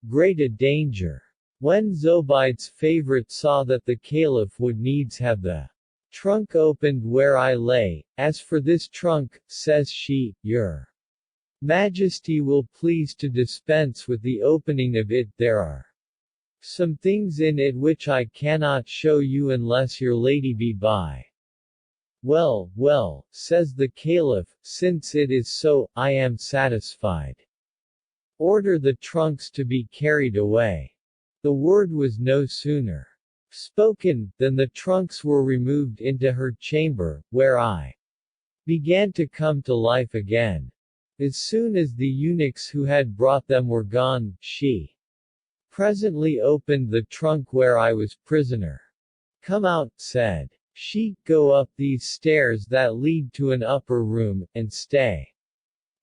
great a danger. When Zobeide's favorite saw that the Caliph would needs have the trunk opened where I lay, as for this trunk, says she, your Majesty will please to dispense with the opening of it. There are some things in it which I cannot show you unless your lady be by. Well, well, says the Caliph, since it is so, I am satisfied. Order the trunks to be carried away. The word was no sooner spoken, than the trunks were removed into her chamber, where I began to come to life again. As soon as the eunuchs who had brought them were gone, she presently opened the trunk where I was prisoner. Come out, said she, go up these stairs that lead to an upper room, and stay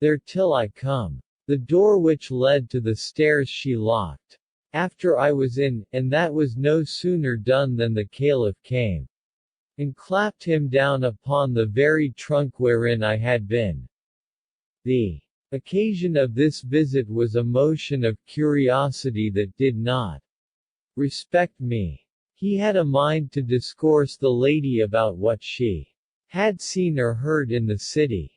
there till I come. The door which led to the stairs she locked after I was in, and that was no sooner done than the Caliph came and clapped him down upon the very trunk wherein I had been. The occasion of this visit was a motion of curiosity that did not respect me. He had a mind to discourse the lady about what she had seen or heard in the city.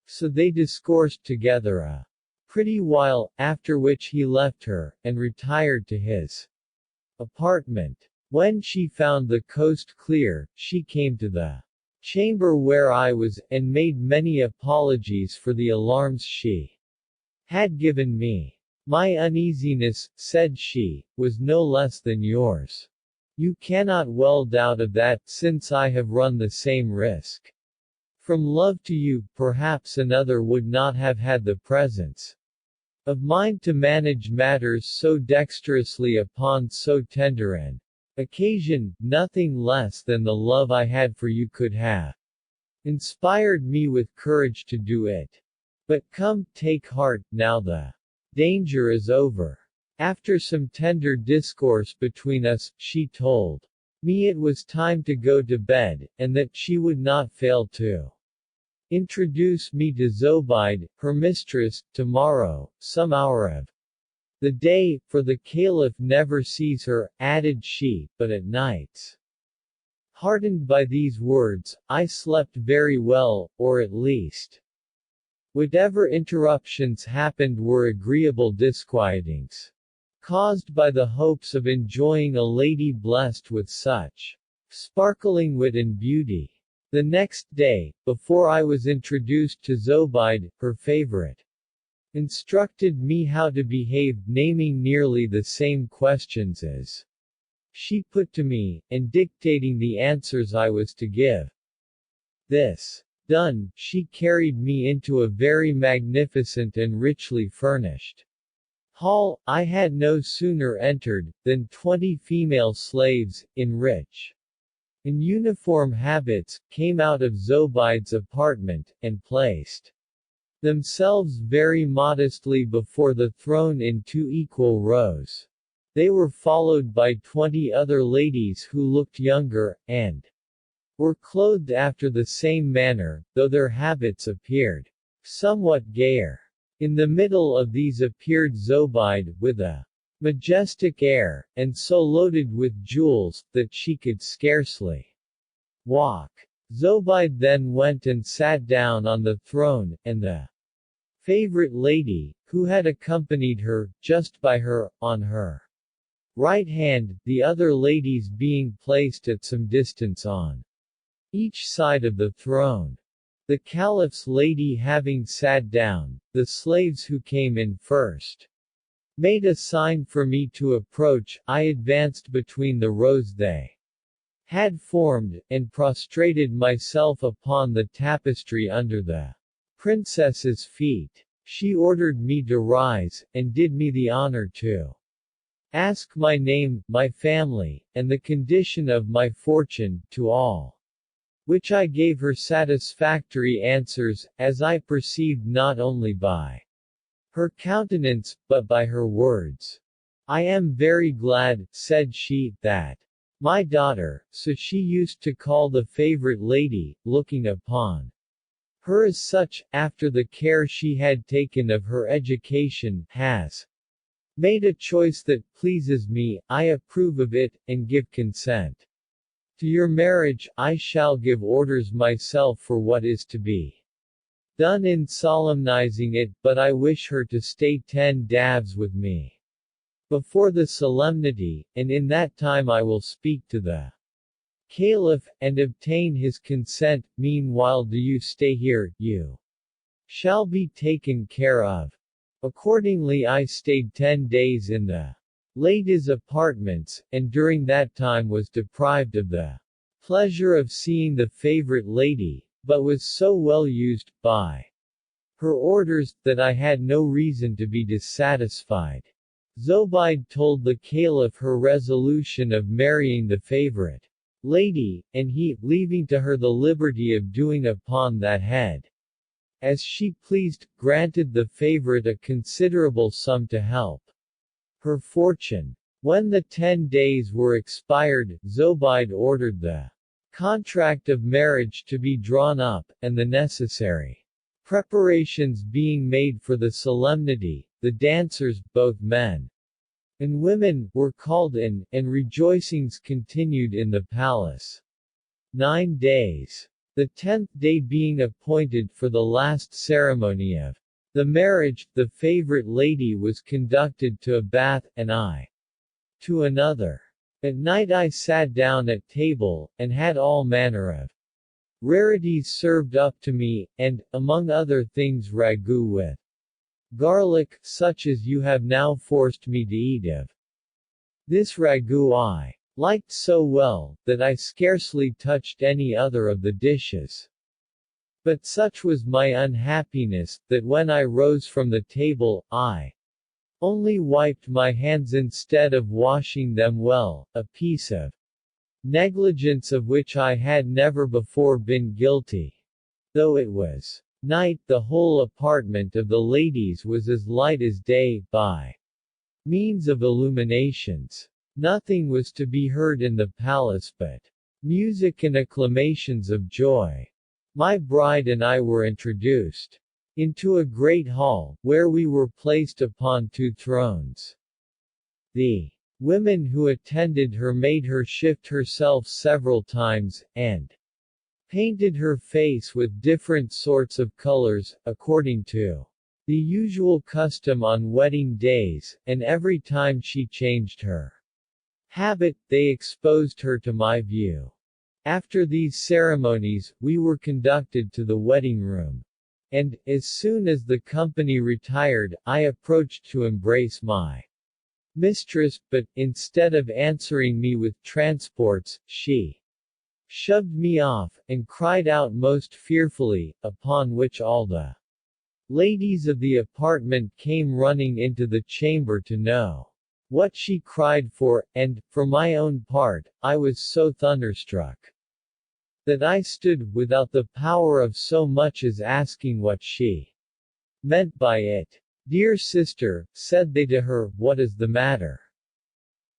So they discoursed together a pretty while, after which he left her, and retired to his apartment. When she found the coast clear, she came to the chamber where I was, and made many apologies for the alarms she had given me. My uneasiness, said she, was no less than yours. You cannot well doubt of that, since I have run the same risk. From love to you, perhaps another would not have had the presence of mind to manage matters so dexterously upon so tender an occasion. Nothing less than the love I had for you could have inspired me with courage to do it. But come, take heart, now the danger is over. After some tender discourse between us, she told me it was time to go to bed, and that she would not fail to introduce me to Zobeide, her mistress, tomorrow, some hour of the day, for the Caliph never sees her, added she, but at nights. Heartened by these words, I slept very well, or at least whatever interruptions happened were agreeable disquietings, caused by the hopes of enjoying a lady blessed with such sparkling wit and beauty. The next day, before I was introduced to Zobeide, her favorite instructed me how to behave, naming nearly the same questions as she put to me, and dictating the answers I was to give. This done, she carried me into a very magnificent and richly furnished hall. I had no sooner entered, than 20 female slaves, in uniform habits, came out of Zobeide's apartment, and placed themselves very modestly before the throne in 2 equal rows. They were followed by 20 other ladies who looked younger, and were clothed after the same manner, though their habits appeared somewhat gayer. In the middle of these appeared Zobeide, with a majestic air, and so loaded with jewels, that she could scarcely walk. Zobeide then went and sat down on the throne, and the favorite lady, who had accompanied her, just by her, on her right hand, the other ladies being placed at some distance on each side of the throne. The Caliph's lady having sat down, the slaves who came in first made a sign for me to approach. I advanced between the rows they had formed, and prostrated myself upon the tapestry under the princess's feet. She ordered me to rise, and did me the honor to ask my name, my family, and the condition of my fortune, to all which I gave her satisfactory answers, as I perceived not only by her countenance, but by her words. I am very glad, said she, that my daughter, so she used to call the favorite lady, looking upon her as such, after the care she had taken of her education, has made a choice that pleases me. I approve of it, and give consent to your marriage. I shall give orders myself for what is to be done in solemnizing it, but I wish her to stay 10 days with me before the solemnity, and in that time I will speak to the Caliph, and obtain his consent. Meanwhile do you stay here, you shall be taken care of. Accordingly I stayed 10 days in the lady's apartments, and during that time was deprived of the pleasure of seeing the favorite lady, but was so well used, by her orders, that I had no reason to be dissatisfied. Zobeide told the Caliph her resolution of marrying the favorite lady, and he, leaving to her the liberty of doing upon that head as she pleased, granted the favorite a considerable sum to help her fortune. When the 10 days were expired, Zobeide ordered the contract of marriage to be drawn up, and the necessary preparations being made for the solemnity, the dancers, both men and women, were called in, and rejoicings continued in the palace 9 days. The 10th day being appointed for the last ceremony of the marriage, the favorite lady was conducted to a bath, and I to another. At night I sat down at table, and had all manner of rarities served up to me, and, among other things, ragout with garlic, such as you have now forced me to eat of. This ragout I liked so well, that I scarcely touched any other of the dishes. But such was my unhappiness, that when I rose from the table, I only wiped my hands instead of washing them well, a piece of negligence of which I had never before been guilty. Though it was night, the whole apartment of the ladies was as light as day, by means of illuminations. Nothing was to be heard in the palace but music and acclamations of joy. My bride and I were introduced into a great hall, where we were placed upon 2 thrones. The women who attended her made her shift herself several times, and painted her face with different sorts of colors, according to the usual custom on wedding days, and every time she changed her habit, they exposed her to my view. After these ceremonies, we were conducted to the wedding room. And, as soon as the company retired, I approached to embrace my mistress, but, instead of answering me with transports, she shoved me off, and cried out most fearfully, upon which all the ladies of the apartment came running into the chamber to know what she cried for, and, for my own part, I was so thunderstruck that I stood, without the power of so much as asking what she meant by it. Dear sister, said they to her, what is the matter?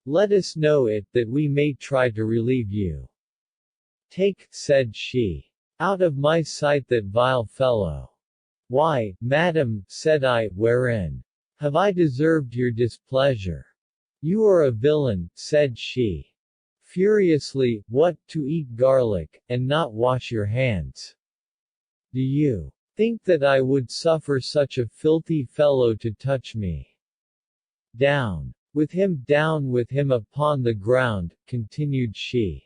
Let us know it, that we may try to relieve you. Take, said she, out of my sight that vile fellow. Why, madam, said I, wherein have I deserved your displeasure? You are a villain, said she. Furiously, what, to eat garlic, and not wash your hands? Do you think that I would suffer such a filthy fellow to touch me? Down with him upon the ground, continued she,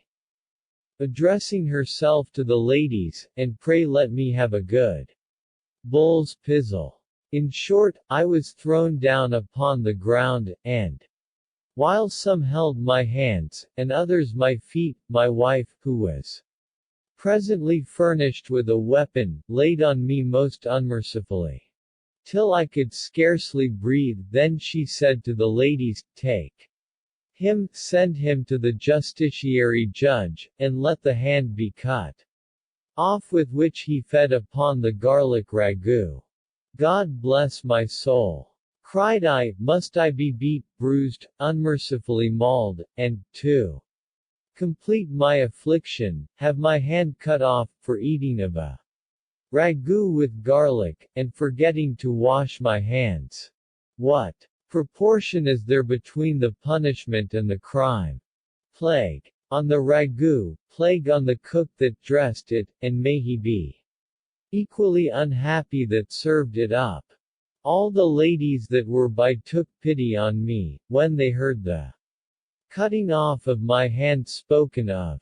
addressing herself to the ladies, and pray let me have a good bull's pizzle. In short, I was thrown down upon the ground, and while some held my hands, and others my feet, my wife, who was presently furnished with a weapon, laid on me most unmercifully, till I could scarcely breathe. Then she said to the ladies, take him, send him to the justiciary judge, and let the hand be cut off with which he fed upon the garlic ragout. God bless my soul! Cried I, must I be beat, bruised, unmercifully mauled, and, to complete my affliction, have my hand cut off, for eating of a ragout with garlic, and forgetting to wash my hands? What proportion is there between the punishment and the crime? Plague on the ragout, plague on the cook that dressed it, and may he be equally unhappy that served it up. All the ladies that were by took pity on me, when they heard the cutting off of my hand spoken of.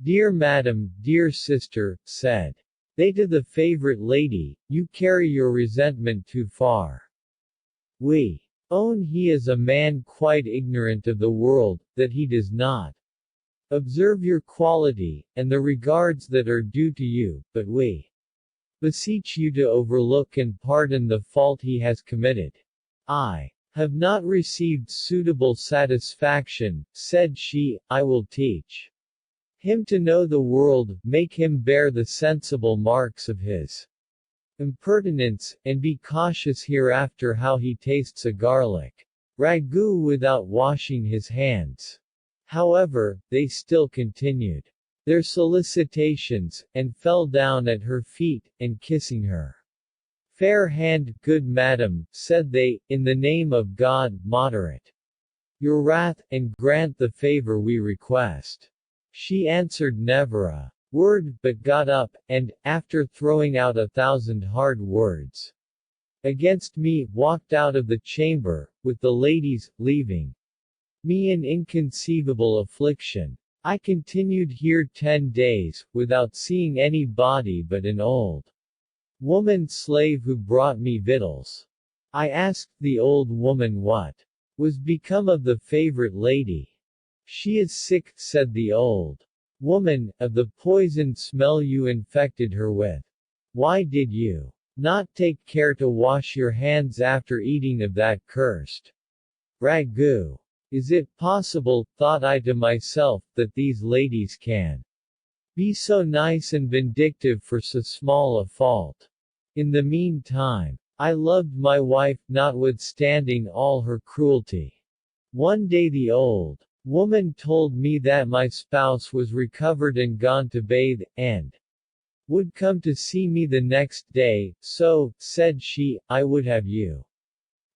Dear madam, dear sister, said they to the favorite lady, you carry your resentment too far. We own he is a man quite ignorant of the world, that he does not observe your quality, and the regards that are due to you, but we beseech you to overlook and pardon the fault he has committed. I have not received suitable satisfaction, said she, I will teach him to know the world, make him bear the sensible marks of his impertinence, and be cautious hereafter how he tastes a garlic ragout without washing his hands. However, they still continued their solicitations, and fell down at her feet, and kissing her fair hand, good madam, said they, in the name of God, moderate your wrath, and grant the favor we request. She answered never a word, but got up, and, after throwing out 1,000 hard words against me, walked out of the chamber, with the ladies, leaving me in inconceivable affliction. I continued here 10 days, without seeing any body but an old woman slave who brought me victuals. I asked the old woman what was become of the favorite lady. She is sick, said the old woman, of the poison smell you infected her with. Why did you not take care to wash your hands after eating of that cursed ragout? Is it possible, thought I to myself, that these ladies can be so nice and vindictive for so small a fault? In the meantime, I loved my wife, notwithstanding all her cruelty. One day the old woman told me that my spouse was recovered and gone to bathe, and would come to see me the next day, so, said she, I would have you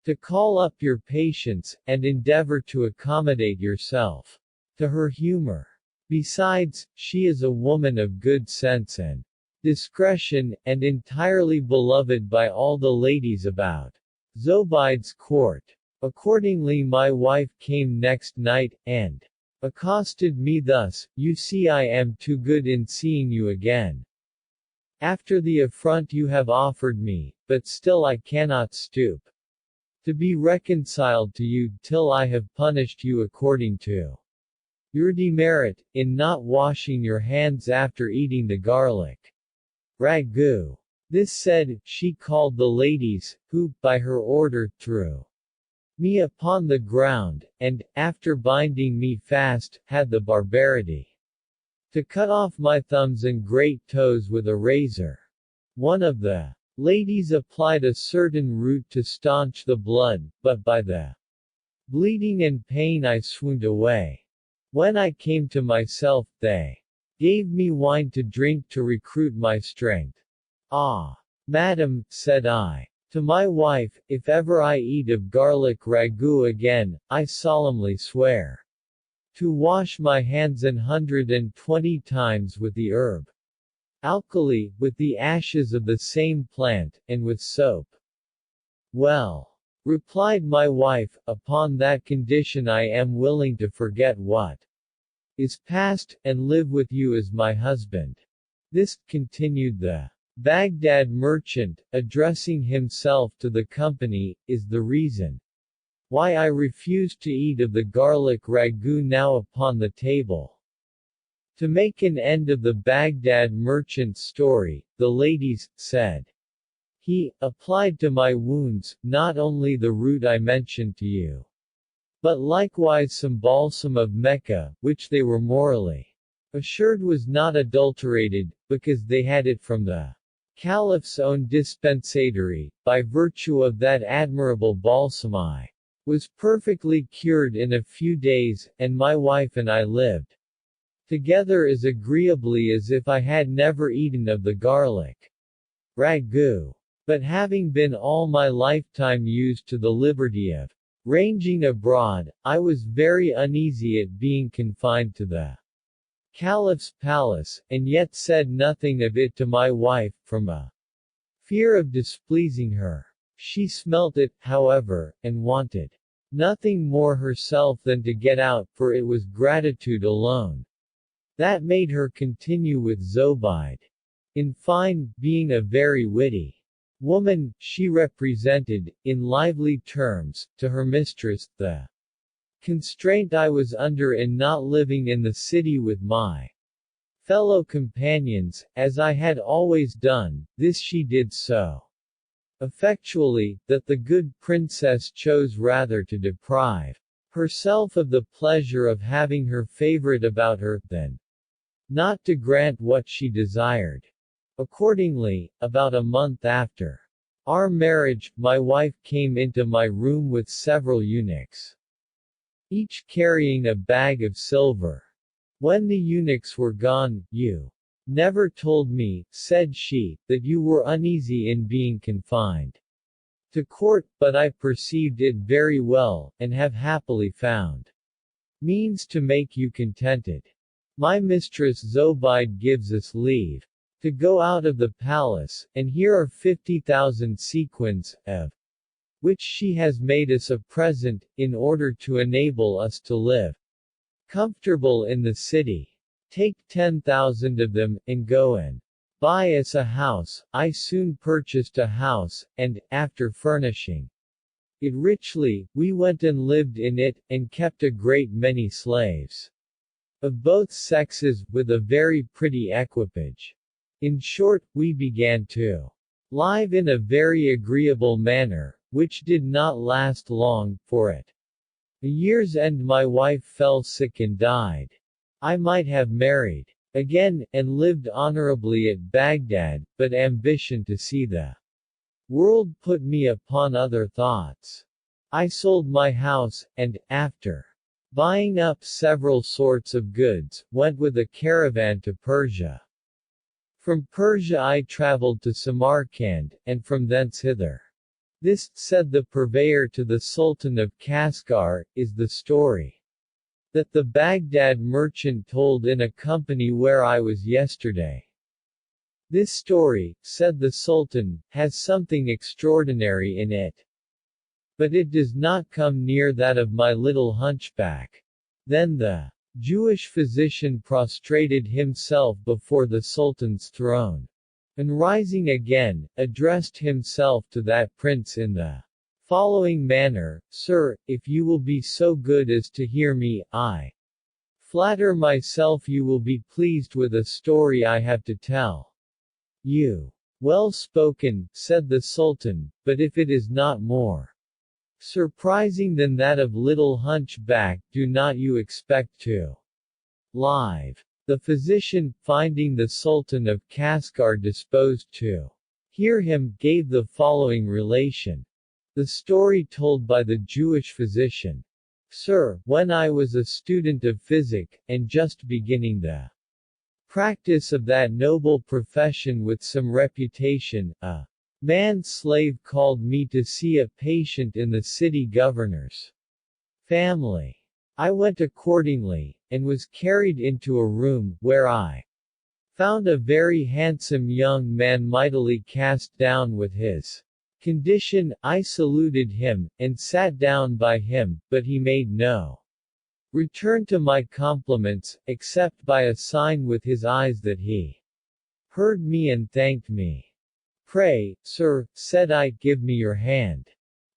to call up your patients, and endeavor to accommodate yourself to her humor. Besides, she is a woman of good sense and discretion, and entirely beloved by all the ladies about Zobeide's court. Accordingly my wife came next night, and accosted me thus, you see I am too good in seeing you again, after the affront you have offered me, but still I cannot stoop to be reconciled to you, till I have punished you according to your demerit, in not washing your hands after eating the garlic ragout. This said, she called the ladies, who, by her order, threw me upon the ground, and, after binding me fast, had the barbarity to cut off my thumbs and great toes with a razor. One of the ladies applied a certain root to staunch the blood, but by the bleeding and pain I swooned away. When I came to myself, they gave me wine to drink to recruit my strength. Ah, madam, said I to my wife, if ever I eat of garlic ragout again, I solemnly swear to wash my hands 120 times with the herb alkali, with the ashes of the same plant, and with soap. Well, replied my wife, upon that condition I am willing to forget what is past, and live with you as my husband. This, continued the Baghdad merchant, addressing himself to the company, is the reason why I refuse to eat of the garlic ragout now upon the table. To make an end of the Baghdad merchant's story, the ladies said, he applied to my wounds, not only the root I mentioned to you, but likewise some balsam of Mecca, which they were morally assured was not adulterated, because they had it from the Caliph's own dispensatory. By virtue of that admirable balsam I was perfectly cured in a few days, and my wife and I lived together as agreeably as if I had never eaten of the garlic ragout. But having been all my lifetime used to the liberty of ranging abroad, I was very uneasy at being confined to the Caliph's palace, and yet said nothing of it to my wife, from a fear of displeasing her. She smelt it, however, and wanted nothing more herself than to get out, for it was gratitude alone that made her continue with Zobeide. In fine, being a very witty woman, she represented, in lively terms, to her mistress, the constraint I was under in not living in the city with my fellow companions, as I had always done. This she did so effectually, that the good princess chose rather to deprive herself of the pleasure of having her favorite about her, than not to grant what she desired. Accordingly, about a month after our marriage, my wife came into my room with several eunuchs, each carrying a bag of silver. When the eunuchs were gone, "You never told me," said she, "that you were uneasy in being confined to court, but I perceived it very well, and have happily found means to make you contented. My mistress Zobeide gives us leave to go out of the palace, and here are 50,000 sequins, of which she has made us a present, in order to enable us to live comfortable in the city. Take 10,000 of them, and go and buy us a house." I soon purchased a house, and, after furnishing it richly, we went and lived in it, and kept a great many slaves of both sexes, with a very pretty equipage. In short, we began to live in a very agreeable manner, which did not last long, for at a year's end my wife fell sick and died. I might have married again, and lived honorably at Baghdad, but ambition to see the world put me upon other thoughts. I sold my house, and, after buying up several sorts of goods, went with a caravan to Persia. From Persia I traveled to Samarkand, and from thence hither. This, said the purveyor to the Sultan of Kashgar, is the story that the Baghdad merchant told in a company where I was yesterday. This story, said the Sultan, has something extraordinary in it. But it does not come near that of my little hunchback. Then the Jewish physician prostrated himself before the Sultan's throne, and rising again, addressed himself to that prince in the following manner: "Sir, if you will be so good as to hear me, I flatter myself you will be pleased with a story I have to tell you." "Well spoken," said the Sultan, "but if it is not more surprising than that of little hunchback, do not you expect to live?" The physician, finding the Sultan of Kashgar disposed to hear him, gave the following relation. The story told by the Jewish physician. "Sir, when I was a student of physic, and just beginning the practice of that noble profession with some reputation, a man-slave called me to see a patient in the city governor's family. I went accordingly, and was carried into a room, where I found a very handsome young man mightily cast down with his condition. I saluted him, and sat down by him, but he made no return to my compliments, except by a sign with his eyes that he heard me and thanked me. 'Pray, sir,' said I, 'give me your hand,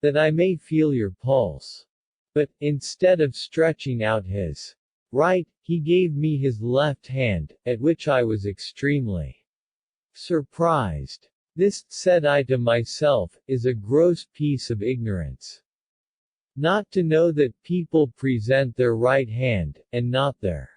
that I may feel your pulse.' But, instead of stretching out his right, he gave me his left hand, at which I was extremely surprised. 'This,' said I to myself, 'is a gross piece of ignorance. Not to know that people present their right hand, and not their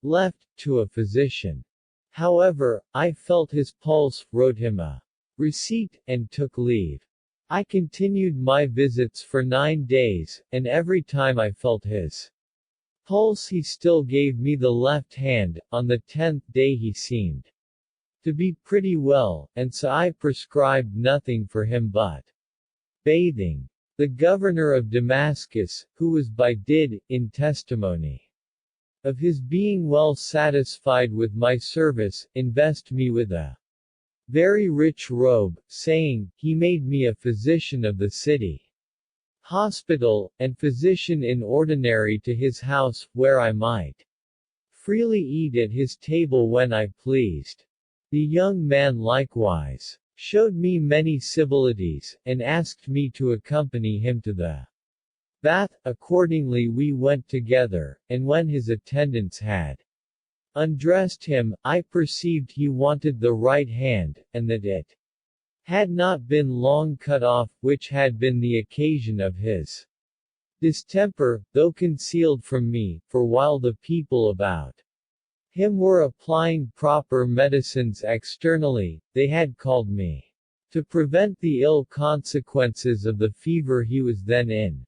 left, to a physician.' However, I felt his pulse, wrote him a receipt, and took leave. I continued my visits for 9 days, and every time I felt his pulse he still gave me the left hand. On the 10th day he seemed to be pretty well, and so I prescribed nothing for him but bathing. The governor of Damascus, who was by did, in testimony of his being well satisfied with my service, invest me with a very rich robe, saying, he made me a physician of the city, hospital, and physician in ordinary to his house, where I might freely eat at his table when I pleased. The young man likewise showed me many civilities, and asked me to accompany him to the bath. Accordingly we went together, and when his attendants had undressed him, I perceived he wanted the right hand, and that it had not been long cut off, which had been the occasion of his distemper, though concealed from me, for while the people about him were applying proper medicines externally, they had called me to prevent the ill consequences of the fever he was then in.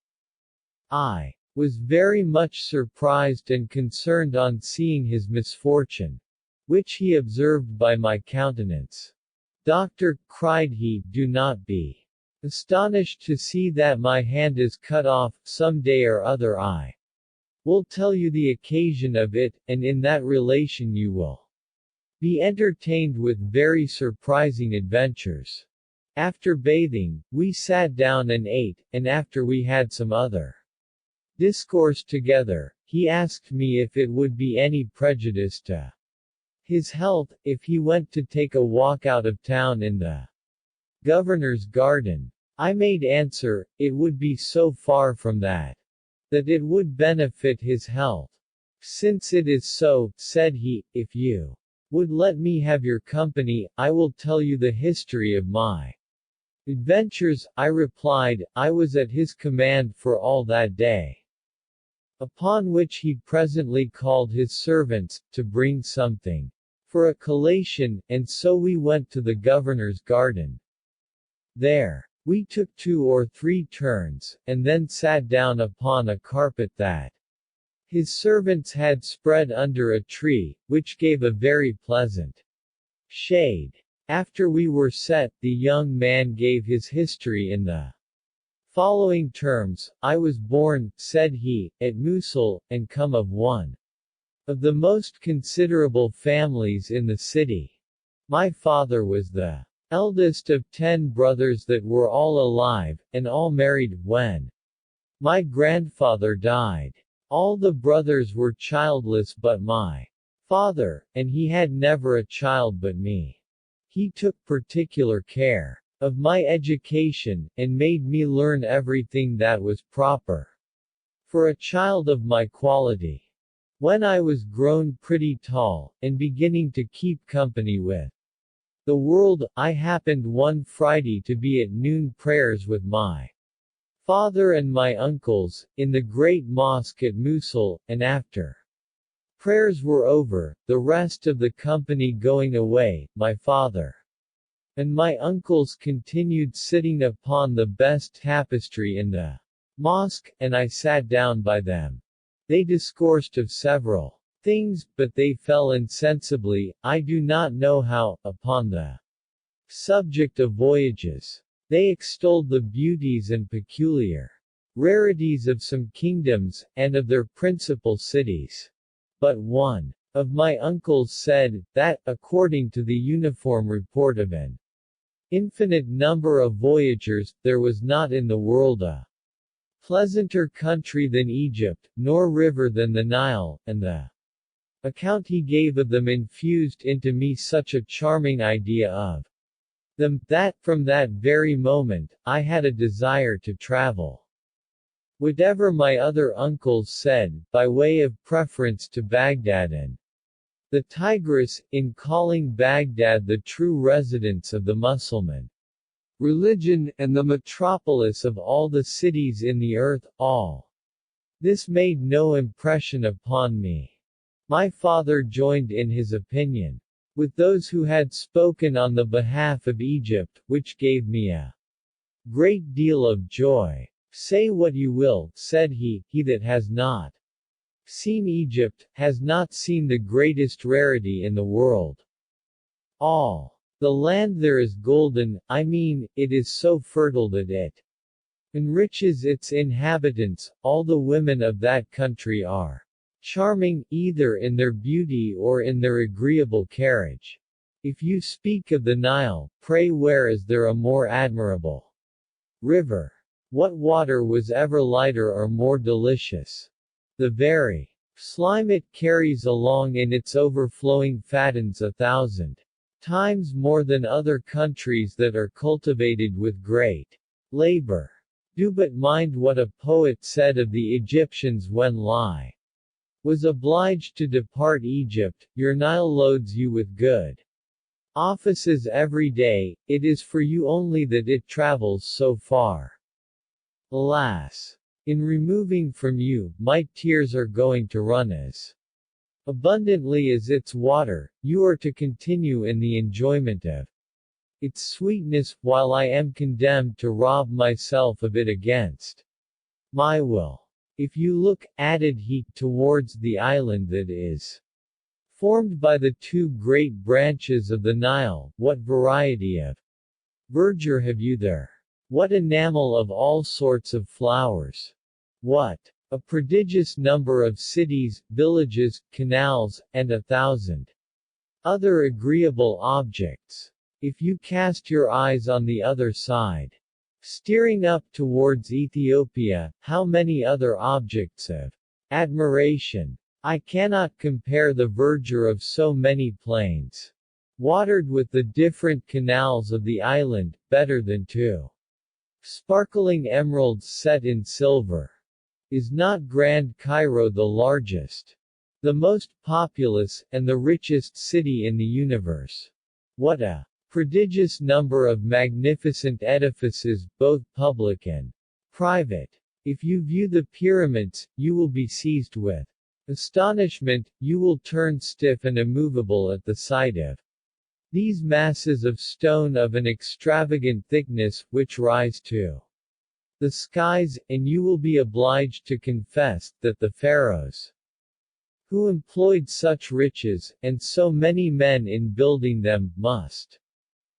I was very much surprised and concerned on seeing his misfortune, which he observed by my countenance. Doctor, cried he, do not be astonished to see that my hand is cut off. Some day or other I will tell you the occasion of it, and in that relation you will be entertained with very surprising adventures. After bathing, we sat down and ate, and after we had some other discourse together, he asked me if it would be any prejudice to his health, if he went to take a walk out of town in the governor's garden. I made answer, it would be so far from that it would benefit his health. Since it is so, said he, if you would let me have your company, I will tell you the history of my adventures. I replied, I was at his command for all that day. Upon which he presently called his servants, to bring something for a collation, and so we went to the governor's garden. There we took 2 or 3 turns, and then sat down upon a carpet that his servants had spread under a tree, which gave a very pleasant shade. After we were set, the young man gave his history in the following terms: I was born, said he, at Mosul, and come of one of the most considerable families in the city. My father was the eldest of 10 brothers that were all alive, and all married. When my grandfather died, all the brothers were childless but my father, and he had never a child but me. He took particular care of my education, and made me learn everything that was proper for a child of my quality. When I was grown pretty tall, and beginning to keep company with the world, I happened one Friday to be at noon prayers with my father and my uncles, in the great mosque at Mosul, and after prayers were over, the rest of the company going away, my father and my uncles continued sitting upon the best tapestry in the mosque, and I sat down by them. They discoursed of several things, but they fell insensibly, I do not know how, upon the subject of voyages. They extolled the beauties and peculiar rarities of some kingdoms, and of their principal cities. But one of my uncles said, that, according to the uniform report of an infinite number of voyagers, there was not in the world a pleasanter country than Egypt, nor river than the Nile, and the account he gave of them infused into me such a charming idea of them, that, from that very moment, I had a desire to travel. Whatever my other uncles said, by way of preference to Baghdad and the Tigris, in calling Baghdad the true residence of the Mussulman religion, and the metropolis of all the cities in the earth, all this made no impression upon me. My father joined in his opinion with those who had spoken on the behalf of Egypt, which gave me a great deal of joy. Say what you will, said he that has not seen Egypt, has not seen the greatest rarity in the world. All the land there is golden, I mean, it is so fertile that it enriches its inhabitants. All the women of that country are charming, either in their beauty or in their agreeable carriage. If you speak of the Nile, pray where is there a more admirable river? What water was ever lighter or more delicious? The very slime it carries along in its overflowing fattens 1,000 times more than other countries that are cultivated with great labor. Do but mind what a poet said of the Egyptians when Lie was obliged to depart Egypt, your Nile loads you with good offices every day, it is for you only that it travels so far. Alas! In removing from you, my tears are going to run as abundantly as its water, you are to continue in the enjoyment of its sweetness, while I am condemned to rob myself of it against my will. If you look, added he, towards the island that is formed by the two great branches of the Nile, what variety of verdure have you there? What enamel of all sorts of flowers! What a prodigious number of cities, villages, canals, and 1,000 other agreeable objects! If you cast your eyes on the other side, steering up towards Ethiopia, how many other objects of admiration! I cannot compare the verdure of so many plains, watered with the different canals of the island, better than two sparkling emeralds set in silver. Is not Grand Cairo the largest, the most populous, and the richest city in the universe? What a prodigious number of magnificent edifices, both public and private! If you view the pyramids, you will be seized with astonishment, you will turn stiff and immovable at the sight of these masses of stone of an extravagant thickness, which rise to the skies, and you will be obliged to confess, that the pharaohs who employed such riches, and so many men in building them, must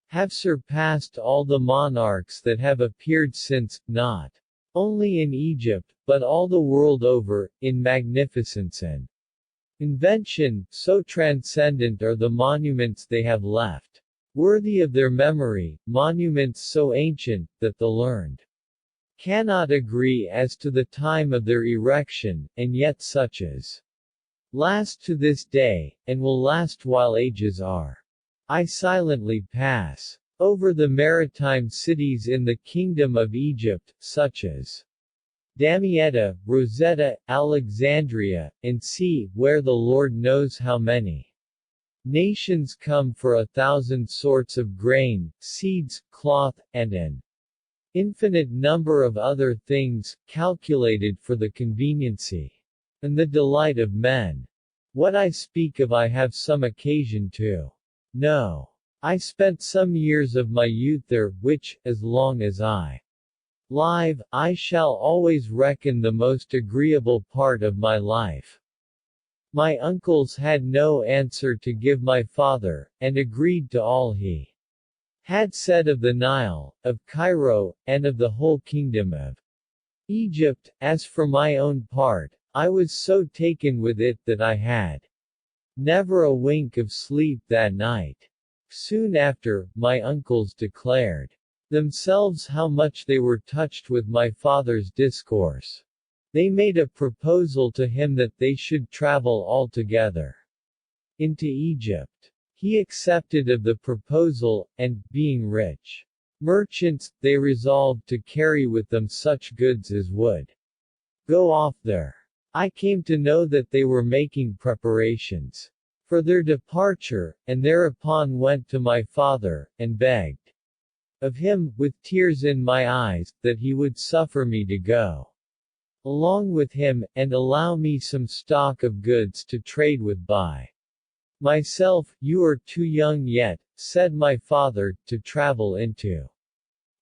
have surpassed all the monarchs that have appeared since, not only in Egypt, but all the world over, in magnificence and invention, so transcendent are the monuments they have left, worthy of their memory, monuments so ancient, that the learned cannot agree as to the time of their erection, and yet such as last to this day, and will last while ages are. I silently pass over the maritime cities in the kingdom of Egypt, such as Damietta, Rosetta, Alexandria, and see, where the Lord knows how many nations come for 1,000 sorts of grain, seeds, cloth, and an infinite number of other things, calculated for the conveniency and the delight of men. What I speak of I have some occasion to know. I spent some years of my youth there, which, as long as I live, I shall always reckon the most agreeable part of my life. My uncles had no answer to give my father, and agreed to all he had said of the Nile, of Cairo, and of the whole kingdom of Egypt. As for my own part, I was so taken with it that I had never a wink of sleep that night. Soon after, my uncles declared themselves how much they were touched with my father's discourse. They made a proposal to him that they should travel all together into Egypt. He accepted of the proposal, and, being rich merchants, they resolved to carry with them such goods as would go off there. I came to know that they were making preparations for their departure, and thereupon went to my father, and begged of him, with tears in my eyes, that he would suffer me to go along with him, and allow me some stock of goods to trade with by myself. You are too young yet, said my father, to travel into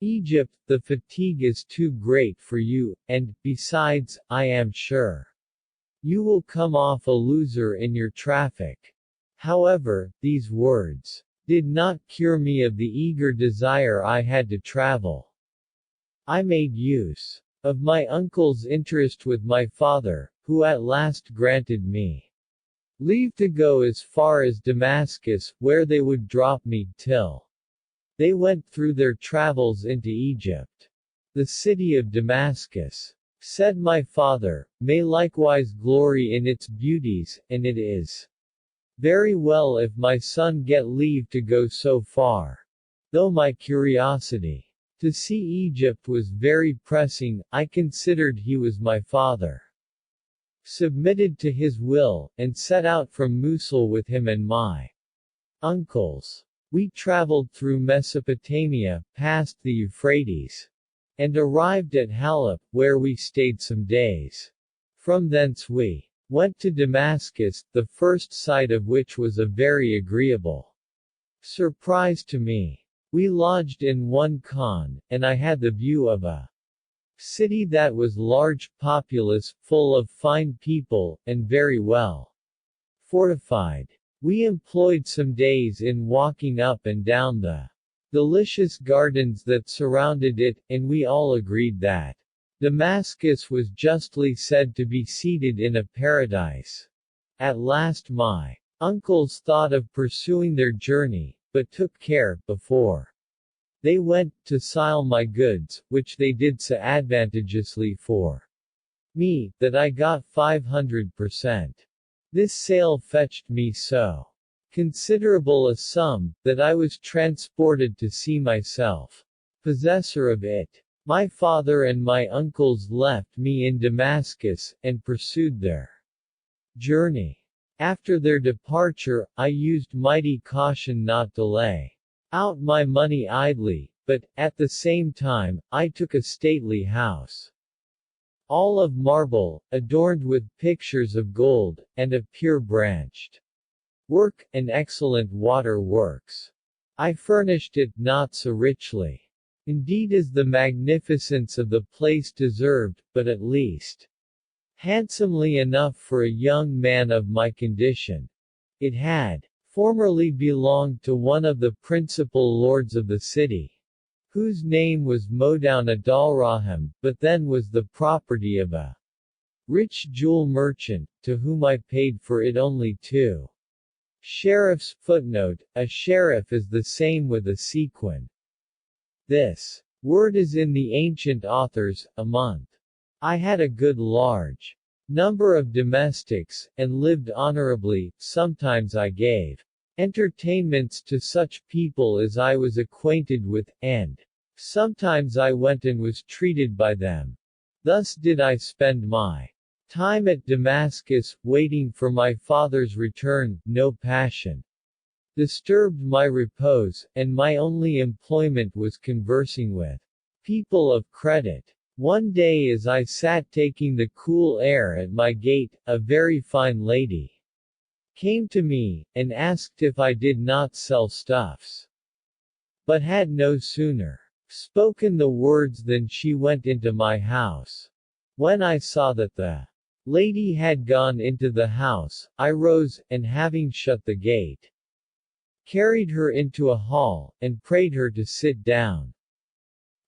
Egypt, the fatigue is too great for you, and, besides, I am sure you will come off a loser in your traffic. However, these words did not cure me of the eager desire I had to travel. I made use of my uncle's interest with my father, who at last granted me leave to go as far as Damascus, where they would drop me, till they went through their travels into Egypt. The city of Damascus, said my father, may likewise glory in its beauties, and it is very well if my son get leave to go so far. Though my curiosity to see Egypt was very pressing, I considered he was my father. Submitted to his will, and set out from Mosul with him and my uncles. We traveled through Mesopotamia, past the Euphrates, and arrived at Halep, where we stayed some days. From thence we went to Damascus, the first sight of which was a very agreeable surprise to me. We lodged in one khan, and I had the view of a city that was large, populous, full of fine people, and very well fortified. We employed some days in walking up and down the delicious gardens that surrounded it, and we all agreed that Damascus was justly said to be seated in a paradise. At last my uncles thought of pursuing their journey, but took care, before they went, to sell my goods, which they did so advantageously for me, that I got 500%. This sale fetched me so considerable a sum, that I was transported to see myself possessor of it. My father and my uncles left me in Damascus, and pursued their journey. After their departure, I used mighty caution not to lay out my money idly, but, at the same time, I took a stately house, all of marble, adorned with pictures of gold, and of pure branched work, and excellent water works. I furnished it not so richly, indeed, as the magnificence of the place deserved, but at least handsomely enough for a young man of my condition. It had formerly belonged to one of the principal lords of the city, whose name was Modown Adalrahim, but then was the property of a rich jewel merchant, to whom I paid for it only 2 sheriffs. Footnote: a sheriff is the same with a sequin. This word is in the ancient authors, a month. I had a good large number of domestics, and lived honorably. Sometimes I gave entertainments to such people as I was acquainted with, and sometimes I went and was treated by them. Thus did I spend my time at Damascus, waiting for my father's return. No passion disturbed my repose, and my only employment was conversing with people of credit. One day as I sat taking the cool air at my gate, a very fine lady came to me, and asked if I did not sell stuffs, but had no sooner spoken the words than she went into my house. When I saw that the lady had gone into the house, I rose, and having shut the gate, carried her into a hall, and prayed her to sit down.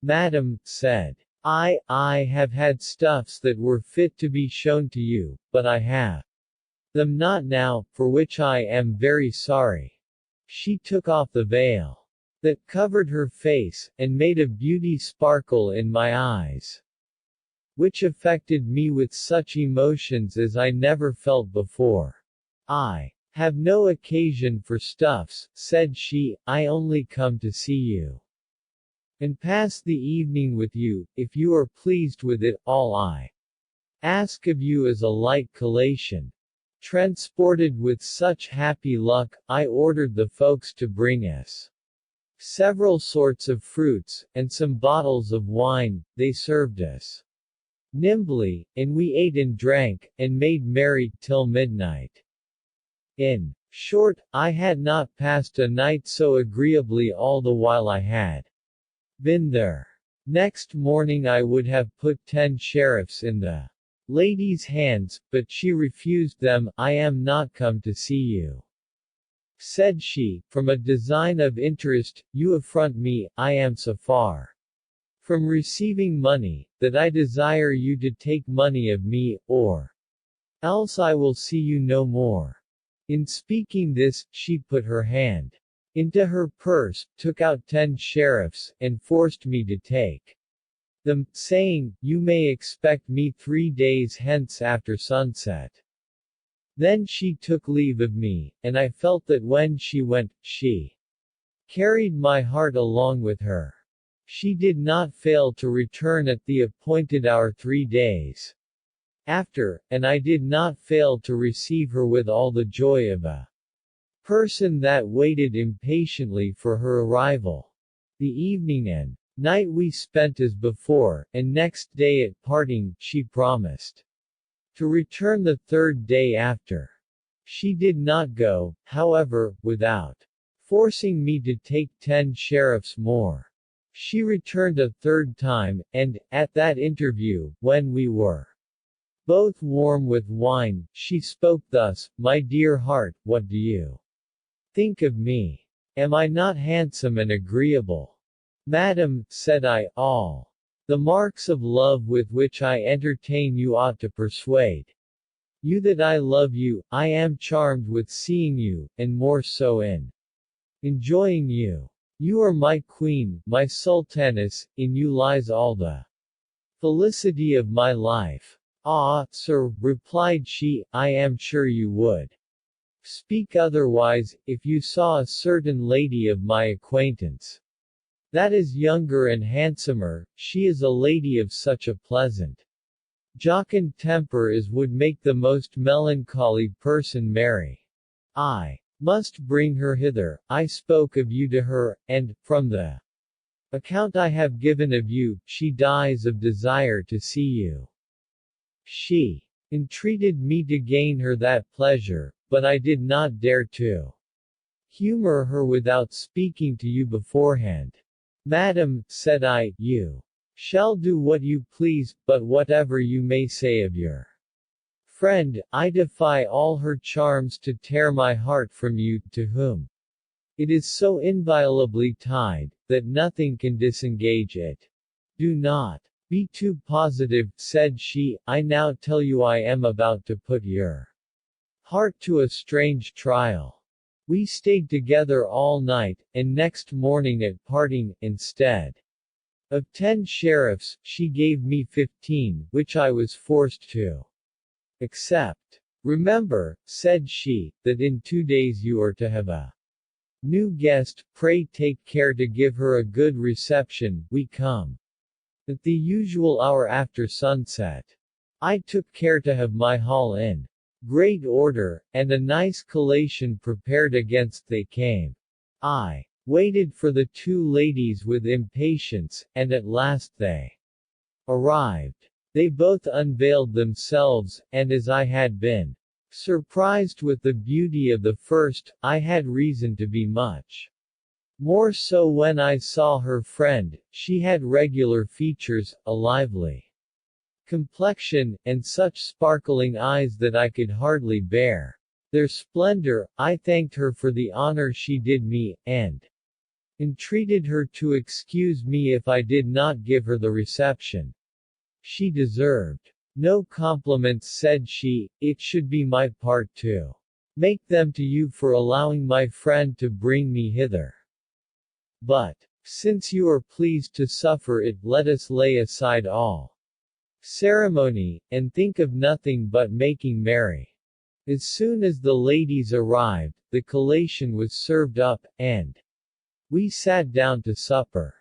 Madam, said I have had stuffs that were fit to be shown to you, but I have them not now, for which I am very sorry. She took off the veil that covered her face, and made a beauty sparkle in my eyes, which affected me with such emotions as I never felt before. I have no occasion for stuffs, said she, I only come to see you, and pass the evening with you, if you are pleased with it. All I ask of you is a light collation. Transported with such happy luck, I ordered the folks to bring us several sorts of fruits, and some bottles of wine. They served us nimbly, and we ate and drank, and made merry, till midnight. In short, I had not passed a night so agreeably all the while I had been there. Next morning I would have put 10 sheriffs in the lady's hands, but she refused them. I am not come to see you, said she, from a design of interest. You affront me. I am so far from receiving money, that I desire you to take money of me, or else I will see you no more. In speaking this, she put her hand into her purse, took out 10 sheriffs, and forced me to take them, saying, "You may expect me 3 days hence after sunset." Then she took leave of me, and I felt that when she went, she carried my heart along with her. She did not fail to return at the appointed hour 3 days after, and I did not fail to receive her with all the joy of a person that waited impatiently for her arrival. The evening and night we spent as before, and next day at parting, she promised to return the 3rd day after. She did not go, however, without forcing me to take 10 sheriffs more. She returned a 3rd time, and, at that interview, when we were both warm with wine, she spoke thus, "My dear heart, what do you think of me? Am I not handsome and agreeable?" "Madam," said I, "all the marks of love with which I entertain you ought to persuade you that I love you. I am charmed with seeing you, and more so in enjoying you. You are my queen, my sultaness, in you lies all the felicity of my life." "Ah, sir," replied she, "I am sure you would speak otherwise, if you saw a certain lady of my acquaintance that is younger and handsomer. She is a lady of such a pleasant, jocund temper as would make the most melancholy person merry. I must bring her hither. I spoke of you to her, and, from the account I have given of you, she dies of desire to see you." She entreated me to gain her that pleasure, but I did not dare to humor her without speaking to you beforehand. "Madam," said I, "you shall do what you please, but whatever you may say of your friend, I defy all her charms to tear my heart from you, to whom it is so inviolably tied, that nothing can disengage it. Do not be too positive," said she. "I now tell you I am about to put your heart to a strange trial." We stayed together all night, and next morning at parting, instead of 10 sheriffs, she gave me 15, which I was forced to accept. "Remember," said she, "that in 2 days you are to have a new guest. Pray take care to give her a good reception. We come at the usual hour after sunset." I took care to have my hall in great order, and a nice collation prepared against they came. I waited for the 2 ladies with impatience, and at last they arrived. They both unveiled themselves, and as I had been surprised with the beauty of the first, I had reason to be much more so when I saw her friend. She had regular features, a lively complexion, and such sparkling eyes that I could hardly bear their splendor. I thanked her for the honor she did me, and entreated her to excuse me if I did not give her the reception she deserved. "No compliments," said she, "it should be my part to make them to you for allowing my friend to bring me hither. But, since you are pleased to suffer it, let us lay aside all ceremony, and think of nothing but making merry." As soon as the ladies arrived, the collation was served up, and we sat down to supper.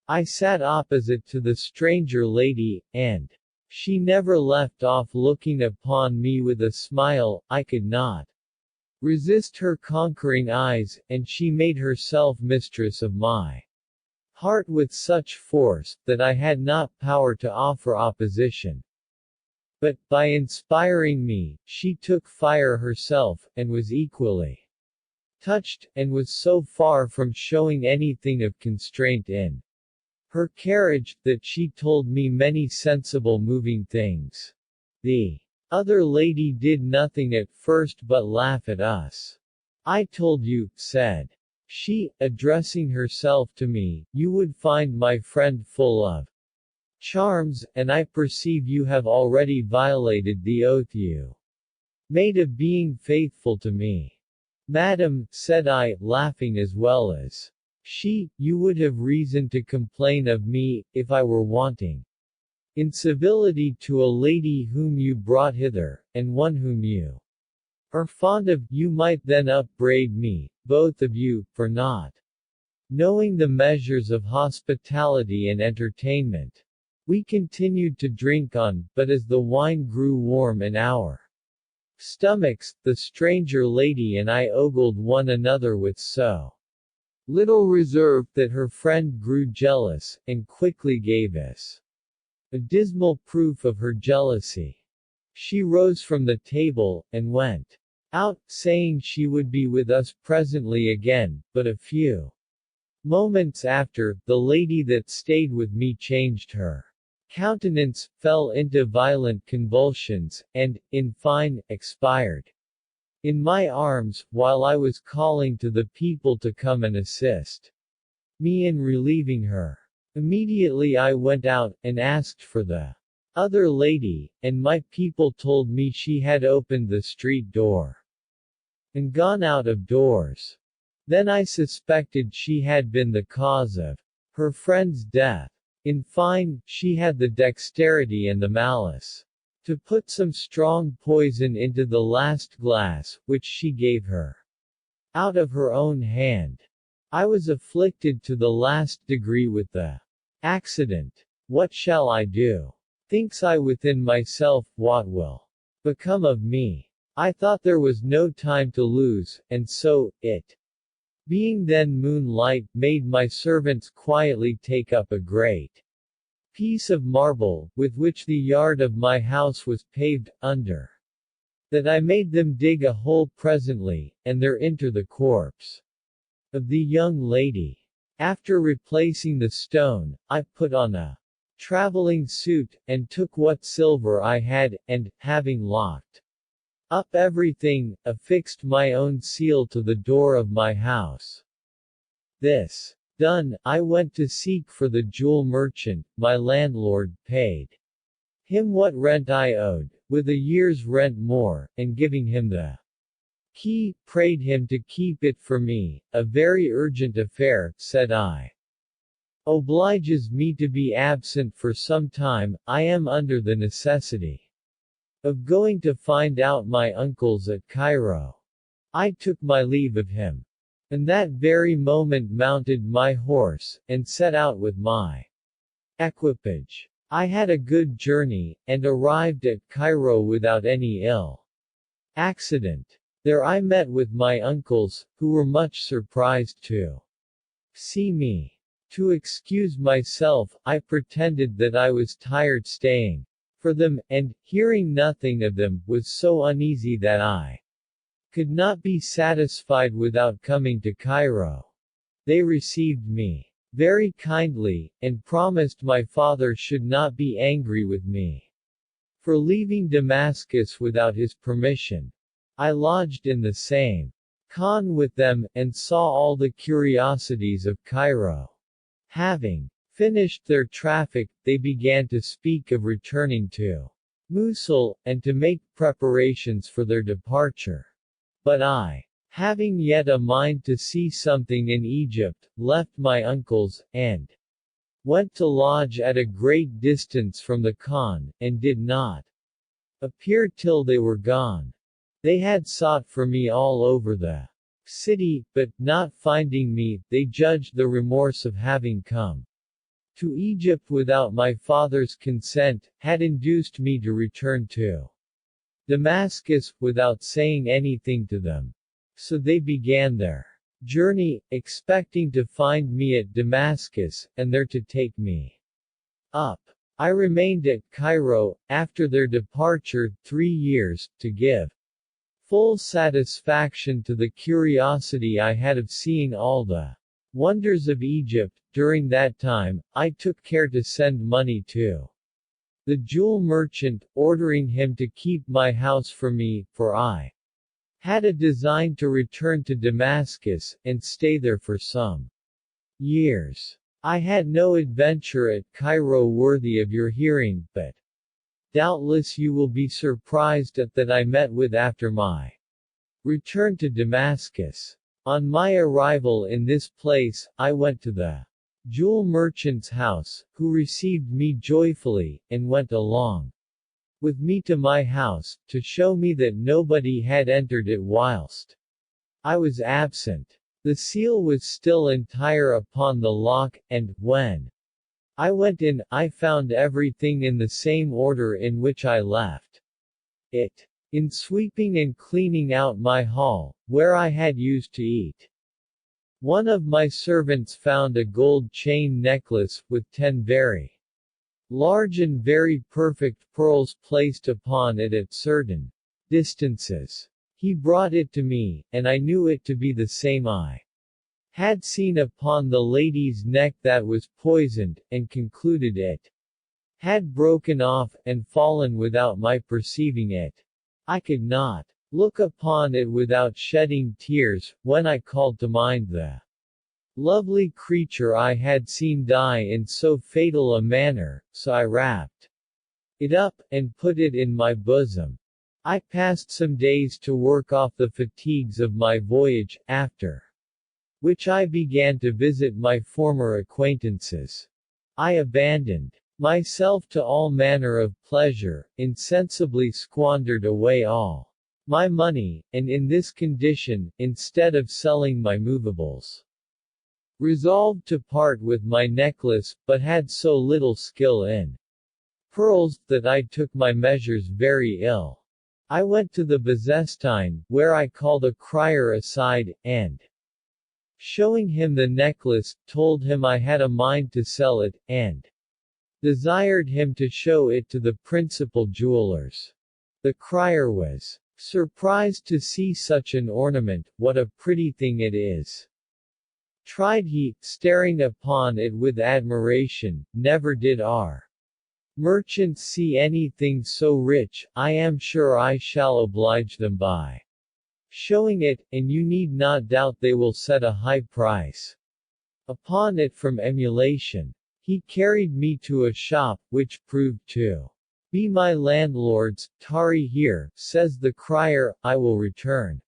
I sat opposite to the stranger lady, and she never left off looking upon me with a smile. I could not resist her conquering eyes, and she made herself mistress of my heart with such force, that I had not power to offer opposition. But, by inspiring me, she took fire herself, and was equally touched, and was so far from showing anything of constraint in her carriage, that she told me many sensible moving things. The other lady did nothing at first but laugh at us. "I told you," said she, addressing herself to me, "you would find my friend full of charms, and I perceive you have already violated the oath you made of being faithful to me. Madam, said I, laughing as well as she, you would have reason to complain of me, if I were wanting in civility to a lady whom you brought hither, and one whom you are fond of, you might then upbraid me, both of you, for not knowing the measures of hospitality and entertainment. We continued to drink on, but as the wine grew warm in our stomachs, the stranger lady and I ogled one another with so little reserve, that her friend grew jealous, and quickly gave us a dismal proof of her jealousy. She rose from the table, and went out, saying she would be with us presently again, but a few moments after, the lady that stayed with me changed her countenance, fell into violent convulsions, and, in fine, expired in my arms, while I was calling to the people to come and assist me in relieving her. Immediately I went out, and asked for the other lady, and my people told me she had opened the street door and gone out of doors. Then I suspected she had been the cause of her friend's death. In fine, she had the dexterity and the malice to put some strong poison into the last glass, which she gave her out of her own hand. I was afflicted to the last degree with the accident. What shall I do? Thinks I within myself, what will become of me? I thought there was no time to lose, and so, it being then moonlight, made my servants quietly take up a great piece of marble, with which the yard of my house was paved, under that I made them dig a hole presently, and there inter the corpse of the young lady. After replacing the stone, I put on a traveling suit, and took what silver I had, and, having locked up everything, affixed my own seal to the door of my house. This done, I went to seek for the jewel merchant. My landlord paid him what rent I owed, with a year's rent more, and giving him the key, prayed him to keep it for me. A very urgent affair, said I, obliges me to be absent for some time. I am under the necessity of going to find out my uncles at Cairo. I took my leave of him, and that very moment mounted my horse, and set out with my equipage. I had a good journey, and arrived at Cairo without any ill accident. There I met with my uncles, who were much surprised to see me. To excuse myself, I pretended that I was tired staying for them, and, hearing nothing of them, was so uneasy that I could not be satisfied without coming to Cairo. They received me very kindly, and promised my father should not be angry with me for leaving Damascus without his permission. I lodged in the same khan with them, and saw all the curiosities of Cairo. Having finished their traffic, they began to speak of returning to Mosul, and to make preparations for their departure. But I, having yet a mind to see something in Egypt, left my uncles, and went to lodge at a great distance from the Khan, and did not appear till they were gone. They had sought for me all over the city, but, not finding me, they judged the remorse of having come to Egypt without my father's consent, had induced me to return to Damascus, without saying anything to them. So they began their journey, expecting to find me at Damascus, and there to take me up. I remained at Cairo, after their departure, 3 years, to give full satisfaction to the curiosity I had of seeing all the wonders of Egypt. During that time, I took care to send money to the jewel merchant, ordering him to keep my house for me, for I had a design to return to Damascus, and stay there for some years. I had no adventure at Cairo worthy of your hearing, but doubtless you will be surprised at that I met with after my Returned to Damascus. On my arrival in this place, I went to the jewel merchant's house, who received me joyfully, and went along with me to my house, to show me that nobody had entered it whilst I was absent. The seal was still entire upon the lock, and, when I went in, I found everything in the same order in which I left it. In sweeping and cleaning out my hall, where I had used to eat, one of my servants found a gold chain necklace, with 10 very large and very perfect pearls placed upon it at certain distances. He brought it to me, and I knew it to be the same I had seen upon the lady's neck that was poisoned, and concluded it had broken off, and fallen without my perceiving it. I could not look upon it without shedding tears, when I called to mind the lovely creature I had seen die in so fatal a manner, so I wrapped it up, and put it in my bosom. I passed some days to work off the fatigues of my voyage, after which I began to visit my former acquaintances. I abandoned myself to all manner of pleasure, insensibly squandered away all my money, and in this condition, instead of selling my movables, resolved to part with my necklace, but had so little skill in pearls, that I took my measures very ill. I went to the Bezestein, where I called a crier aside, and, showing him the necklace, told him I had a mind to sell it, and desired him to show it to the principal jewelers. The crier was surprised to see such an ornament. What a pretty thing it is! Tried he, staring upon it with admiration. Never did our merchants see anything so rich. I am sure I shall oblige them by showing it, and you need not doubt they will set a high price upon it from emulation. He carried me to a shop, which proved to be my landlord's. Tarry here, says the crier, I will return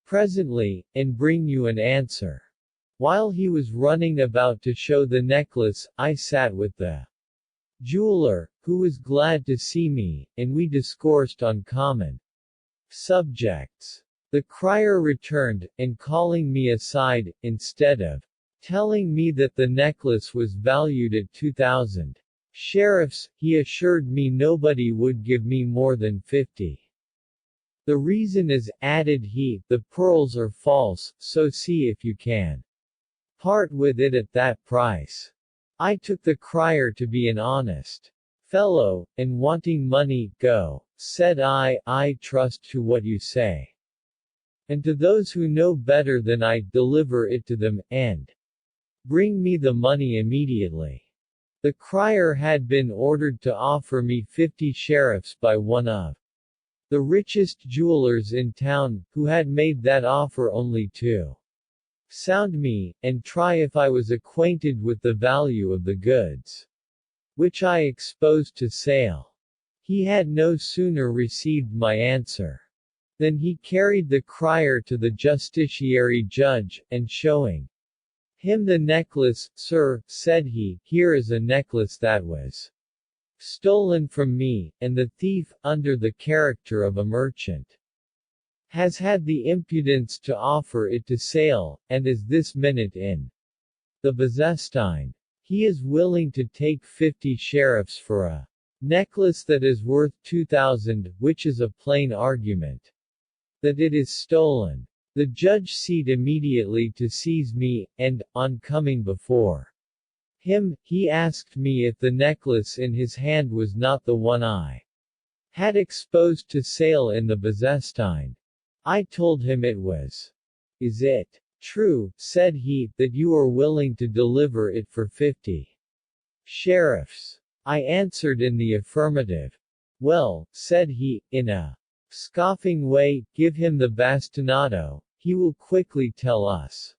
presently, and bring you an answer. While he was running about to show the necklace, I sat with the jeweler, who was glad to see me, and we discoursed on common subjects. The crier returned, and calling me aside, instead of telling me that the necklace was valued at 2,000 sheriffs, he assured me nobody would give me more than 50. The reason is, added he, the pearls are false, so see if you can part with it at that price. I took the crier to be an honest fellow, and wanting money, go, said I trust to what you say. And to those who know better than I, deliver it to them, and bring me the money immediately. The crier had been ordered to offer me 50 sheriffs by one of the richest jewelers in town, who had made that offer only to sound me, and try if I was acquainted with the value of the goods which I exposed to sale. He had no sooner received my answer than he carried the crier to the justiciary judge, and showing him the necklace, Sir, said he, here is a necklace that was stolen from me, and the thief, under the character of a merchant, has had the impudence to offer it to sale, and is this minute in the Bezestein. He is willing to take 50 sheriffs for a necklace that is worth 2,000, which is a plain argument that it is stolen. The judge sent immediately to seize me, and, on coming before him, he asked me if the necklace in his hand was not the one I had exposed to sale in the Bezestein. I told him it was. Is it true, said he, that you are willing to deliver it for 50 sheriffs? I answered in the affirmative. Well, said he, in a scoffing way, give him the bastinado, he will quickly tell us,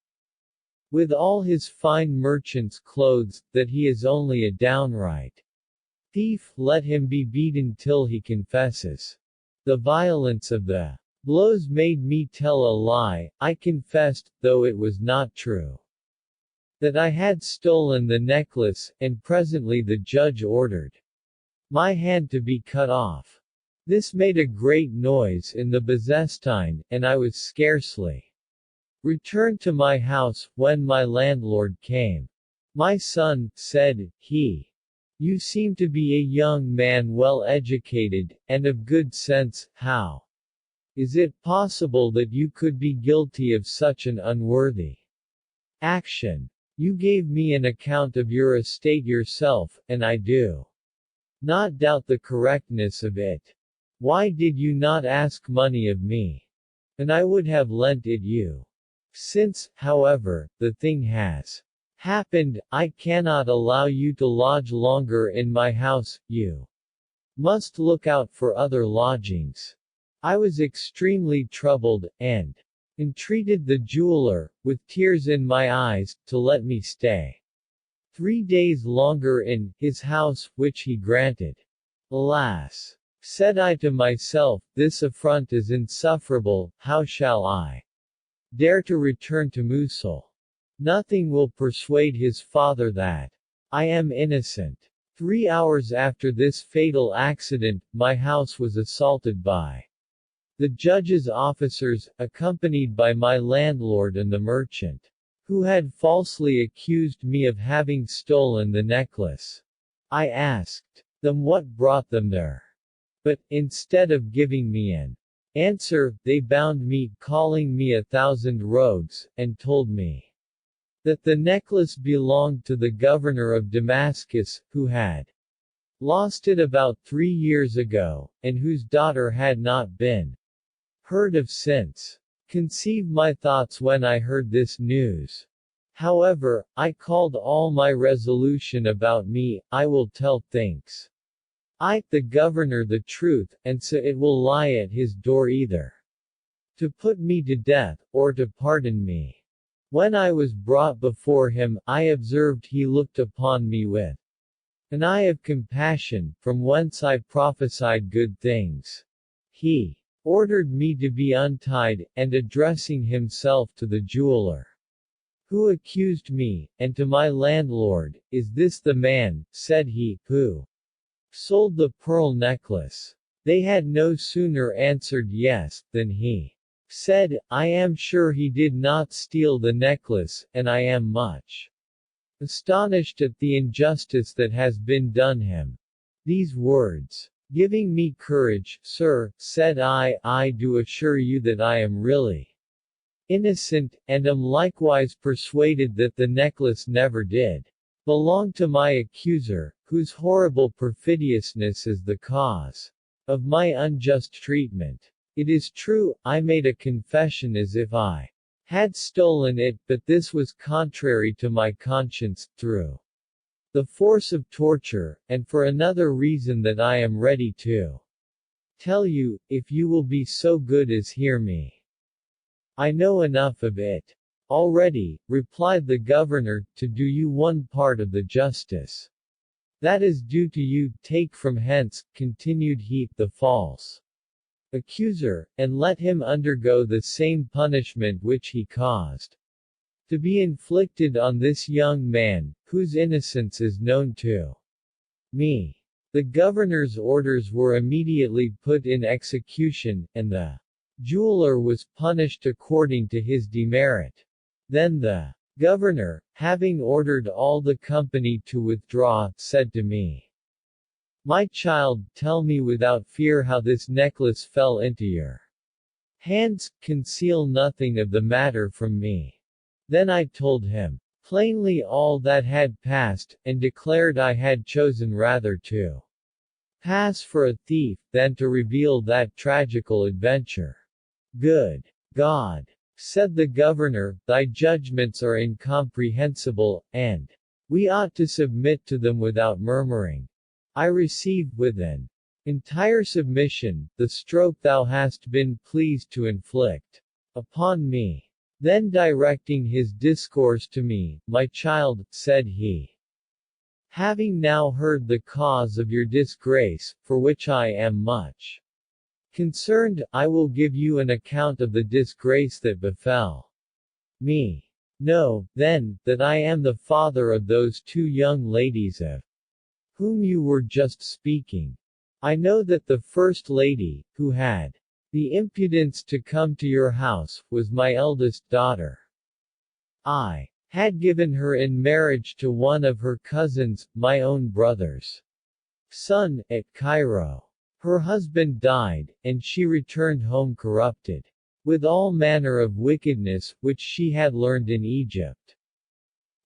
with all his fine merchant's clothes, that he is only a downright thief. Let him be beaten till he confesses the violence of the Blows made me tell a lie. I confessed, though it was not true, that I had stolen the necklace, and presently the judge ordered my hand to be cut off. This made a great noise in the Bezestein, and I was scarcely returned to my house, when my landlord came. My son, said he, you seem to be a young man well educated, and of good sense. How is it possible that you could be guilty of such an unworthy action? You gave me an account of your estate yourself, and I do not doubt the correctness of it. Why did you not ask money of me? And I would have lent it you. Since, however, the thing has happened, I cannot allow you to lodge longer in my house. You must look out for other lodgings. I was extremely troubled, and entreated the jeweler, with tears in my eyes, to let me stay 3 days longer in his house, which he granted. Alas! Said I to myself, this affront is insufferable. How shall I dare to return to Mosul? Nothing will persuade his father that I am innocent. 3 hours after this fatal accident, my house was assaulted by the judge's officers, accompanied by my landlord and the merchant, who had falsely accused me of having stolen the necklace. I asked them what brought them there. But, instead of giving me an answer, they bound me, calling me 1,000 rogues, and told me that the necklace belonged to the governor of Damascus, who had lost it about 3 years ago, and whose daughter had not been heard of since. Conceive my thoughts when I heard this news. However, I called all my resolution about me. I will tell things the governor the truth, and so it will lie at his door either to put me to death, or to pardon me. When I was brought before him, I observed he looked upon me with an eye of compassion, from whence I prophesied good things. He ordered me to be untied, and addressing himself to the jeweler who accused me, and to my landlord, is this the man, said he, who sold the pearl necklace? They had no sooner answered yes, than he said, I am sure he did not steal the necklace, and I am much astonished at the injustice that has been done him. These words giving me courage, sir, said I do assure you that I am really innocent, and am likewise persuaded that the necklace never did belong to my accuser, whose horrible perfidiousness is the cause of my unjust treatment. It is true, I made a confession as if I had stolen it, but this was contrary to my conscience, through the force of torture, and for another reason that I am ready to tell you, if you will be so good as hear me. I know enough of it already, replied the governor, to do you one part of the justice that is due to you. Take from hence, continued he, the false accuser, and let him undergo the same punishment which he caused to be inflicted on this young man, whose innocence is known to me. The governor's orders were immediately put in execution, and the jeweler was punished according to his demerit. Then the governor, having ordered all the company to withdraw, said to me, my child, tell me without fear how this necklace fell into your hands. Conceal nothing of the matter from me. Then I told him plainly all that had passed, and declared I had chosen rather to pass for a thief, than to reveal that tragical adventure. Good God, said the governor, thy judgments are incomprehensible, and we ought to submit to them without murmuring. I receive, with an entire submission, the stroke thou hast been pleased to inflict upon me. Then directing his discourse to me, my child, said he, having now heard the cause of your disgrace, for which I am much Concerned, I will give you an account of the disgrace that befell me. Know, then, that I am the father of those two young ladies of whom you were just speaking. I know that the first lady, who had the impudence to come to your house, was my eldest daughter. I had given her in marriage to one of her cousins, my own brother's son, at Cairo. Her husband died, and she returned home corrupted with all manner of wickedness, which she had learned in Egypt.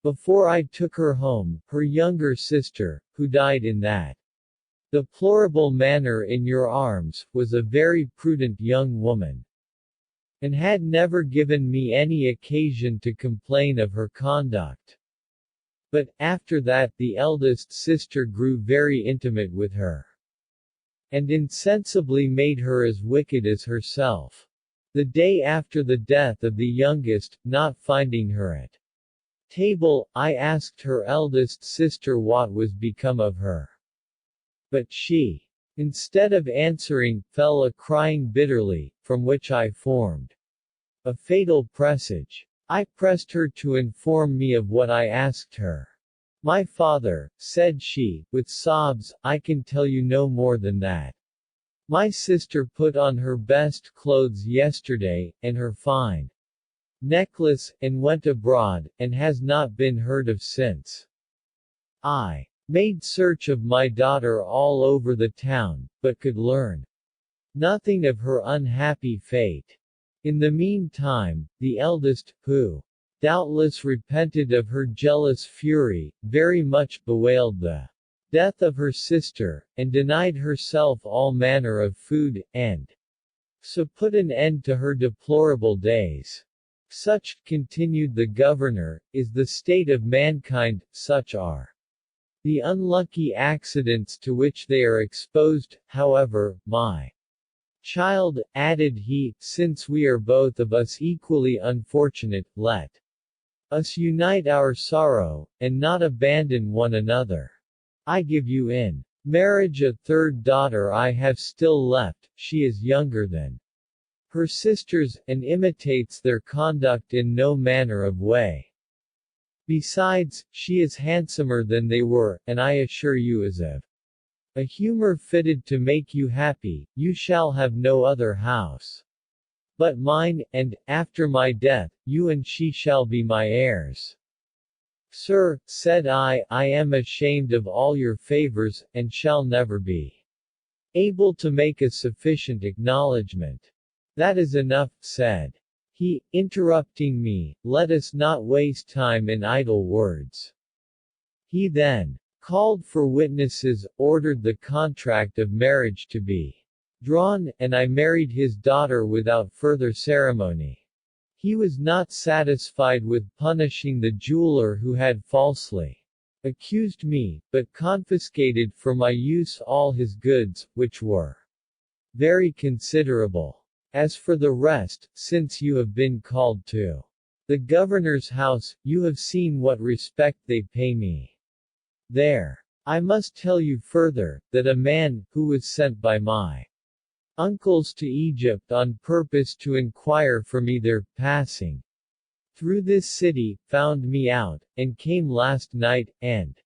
Before I took her home, her younger sister, who died in that deplorable manner in your arms, was a very prudent young woman, and had never given me any occasion to complain of her conduct. But, after that, the eldest sister grew very intimate with her, and insensibly made her as wicked as herself. The day after the death of the youngest, not finding her at table, I asked her eldest sister what was become of her. But she, instead of answering, fell a-crying bitterly, from which I formed a fatal presage. I pressed her to inform me of what I asked her. My father, said she, with sobs, I can tell you no more than that. My sister put on her best clothes yesterday, and her fine necklace, and went abroad, and has not been heard of since. I made search of my daughter all over the town, but could learn nothing of her unhappy fate. In the meantime, the eldest, who doubtless repented of her jealous fury, very much bewailed the death of her sister, and denied herself all manner of food, and so put an end to her deplorable days. Such, continued the governor, is the state of mankind, such are the unlucky accidents to which they are exposed. However, my child, added he, since we are both of us equally unfortunate, let us unite our sorrow, and not abandon one another. I give you in marriage a third daughter I have still left. She is younger than her sisters, and imitates their conduct in no manner of way. Besides, she is handsomer than they were, and I assure you is of a humor fitted to make you happy. You shall have no other house but mine, and, after my death, you and she shall be my heirs. Sir, said I am ashamed of all your favors, and shall never be able to make a sufficient acknowledgment. That is enough, said he, interrupting me, let us not waste time in idle words. He then called for witnesses, ordered the contract of marriage to be drawn, and I married his daughter without further ceremony. He was not satisfied with punishing the jeweler who had falsely accused me, but confiscated for my use all his goods, which were very considerable. As for the rest, since you have been called to the governor's house, you have seen what respect they pay me there. I must tell you further, that a man, who was sent by my uncles to Egypt on purpose to inquire for me there, passing through this city, found me out, and came last night, and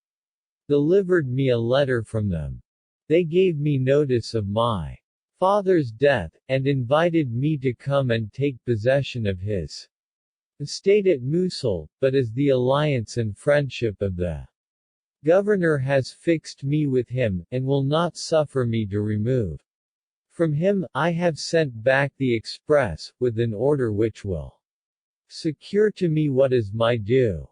delivered me a letter from them. They gave me notice of my father's death, and invited me to come and take possession of his estate at Mosul, but as the alliance and friendship of the governor has fixed me with him, and will not suffer me to remove from him, I have sent back the express, with an order which will secure to me what is my due.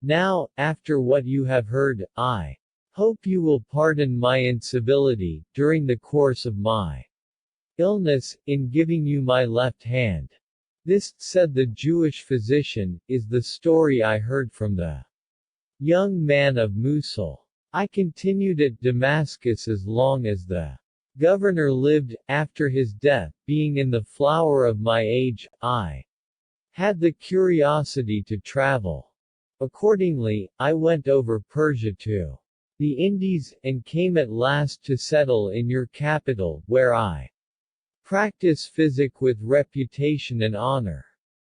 Now, after what you have heard, I hope you will pardon my incivility, during the course of my illness, in giving you my left hand. This, said the Jewish physician, is the story I heard from the young man of Mosul. I continued at Damascus as long as the governor lived. After his death, being in the flower of my age, I had the curiosity to travel. Accordingly, I went over Persia to the Indies, and came at last to settle in your capital, where I practice physic with reputation and honor.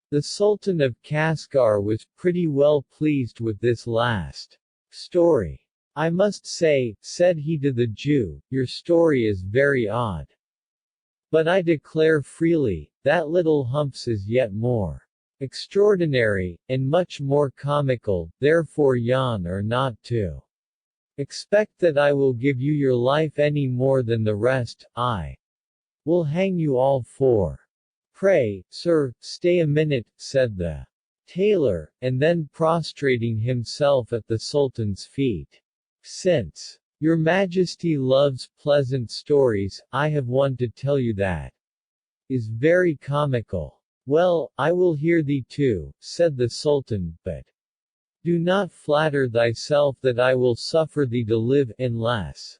The Sultan of Kashgar was pretty well pleased with this last story. I must say, said he to the Jew, your story is very odd. But I declare freely, that little humps is yet more extraordinary, and much more comical, therefore yawn or not to expect that I will give you your life any more than the rest, I will hang you all for. Pray, sir, stay a minute, said the tailor, and then prostrating himself at the Sultan's feet. Since your Majesty loves pleasant stories, I have one to tell you that is very comical. Well, I will hear thee too, said the Sultan, but do not flatter thyself that I will suffer thee to live, unless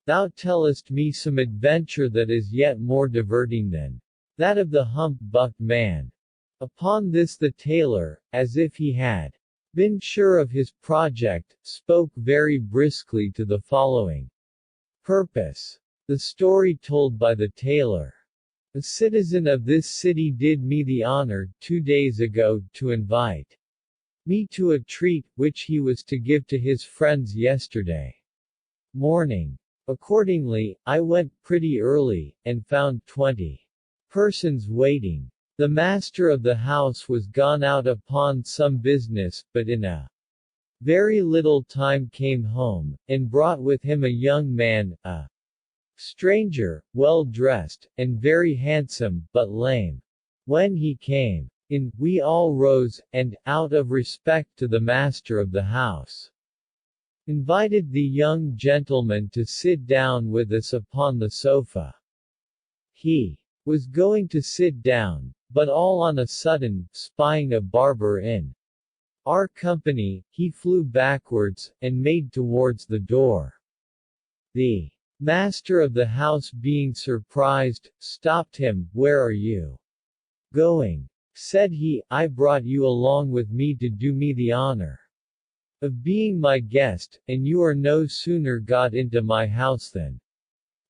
thou tellest me some adventure that is yet more diverting than that of the hump-bucked man. Upon this the tailor, as if he had been sure of his project, spoke very briskly to the following purpose. The story told by the tailor. A citizen of this city did me the honor, 2 days ago, to invite me to a treat, which he was to give to his friends yesterday morning. Accordingly, I went pretty early, and found 20 persons waiting. The master of the house was gone out upon some business, but in a very little time came home, and brought with him a young man, a stranger, well dressed, and very handsome, but lame. When he came in, we all rose, and, out of respect to the master of the house, invited the young gentleman to sit down with us upon the sofa. He was going to sit down, but all on a sudden, spying a barber in our company, he flew backwards, and made towards the door. The master of the house, being surprised, stopped him. Where are you going? Said he. I brought you along with me to do me the honor of being my guest, and you are no sooner got into my house than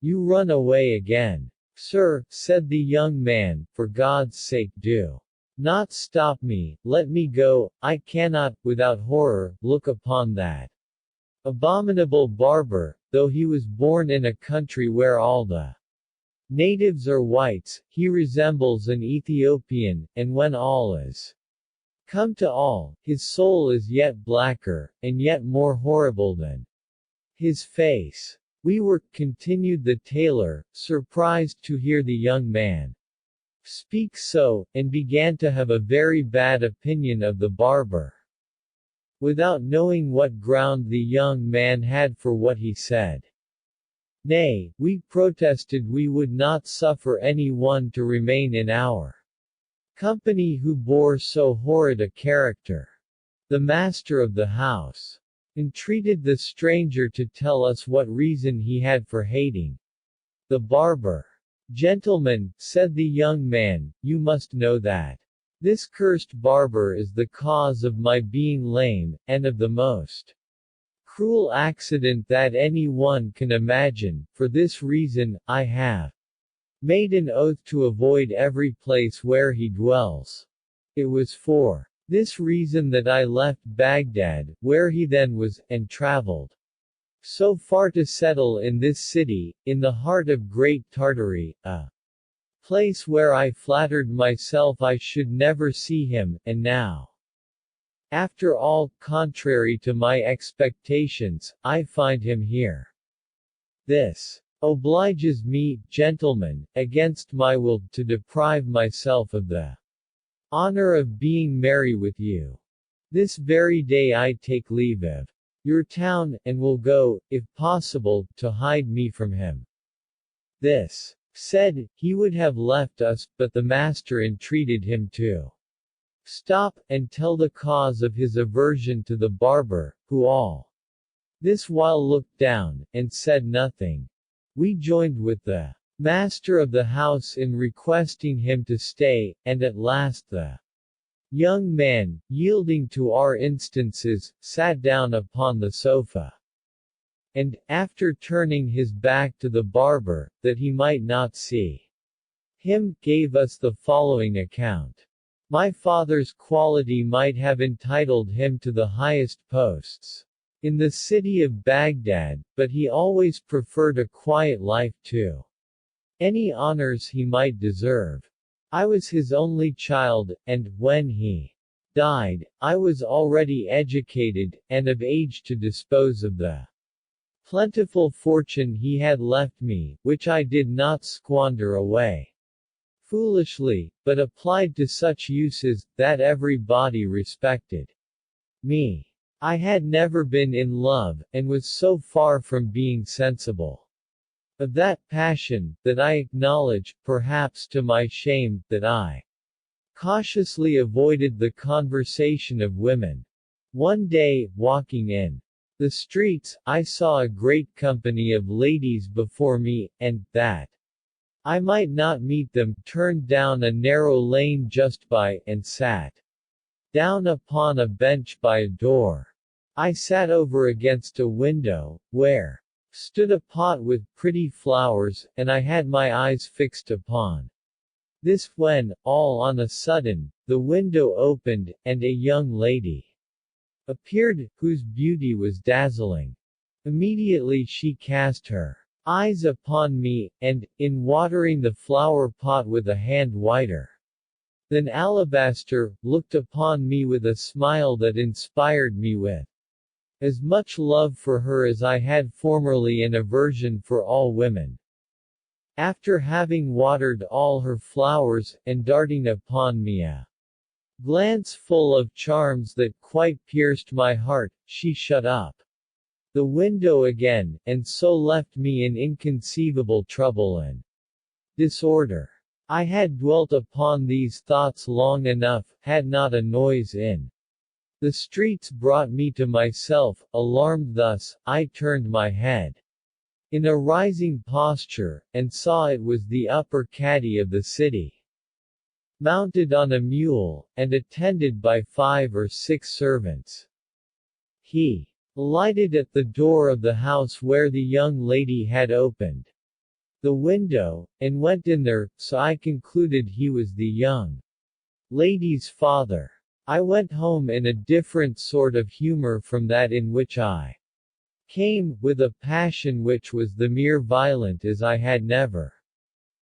you run away again. Sir, said the young man, for God's sake do not stop me, let me go, I cannot, without horror, look upon that abominable barber, though he was born in a country where all the natives are whites, he resembles an Ethiopian, and when all is come to all, his soul is yet blacker, and yet more horrible than his face. We were, continued the tailor, surprised to hear the young man speak so, and began to have a very bad opinion of the barber, without knowing what ground the young man had for what he said. Nay, we protested we would not suffer any one to remain in our company who bore so horrid a character. The master of the house entreated the stranger to tell us what reason he had for hating the barber. Gentlemen, said the young man, you must know that this cursed barber is the cause of my being lame, and of the most cruel accident that any one can imagine. For this reason, I have made an oath to avoid every place where he dwells. It was for this reason that I left Baghdad, where he then was, and traveled so far to settle in this city, in the heart of Great Tartary, a place where I flattered myself I should never see him, and now, after all, contrary to my expectations, I find him here. This obliges me, gentlemen, against my will, to deprive myself of the honor of being merry with you. This very day I take leave of your town, and will go, if possible, to hide me from him. This said, he would have left us, but the master entreated him to stop, and tell the cause of his aversion to the barber, who all this while looked down, and said nothing. We joined with the master of the house in requesting him to stay, and at last the young man, yielding to our instances, sat down upon the sofa. And, after turning his back to the barber, that he might not see Him gave us the following account. My father's quality might have entitled him to the highest posts in the city of Baghdad, but he always preferred a quiet life to any honors he might deserve. I was his only child, and, when he died, I was already educated, and of age to dispose of the plentiful fortune he had left me, which I did not squander away foolishly, but applied to such uses, that everybody respected me. I had never been in love, and was so far from being sensible of that passion, that I acknowledge, perhaps to my shame, that I cautiously avoided the conversation of women. One day, walking in the streets, I saw a great company of ladies before me, and, that I might not meet them, turned down a narrow lane just by, and sat down upon a bench by a door. I sat over against a window, where stood a pot with pretty flowers, and I had my eyes fixed upon this when, all on a sudden, the window opened, and a young lady appeared, whose beauty was dazzling. Immediately she cast her eyes upon me, and, in watering the flower pot with a hand whiter than alabaster, looked upon me with a smile that inspired me with as much love for her as I had formerly an aversion for all women. After having watered all her flowers, and darting upon me a glance full of charms that quite pierced my heart, she shut up the window again, and so left me in inconceivable trouble and disorder. I had dwelt upon these thoughts long enough, had not a noise in the streets brought me to myself. Alarmed thus, I turned my head in a rising posture, and saw it was the upper caddi of the city, mounted on a mule, and attended by 5 or 6 servants. He alighted at the door of the house where the young lady had opened the window, and went in there, so I concluded he was the young lady's father. I went home in a different sort of humor from that in which I came, with a passion which was the mere violent as I had never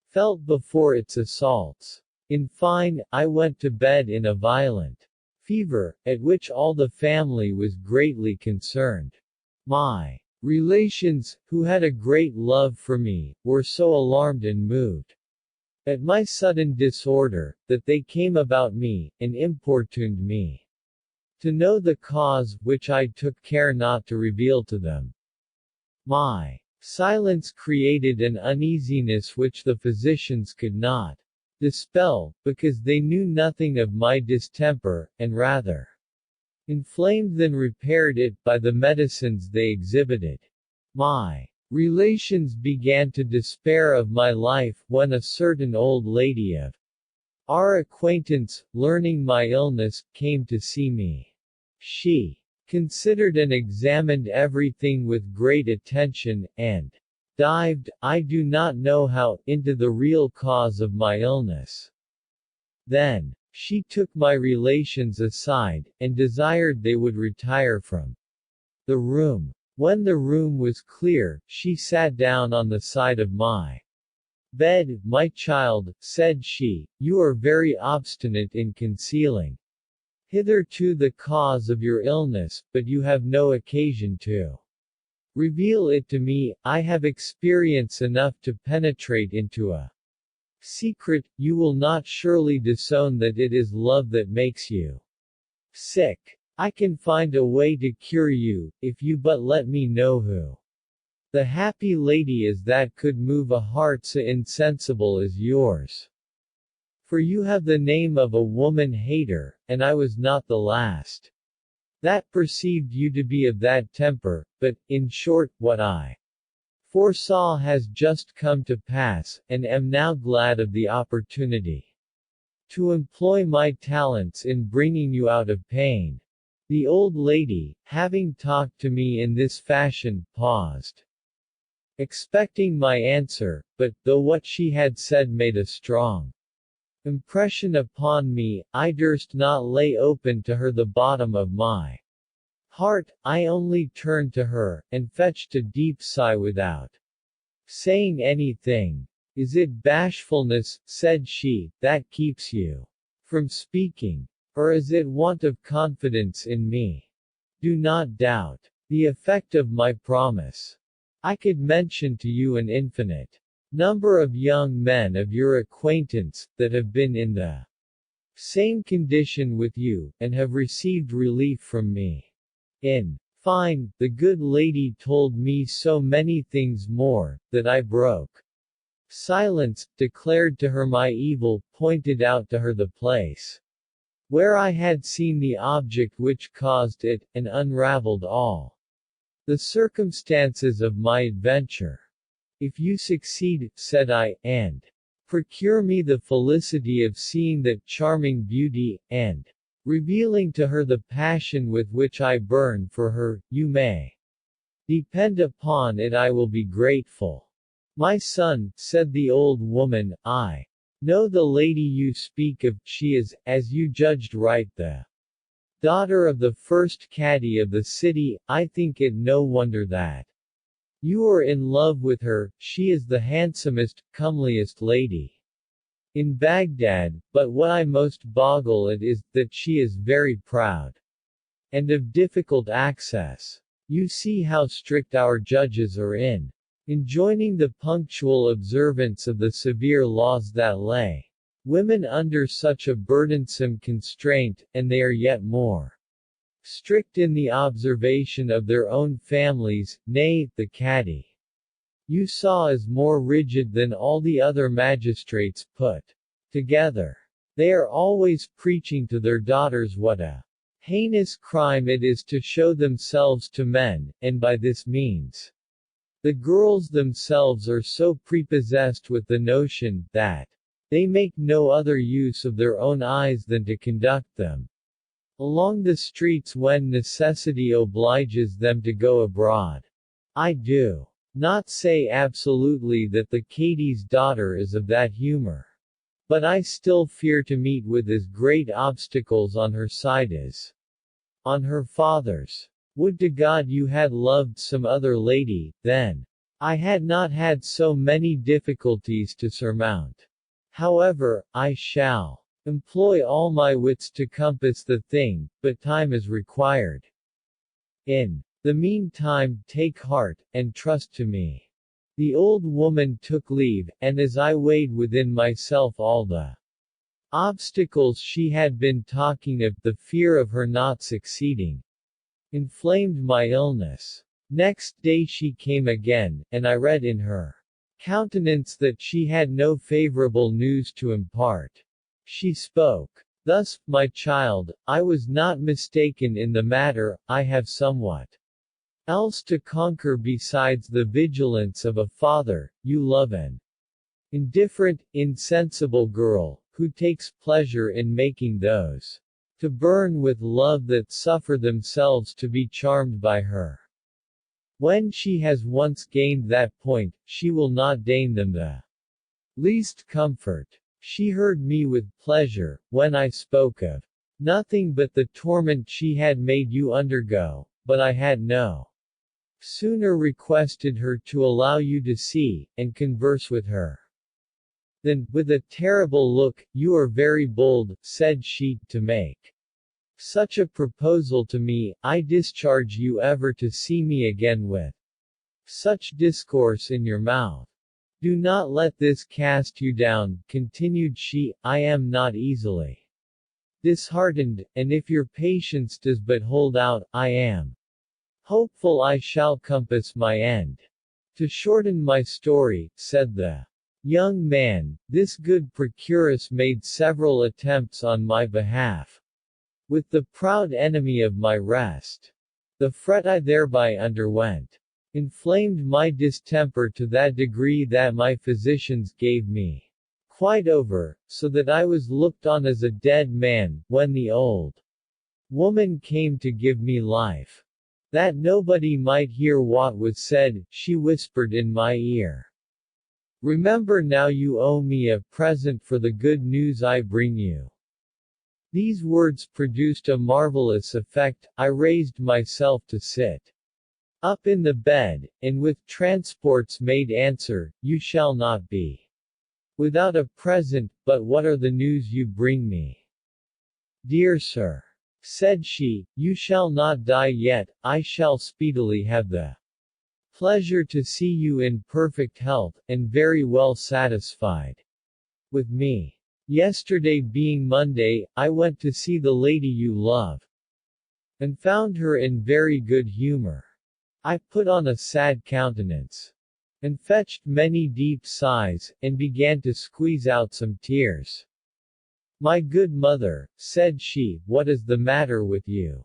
felt before its assaults. In fine, I went to bed in a violent fever, at which all the family was greatly concerned. My relations, who had a great love for me, were so alarmed and moved at my sudden disorder, that they came about me, and importuned me to know the cause, which I took care not to reveal to them. My silence created an uneasiness which the physicians could not dispel, because they knew nothing of my distemper, and rather inflamed than repaired it by the medicines they exhibited. My relations began to despair of my life, when a certain old lady of our acquaintance, learning my illness, came to see me. She considered and examined everything with great attention, and dived, I do not know how, into the real cause of my illness. Then she took my relations aside, and desired they would retire from the room. When the room was clear, she sat down on the side of my bed. My child, said she, you are very obstinate in concealing hitherto the cause of your illness, but you have no occasion to reveal it to me. I have experience enough to penetrate into a secret. You will not surely disown that it is love that makes you sick. I can find a way to cure you, if you but let me know who the happy lady is that could move a heart so insensible as yours. For you have the name of a woman-hater, and I was not the last that perceived you to be of that temper, but, in short, what I foresaw has just come to pass, and am now glad of the opportunity to employ my talents in bringing you out of pain. The old lady, having talked to me in this fashion, paused expecting my answer, but, though what she had said made a strong impression upon me, I durst not lay open to her the bottom of my heart. I only turned to her, and fetched a deep sigh without saying anything. "Is it bashfulness," said she, "that keeps you from speaking? Or is it want of confidence in me? Do not doubt the effect of my promise. I could mention to you an infinite number of young men of your acquaintance, that have been in the same condition with you, and have received relief from me. In fine, the good lady told me so many things more, that I broke silence, declared to her my evil, pointed out to her the place where I had seen the object which caused it, and unraveled all the circumstances of my adventure. If you succeed," said I, "and procure me the felicity of seeing that charming beauty, and revealing to her the passion with which I burn for her, you may depend upon it I will be grateful." "My son," said the old woman, "I know the lady you speak of. She is, as you judged right, the daughter of the first caddi of the city. I think it no wonder that you are in love with her. She is the handsomest, comeliest lady in Baghdad, but what I most boggle at is, that she is very proud, and of difficult access. You see how strict our judges are in enjoining the punctual observance of the severe laws that lay women under such a burdensome constraint, and they are yet more strict in the observation of their own families. Nay, the caddi you saw is more rigid than all the other magistrates put together. They are always preaching to their daughters what a heinous crime it is to show themselves to men, and by this means the girls themselves are so prepossessed with the notion, that they make no other use of their own eyes than to conduct them along the streets when necessity obliges them to go abroad. I do not say absolutely that the caddi's daughter is of that humor, but I still fear to meet with as great obstacles on her side as on her father's. Would to God you had loved some other lady, then I had not had so many difficulties to surmount. However, I shall employ all my wits to compass the thing, but time is required. In the meantime, take heart, and trust to me." The old woman took leave, and as I weighed within myself all the obstacles she had been talking of, the fear of her not succeeding inflamed my illness. Next day she came again, and I read in her countenance that she had no favorable news to impart. She spoke thus: "My child, I was not mistaken in the matter. I have somewhat else to conquer besides the vigilance of a father. You love an indifferent, insensible girl, who takes pleasure in making those to burn with love that suffer themselves to be charmed by her. When she has once gained that point, she will not deign them the least comfort. She heard me with pleasure, when I spoke of nothing but the torment she had made you undergo, but I had no sooner requested her to allow you to see, and converse with her, than, with a terrible look, 'You are very bold,' said she, 'to make such a proposal to me. I discharge you ever to see me again with such discourse in your mouth. Do not let this cast you down,' continued she. 'I am not easily disheartened, and if your patience does but hold out, I am hopeful I shall compass my end.' To shorten my story," said the young man, "this good procuress made several attempts on my behalf with the proud enemy of my rest. The fret I thereby underwent inflamed my distemper to that degree that my physicians gave me quite over, so that I was looked on as a dead man, when the old woman came to give me life. That nobody might hear what was said, she whispered in my ear. Remember now you owe me a present for the good news I bring you. These words produced a marvelous effect. I raised myself to sit up in the bed, and with transports made answer, you shall not be without a present, but what are the news you bring me? Dear sir, said she, you shall not die yet, I shall speedily have the pleasure to see you in perfect health, and very well satisfied with me. Yesterday being Monday, I went to see the lady you love, and found her in very good humor. I put on a sad countenance, and fetched many deep sighs, and began to squeeze out some tears. My good mother, said she, what is the matter with you?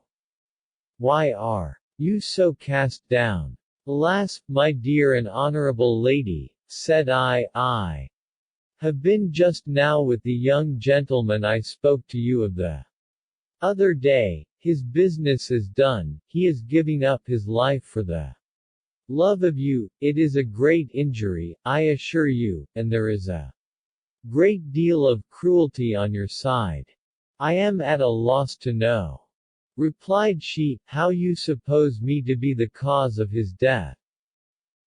Why are you so cast down? Alas, my dear and honorable lady, said I have been just now with the young gentleman I spoke to you of the other day. His business is done, he is giving up his life for the love of you. It is a great injury, I assure you, and there is a great deal of cruelty on your side. I am at a loss to know, replied she, how you suppose me to be the cause of his death.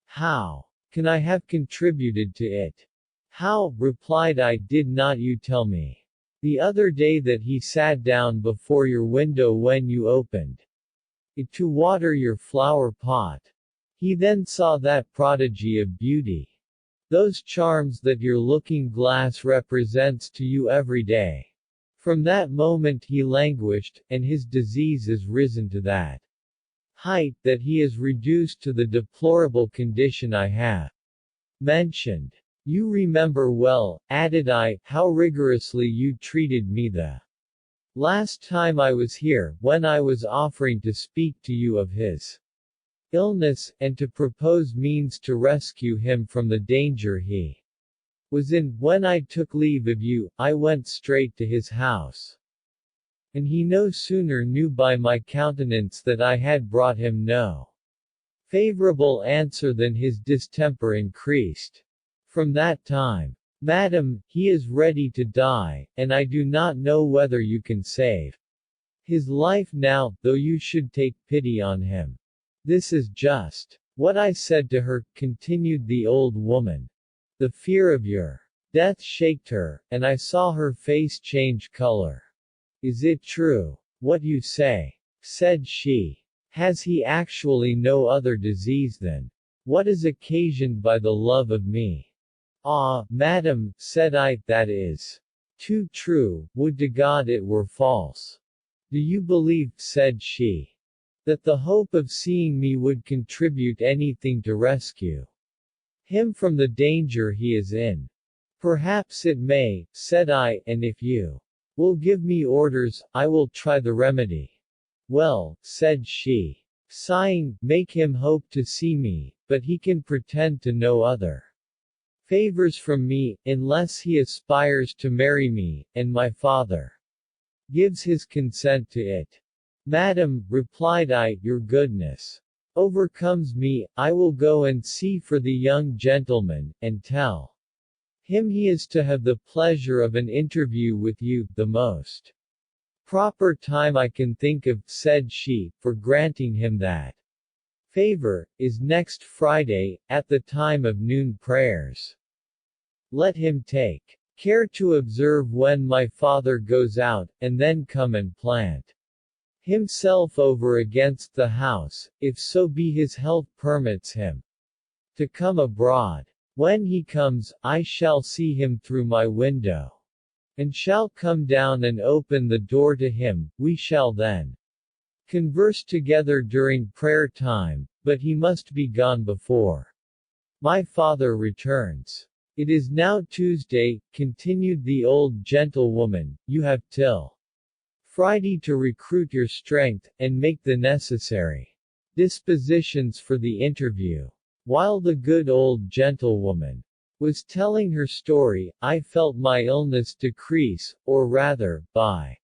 How can I have contributed to it? How, replied I, did not you tell me the other day that he sat down before your window when you opened it to water your flower pot? He then saw that prodigy of beauty, those charms that your looking glass represents to you every day. From that moment he languished, and his disease is risen to that height that he is reduced to the deplorable condition I have mentioned. You remember well, added I, how rigorously you treated me the last time I was here, when I was offering to speak to you of his illness, and to propose means to rescue him from the danger he was in. When I took leave of you, I went straight to his house, and he no sooner knew by my countenance that I had brought him no favorable answer than his distemper increased. From that time, madam, he is ready to die, and I do not know whether you can save his life now, though you should take pity on him. This is just what I said to her, continued the old woman. The fear of your death shaked her, and I saw her face change color. Is it true, what you say? Said she. Has he actually no other disease than what is occasioned by the love of me? Ah, madam, said I, that is too true, would to God it were false. Do you believe, said she, that the hope of seeing me would contribute anything to rescue him from the danger he is in? Perhaps it may, said I, and if you will give me orders, I will try the remedy. Well, said she, sighing, make him hope to see me, but he can pretend to no other favors from me, unless he aspires to marry me, and my father gives his consent to it. Madam, replied I, your goodness overcomes me. I will go and see for the young gentleman, and tell him he is to have the pleasure of an interview with you. The most proper time I can think of, said she, for granting him that favor, is next Friday, at the time of noon prayers. Let him take care to observe when my father goes out, and then come and plant himself over against the house, if so be his health permits him to come abroad. When he comes, I shall see him through my window, and shall come down and open the door to him. We shall then converse together during prayer time, but he must be gone before my father returns. It is now Tuesday, continued the old gentlewoman, you have till Friday to recruit your strength, and make the necessary dispositions for the interview. While the good old gentlewoman was telling her story, I felt my illness decrease, or rather, by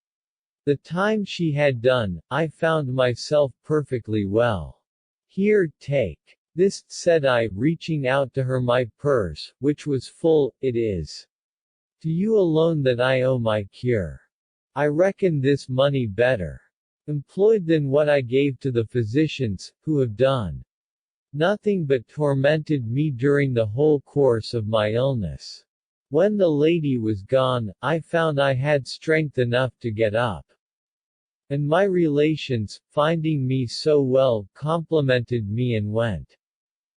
The time she had done, I found myself perfectly well. Here, take this, said I, reaching out to her my purse, which was full. It is to you alone that I owe my cure. I reckon this money better employed than what I gave to the physicians, who have done nothing but tormented me during the whole course of my illness. When the lady was gone, I found I had strength enough to get up. And my relations, finding me so well, complimented me and went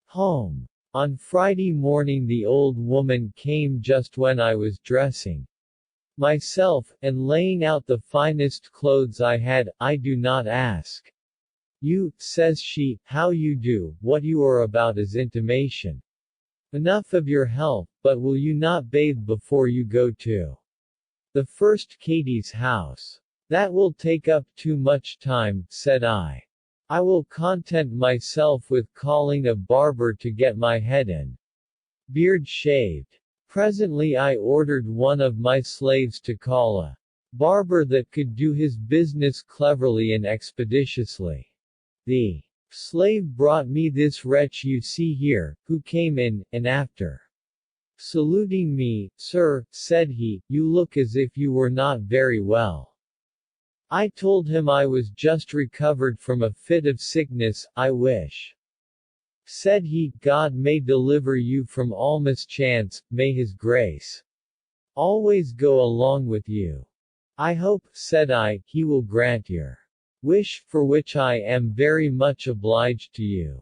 home. On Friday morning the old woman came just when I was dressing myself, and laying out the finest clothes I had. I do not ask you, says she, how you do, what you are about is intimation enough of your health, but will you not bathe before you go to the first Katie's house? That will take up too much time, said I. I will content myself with calling a barber to get my head and beard shaved. Presently I ordered one of my slaves to call a barber that could do his business cleverly and expeditiously. The slave brought me this wretch you see here, who came in, and after saluting me, sir, said he, you look as if you were not very well. I told him I was just recovered from a fit of sickness. I wish, said he, God may deliver you from all mischance, may his grace always go along with you. I hope, said I, he will grant your wish, for which I am very much obliged to you.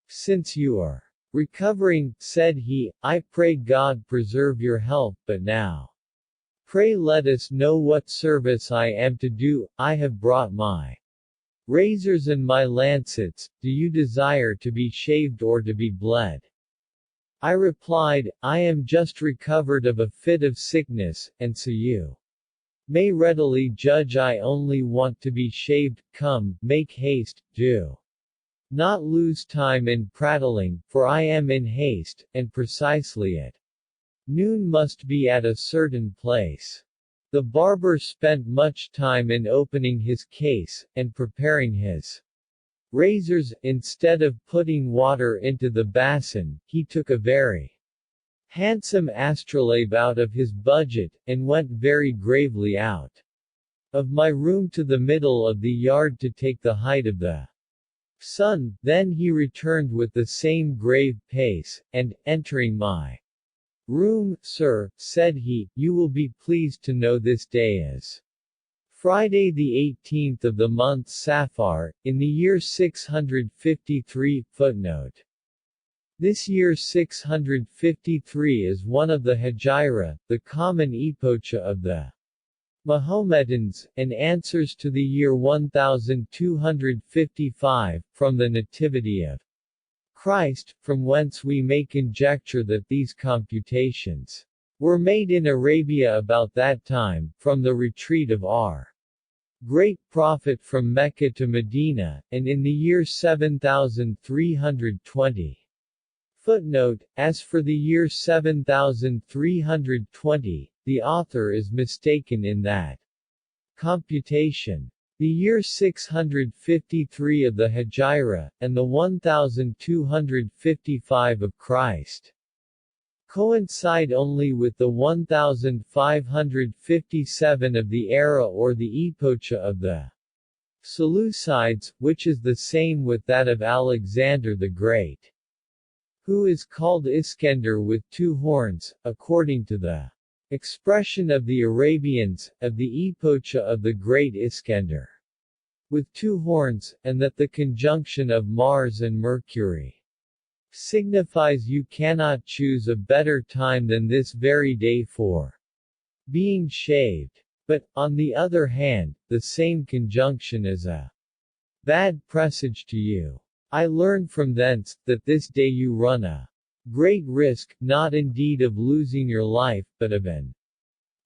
Since you are recovering, said he, I pray God preserve your health, but now pray let us know what service I am to do. I have brought my razors and my lancets. Do you desire to be shaved or to be bled? I replied, I am just recovered of a fit of sickness, and so you may readily judge I only want to be shaved. Come, make haste, do not lose time in prattling, for I am in haste, and precisely at noon must be at a certain place. The barber spent much time in opening his case, and preparing his razors. Instead of putting water into the basin, he took a very handsome astrolabe out of his budget, and went very gravely out of my room to the middle of the yard to take the height of the sun. Then he returned with the same grave pace, and, entering my room, sir, said he, you will be pleased to know this day is Friday the 18th of the month Safar, in the year 653. Footnote. This year 653 is one of the Hijra, the common epocha of the Mohammedans, and answers to the year 1255, from the Nativity of Christ, from whence we may conjecture that these computations were made in Arabia about that time, from the retreat of our great prophet from Mecca to Medina, and in the year 7320. Footnote, as for the year 7320, the author is mistaken in that computation. The year 653 of the Hijra, and the 1255 of Christ coincide only with the 1557 of the era or the epocha of the Seleucids, which is the same with that of Alexander the Great, who is called Iskender with two horns, according to the expression of the Arabians, of the epocha of the great Iskender with two horns, and that the conjunction of Mars and Mercury signifies you cannot choose a better time than this very day for being shaved. But, on the other hand, the same conjunction is a bad presage to you. I learn from thence, that this day you run a great risk, not indeed of losing your life, but of an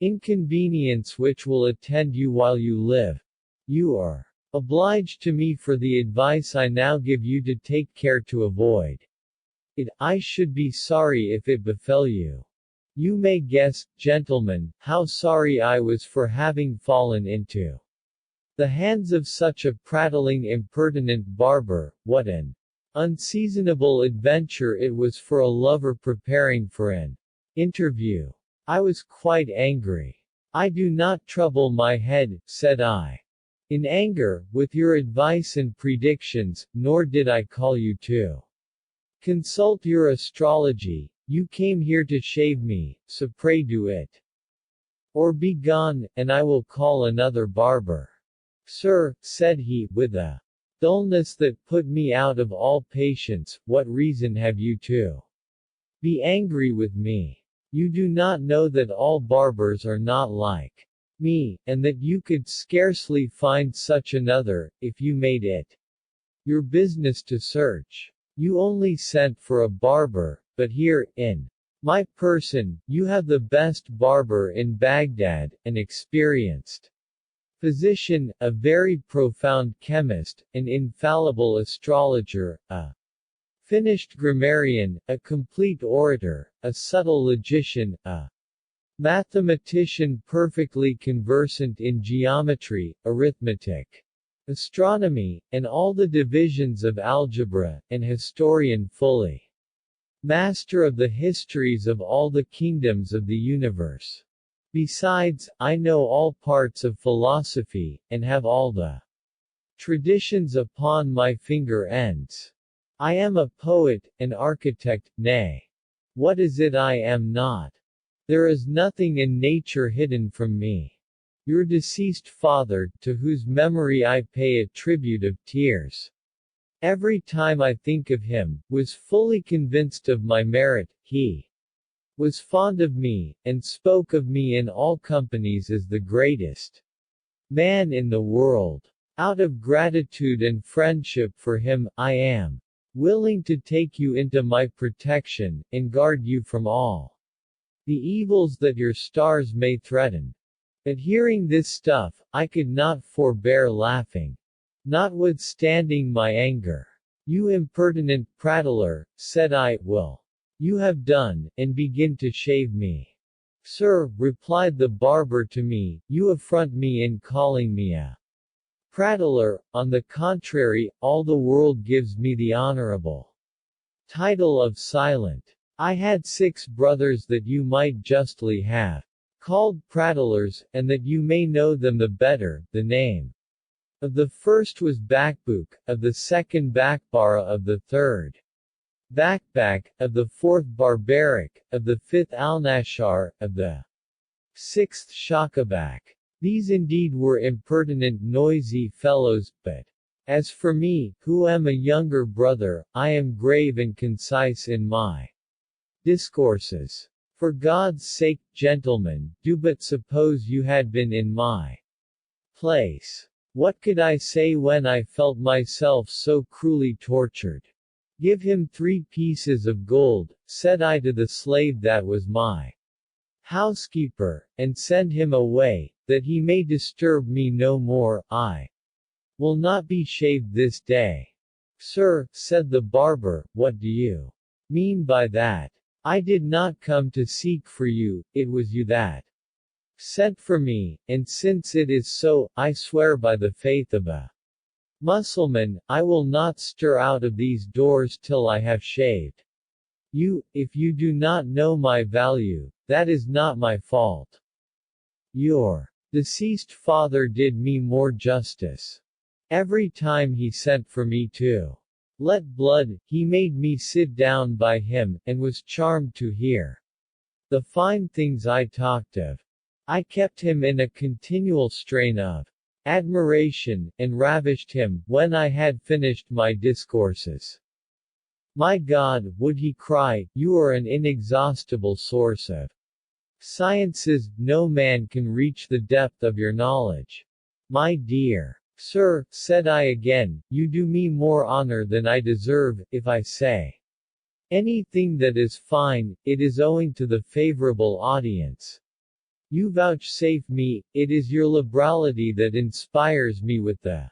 inconvenience which will attend you while you live. You are obliged to me for the advice I now give you to take care to avoid it. I should be sorry if it befell you. You may guess, gentlemen, how sorry I was for having fallen into The hands of such a prattling impertinent barber, what an unseasonable adventure it was for a lover preparing for an interview. I was quite angry. I do not trouble my head, said I, in anger, with your advice and predictions, nor did I call you to consult your astrology. You came here to shave me, so pray do it. Or be gone, and I will call another barber. Sir, said he, with a dullness that put me out of all patience, what reason have you to be angry with me? You do not know that all barbers are not like me, and that you could scarcely find such another, if you made it your business to search. You only sent for a barber, but here, in my person, you have the best barber in Baghdad, an experienced physician, a very profound chemist, an infallible astrologer, a finished grammarian, a complete orator, a subtle logician, a mathematician perfectly conversant in geometry, arithmetic, astronomy, and all the divisions of algebra, an historian fully master of the histories of all the kingdoms of the universe. Besides, I know all parts of philosophy, and have all the traditions upon my finger ends. I am a poet, an architect, nay. What is it I am not? There is nothing in nature hidden from me. Your deceased father, to whose memory I pay a tribute of tears every time I think of him, was fully convinced of my merit. He was fond of me, and spoke of me in all companies as the greatest man in the world. Out of gratitude and friendship for him, I am willing to take you into my protection, and guard you from all the evils that your stars may threaten. At hearing this stuff, I could not forbear laughing, notwithstanding my anger. You impertinent prattler, said I, will you have done, and begin to shave me? Sir, replied the barber to me, you affront me in calling me a prattler. On the contrary, all the world gives me the honorable title of silent. I had 6 brothers that you might justly have called prattlers, and that you may know them the better. The name of the first was Bakbuk, of the second Bakbara, of the third Bakbak, of the fourth Barbaric, of the fifth Alnashar, of the sixth Shakabak. These indeed were impertinent noisy fellows, but as for me, who am a younger brother, I am grave and concise in my discourses. For God's sake, gentlemen, do but suppose you had been in my place. What could I say when I felt myself so cruelly tortured? Give him 3 pieces of gold, said I to the slave that was my housekeeper, and send him away, that he may disturb me no more. I will not be shaved this day. Sir, said the barber, what do you mean by that? I did not come to seek for you, it was you that sent for me, and since it is so, I swear by the faith of a Mussulman, I will not stir out of these doors till I have shaved you. If you do not know my value, that is not my fault. Your deceased father did me more justice. Every time he sent for me to let blood, he made me sit down by him, and was charmed to hear the fine things I talked of. I kept him in a continual strain of admiration, and ravished him, when I had finished my discourses. My God, would he cry, you are an inexhaustible source of sciences, no man can reach the depth of your knowledge. My dear sir, said I again, you do me more honor than I deserve. If I say anything that is fine, it is owing to the favorable audience you vouchsafe me. It is your liberality that inspires me with the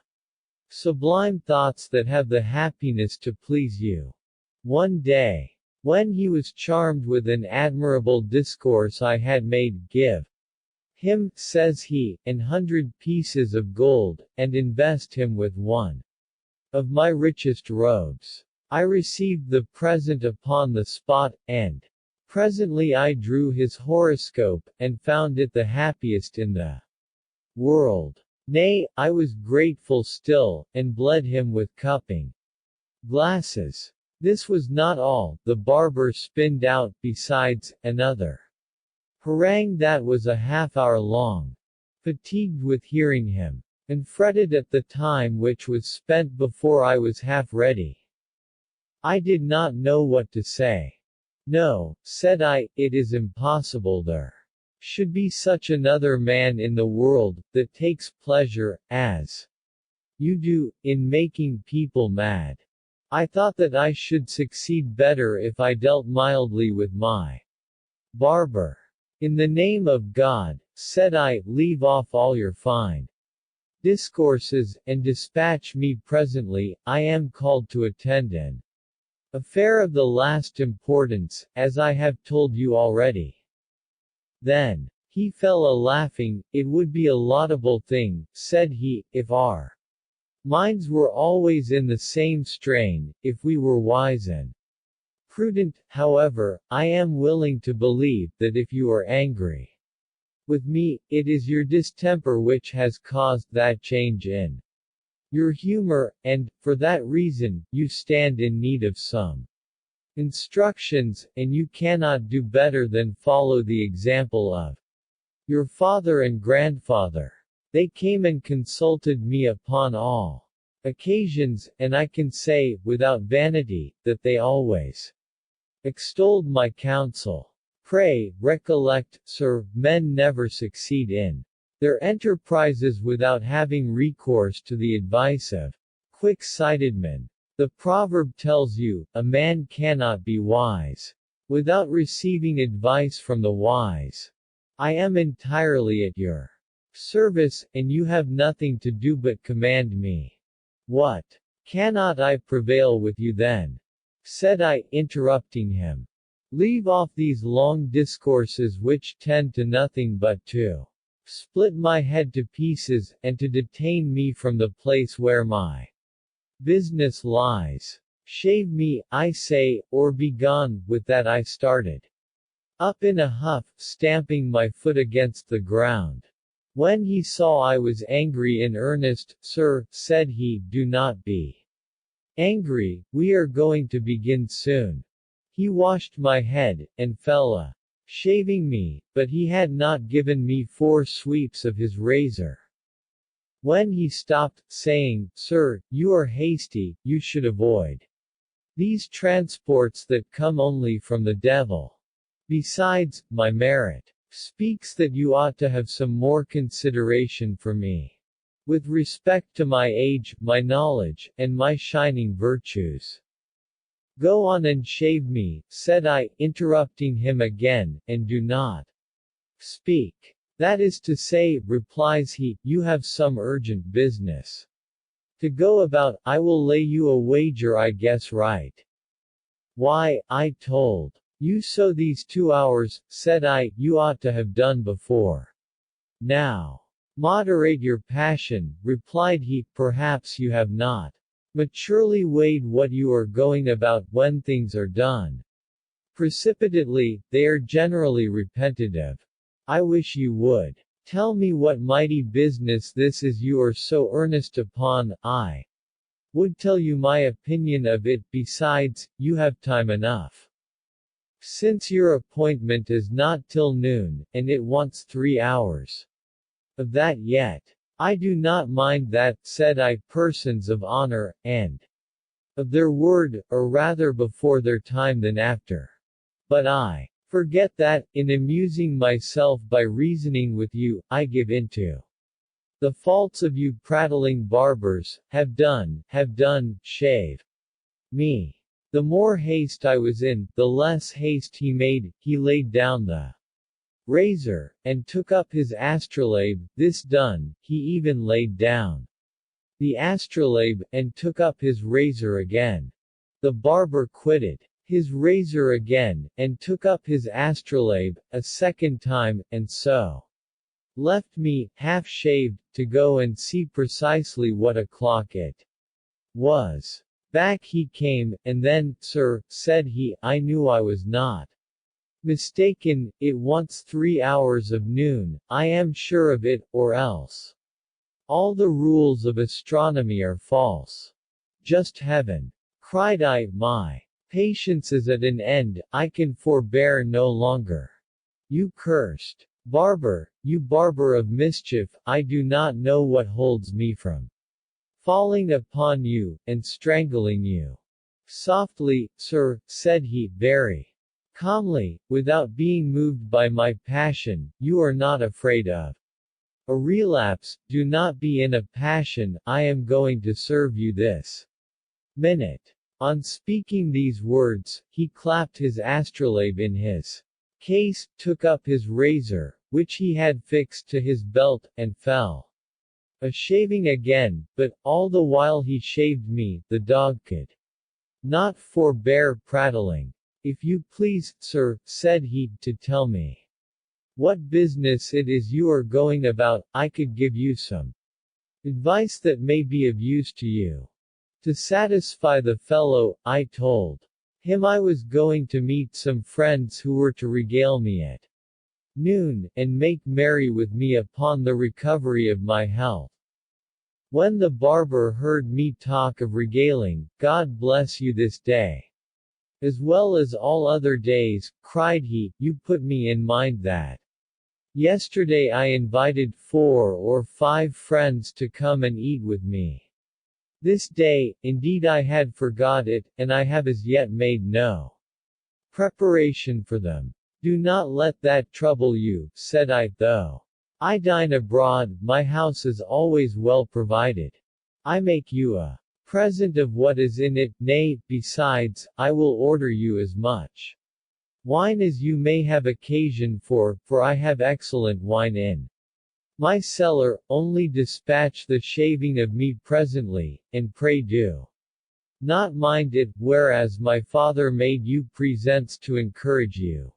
sublime thoughts that have the happiness to please you. One day, when he was charmed with an admirable discourse I had made, give him, says he, an 100 pieces of gold, and invest him with one of my richest robes. I received the present upon the spot, and presently I drew his horoscope, and found it the happiest in the world. Nay, I was grateful still, and bled him with cupping glasses. This was not all, the barber spinned out, besides, another harangue that was a half-hour long. Fatigued with hearing him, and fretted at the time which was spent before I was half ready, I did not know what to say. No, said I, it is impossible there should be such another man in the world, that takes pleasure, as you do, in making people mad. I thought that I should succeed better if I dealt mildly with my barber. In the name of God, said I, leave off all your fine discourses, and dispatch me presently, I am called to attend an affair of the last importance, as I have told you already. Then he fell a laughing. It would be a laudable thing, said he, if our minds were always in the same strain, if we were wise and prudent. However, I am willing to believe that if you are angry with me, it is your distemper which has caused that change in your humor, and, for that reason, you stand in need of some instructions, and you cannot do better than follow the example of your father and grandfather. They came and consulted me upon all occasions, and I can say, without vanity, that they always extolled my counsel. Pray, recollect, sir, men never succeed in their enterprises without having recourse to the advice of quick-sighted men. The proverb tells you, a man cannot be wise without receiving advice from the wise. I am entirely at your service, and you have nothing to do but command me. What? Cannot I prevail with you then? Said I, interrupting him. Leave off these long discourses which tend to nothing but to split my head to pieces, and to detain me from the place where my business lies. Shave me, I say, or be gone. With that I started up in a huff, stamping my foot against the ground. When he saw I was angry in earnest, sir, said he, do not be angry, we are going to begin soon. He washed my head, and fell a shaving me, but he had not given me 4 sweeps of his razor. When he stopped, saying, Sir, you are hasty, you should avoid these transports that come only from the devil. Besides, my merit speaks that you ought to have some more consideration for me. With respect to my age, my knowledge, and my shining virtues. Go on and shave me, said I, interrupting him again, and do not speak. That is to say, replies he, you have some urgent business to go about. I will lay you a wager I guess right. Why, I told you so these 2 hours, said I, you ought to have done before. Now, moderate your passion, replied he, perhaps you have not maturely weighed what you are going about. When things are done precipitately, they are generally repetitive. I wish you would tell me what mighty business this is you are so earnest upon. I would tell you my opinion of it. Besides, you have time enough, since your appointment is not till noon, and it wants 3 hours of that yet. I do not mind that, said I. Persons of honor, and of their word, or rather before their time than after. But I forget that, in amusing myself by reasoning with you, I give into the faults of you prattling barbers. Have done, shave me. The more haste I was in, the less haste he made. He laid down the razor, and took up his astrolabe. This done, he even laid down the astrolabe, and took up his razor again. The barber quitted his razor again, and took up his astrolabe, a second time, and so left me, half-shaved, to go and see precisely what o'clock it was. Back he came, and then, sir, said he, I knew I was not mistaken, it wants 3 hours of noon, I am sure of it, or else all the rules of astronomy are false. Just heaven! Cried I, my patience is at an end, I can forbear no longer. You cursed barber, you barber of mischief, I do not know what holds me from falling upon you, and strangling you. Softly, sir, said he, very calmly, without being moved by my passion, you are not afraid of a relapse, do not be in a passion, I am going to serve you this minute. On speaking these words, he clapped his astrolabe in his case, took up his razor, which he had fixed to his belt, and fell a-shaving again, but, all the while he shaved me, the dog could not forbear prattling. If you please, sir, said he, to tell me what business it is you are going about, I could give you some advice that may be of use to you. To satisfy the fellow, I told him I was going to meet some friends who were to regale me at noon, and make merry with me upon the recovery of my health. When the barber heard me talk of regaling, God bless you this day, as well as all other days, cried he, you put me in mind that yesterday I invited 4 or 5 friends to come and eat with me. This day, indeed I had forgot it, and I have as yet made no preparation for them. Do not let that trouble you, said I, though I dine abroad, my house is always well provided. I make you a present of what is in it, nay, besides, I will order you as much wine as you may have occasion for I have excellent wine in my cellar, only dispatch the shaving of me presently, and pray do not mind it, whereas my father made you presents to encourage you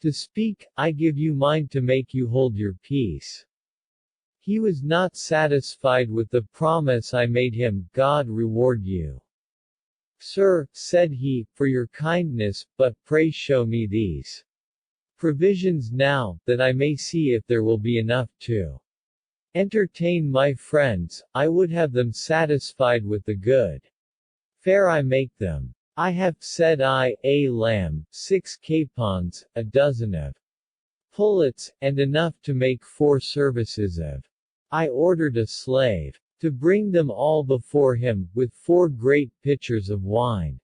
to speak, I give you mine to make you hold your peace. He was not satisfied with the promise I made him, God reward you, sir, said he, for your kindness, but pray show me these provisions now, that I may see if there will be enough to entertain my friends, I would have them satisfied with the good fare I make them. I have, said I, a lamb, 6 capons, a dozen of pullets, and enough to make 4 services of. I ordered a slave to bring them all before him, with 4 great pitchers of wine.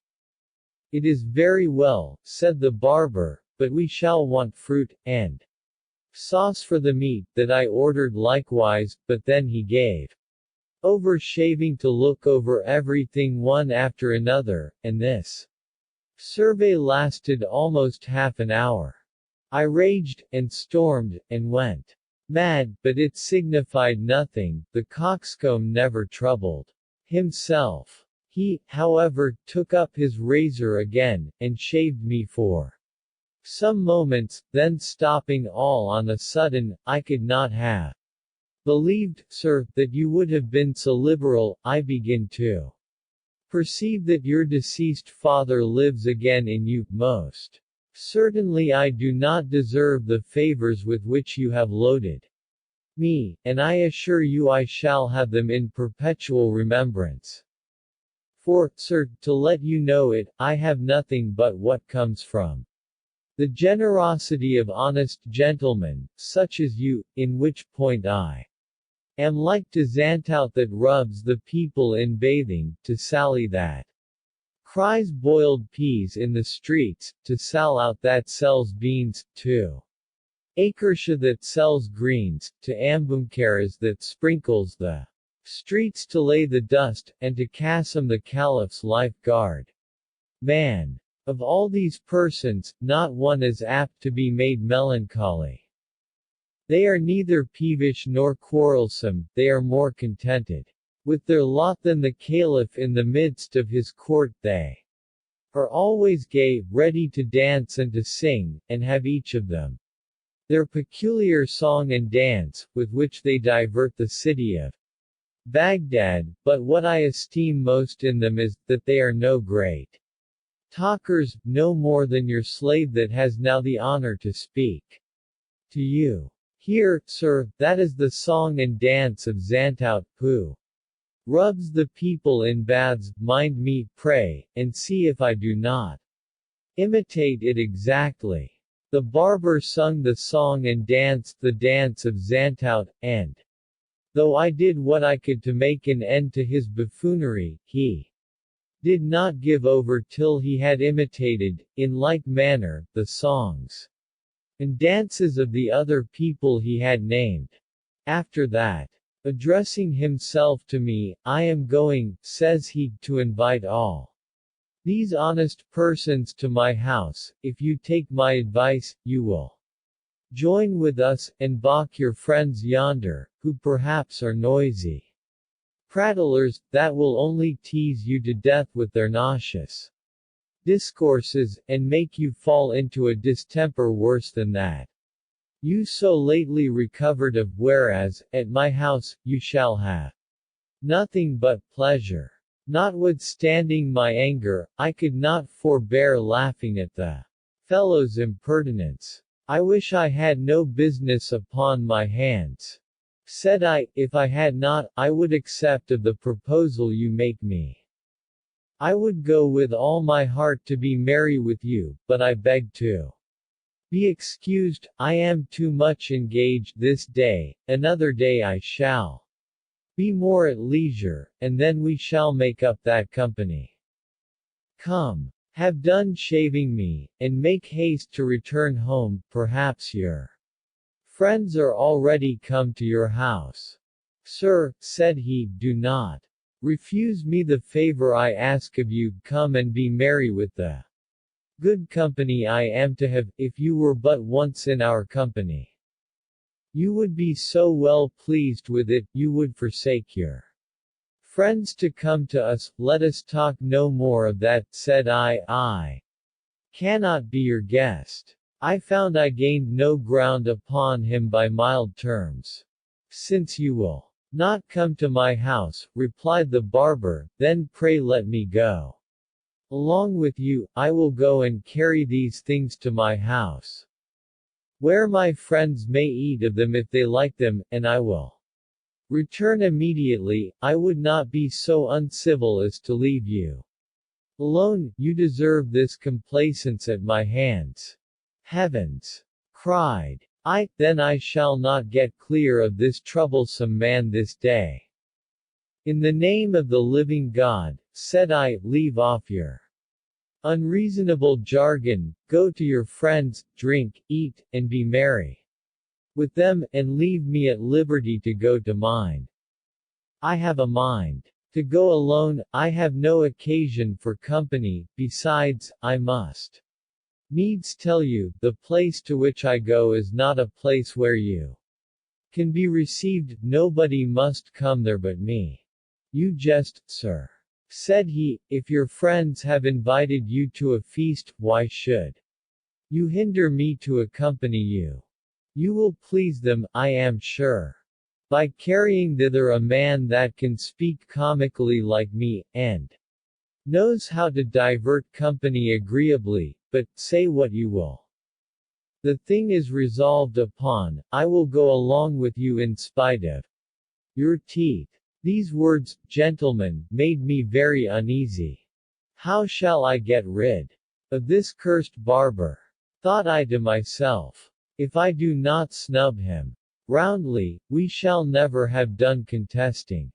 It is very well, said the barber, but we shall want fruit, and sauce for the meat, that I ordered likewise, but then he gave over shaving to look over everything one after another, and this survey lasted almost half an hour. I raged, and stormed, and went mad, but it signified nothing, the coxcomb never troubled himself. He, however, took up his razor again, and shaved me for some moments, then stopping all on a sudden, I could not have believed, sir, that you would have been so liberal. I begin to perceive that your deceased father lives again in you. Most certainly I do not deserve the favors with which you have loaded me, and I assure you I shall have them in perpetual remembrance. For, sir, to let you know it, I have nothing but what comes from the generosity of honest gentlemen, such as you, in which point I am like to Xantout that rubs the people in bathing, to Sally that cries boiled peas in the streets, to Sal out that sells beans, to Akersha that sells greens, to Ambumkaras that sprinkles the streets to lay the dust, and to Qasim the Caliph's life guard man. Of all these persons, not one is apt to be made melancholy. They are neither peevish nor quarrelsome, they are more contented with their lot than the Caliph in the midst of his court. They are always gay, ready to dance and to sing, and have each of them their peculiar song and dance, with which they divert the city of Baghdad, but what I esteem most in them is, that they are no great talkers, no more than your slave that has now the honor to speak to you. Here, sir, that is the song and dance of Zantout, who rubs the people in baths. Mind me, pray, and see if I do not imitate it exactly. The barber sung the song and danced the dance of Zantout, and though I did what I could to make an end to his buffoonery, he did not give over till he had imitated, in like manner, the songs and dances of the other people he had named. After that, addressing himself to me, I am going, says he, to invite all these honest persons to my house. If you take my advice, you will join with us, and balk your friends yonder, who perhaps are noisy prattlers, that will only tease you to death with their nauseous discourses, and make you fall into a distemper worse than that you so lately recovered of, whereas, at my house, you shall have nothing but pleasure. Notwithstanding my anger, I could not forbear laughing at the fellow's impertinence. I wish I had no business upon my hands. Said I, if I had not, I would accept of the proposal you make me. I would go with all my heart to be merry with you, but I beg to be excused. I am too much engaged this day, another day I shall be more at leisure, and then we shall make up that company. Come, have done shaving me, and make haste to return home. Perhaps your friends are already come to your house. Sir, said he, do not refuse me the favor I ask of you. Come and be merry with the good company I am to have. If you were but once in our company, you would be so well pleased with it, you would forsake your friends to come to us. Let us talk no more of that, said I cannot be your guest. I found I gained no ground upon him by mild terms. Since you will not come to my house, replied the barber, then pray let me go along with you. I will go and carry these things to my house, where my friends may eat of them if they like them, and I will return immediately. I would not be so uncivil as to leave you alone. You deserve this complaisance at my hands. Heavens! Cried I, then I shall not get clear of this troublesome man this day. In the name of the living God, said I, leave off your unreasonable jargon, go to your friends, drink, eat, and be merry with them, and leave me at liberty to go to mine. I have a mind to go alone. I have no occasion for company. Besides, I must needs tell you, the place to which I go is not a place where you can be received. Nobody must come there but me. You jest, sir, said he. If your friends have invited you to a feast, why should you hinder me to accompany you? You will please them, I am sure, by carrying thither a man that can speak comically like me, and knows how to divert company agreeably. But, say what you will, the thing is resolved upon. I will go along with you in spite of your teeth. These words, gentlemen, made me very uneasy. How shall I get rid of this cursed barber? Thought I to myself. If I do not snub him roundly, we shall never have done contesting.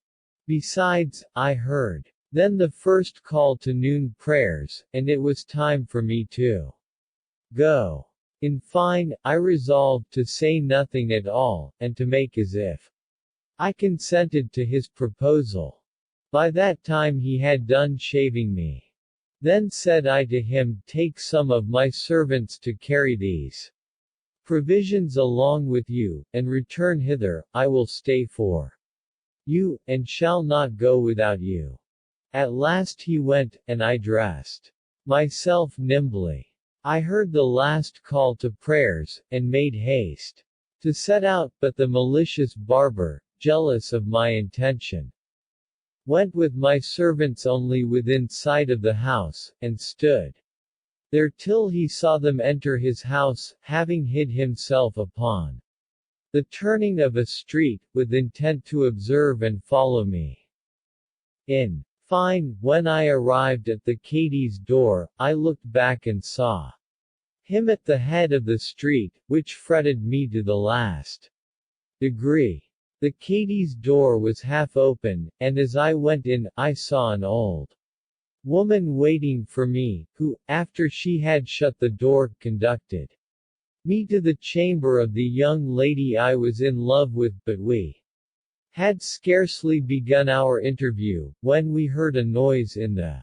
Besides, I heard then the first call to noon prayers, and it was time for me to go. In fine, I resolved to say nothing at all, and to make as if I consented to his proposal. By that time he had done shaving me. Then said I to him, take some of my servants to carry these provisions along with you, and return hither. I will stay for you, and shall not go without you. At last he went, and I dressed myself nimbly. I heard the last call to prayers, and made haste to set out, but the malicious barber, jealous of my intention, went with my servants only within sight of the house, and stood there till he saw them enter his house, having hid himself upon the turning of a street, with intent to observe and follow me. In fine, when I arrived at the Katie's door, I looked back and saw him at the head of the street, which fretted me to the last degree. The Katie's door was half open, and as I went in, I saw an old woman waiting for me, who, after she had shut the door, conducted me to the chamber of the young lady I was in love with, but we had scarcely begun our interview, when we heard a noise in the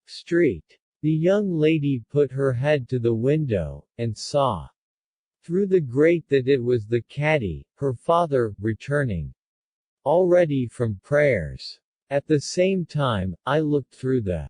street. The young lady put her head to the window, and saw through the grate that it was the caddy, her father, returning already from prayers. At the same time, I looked through the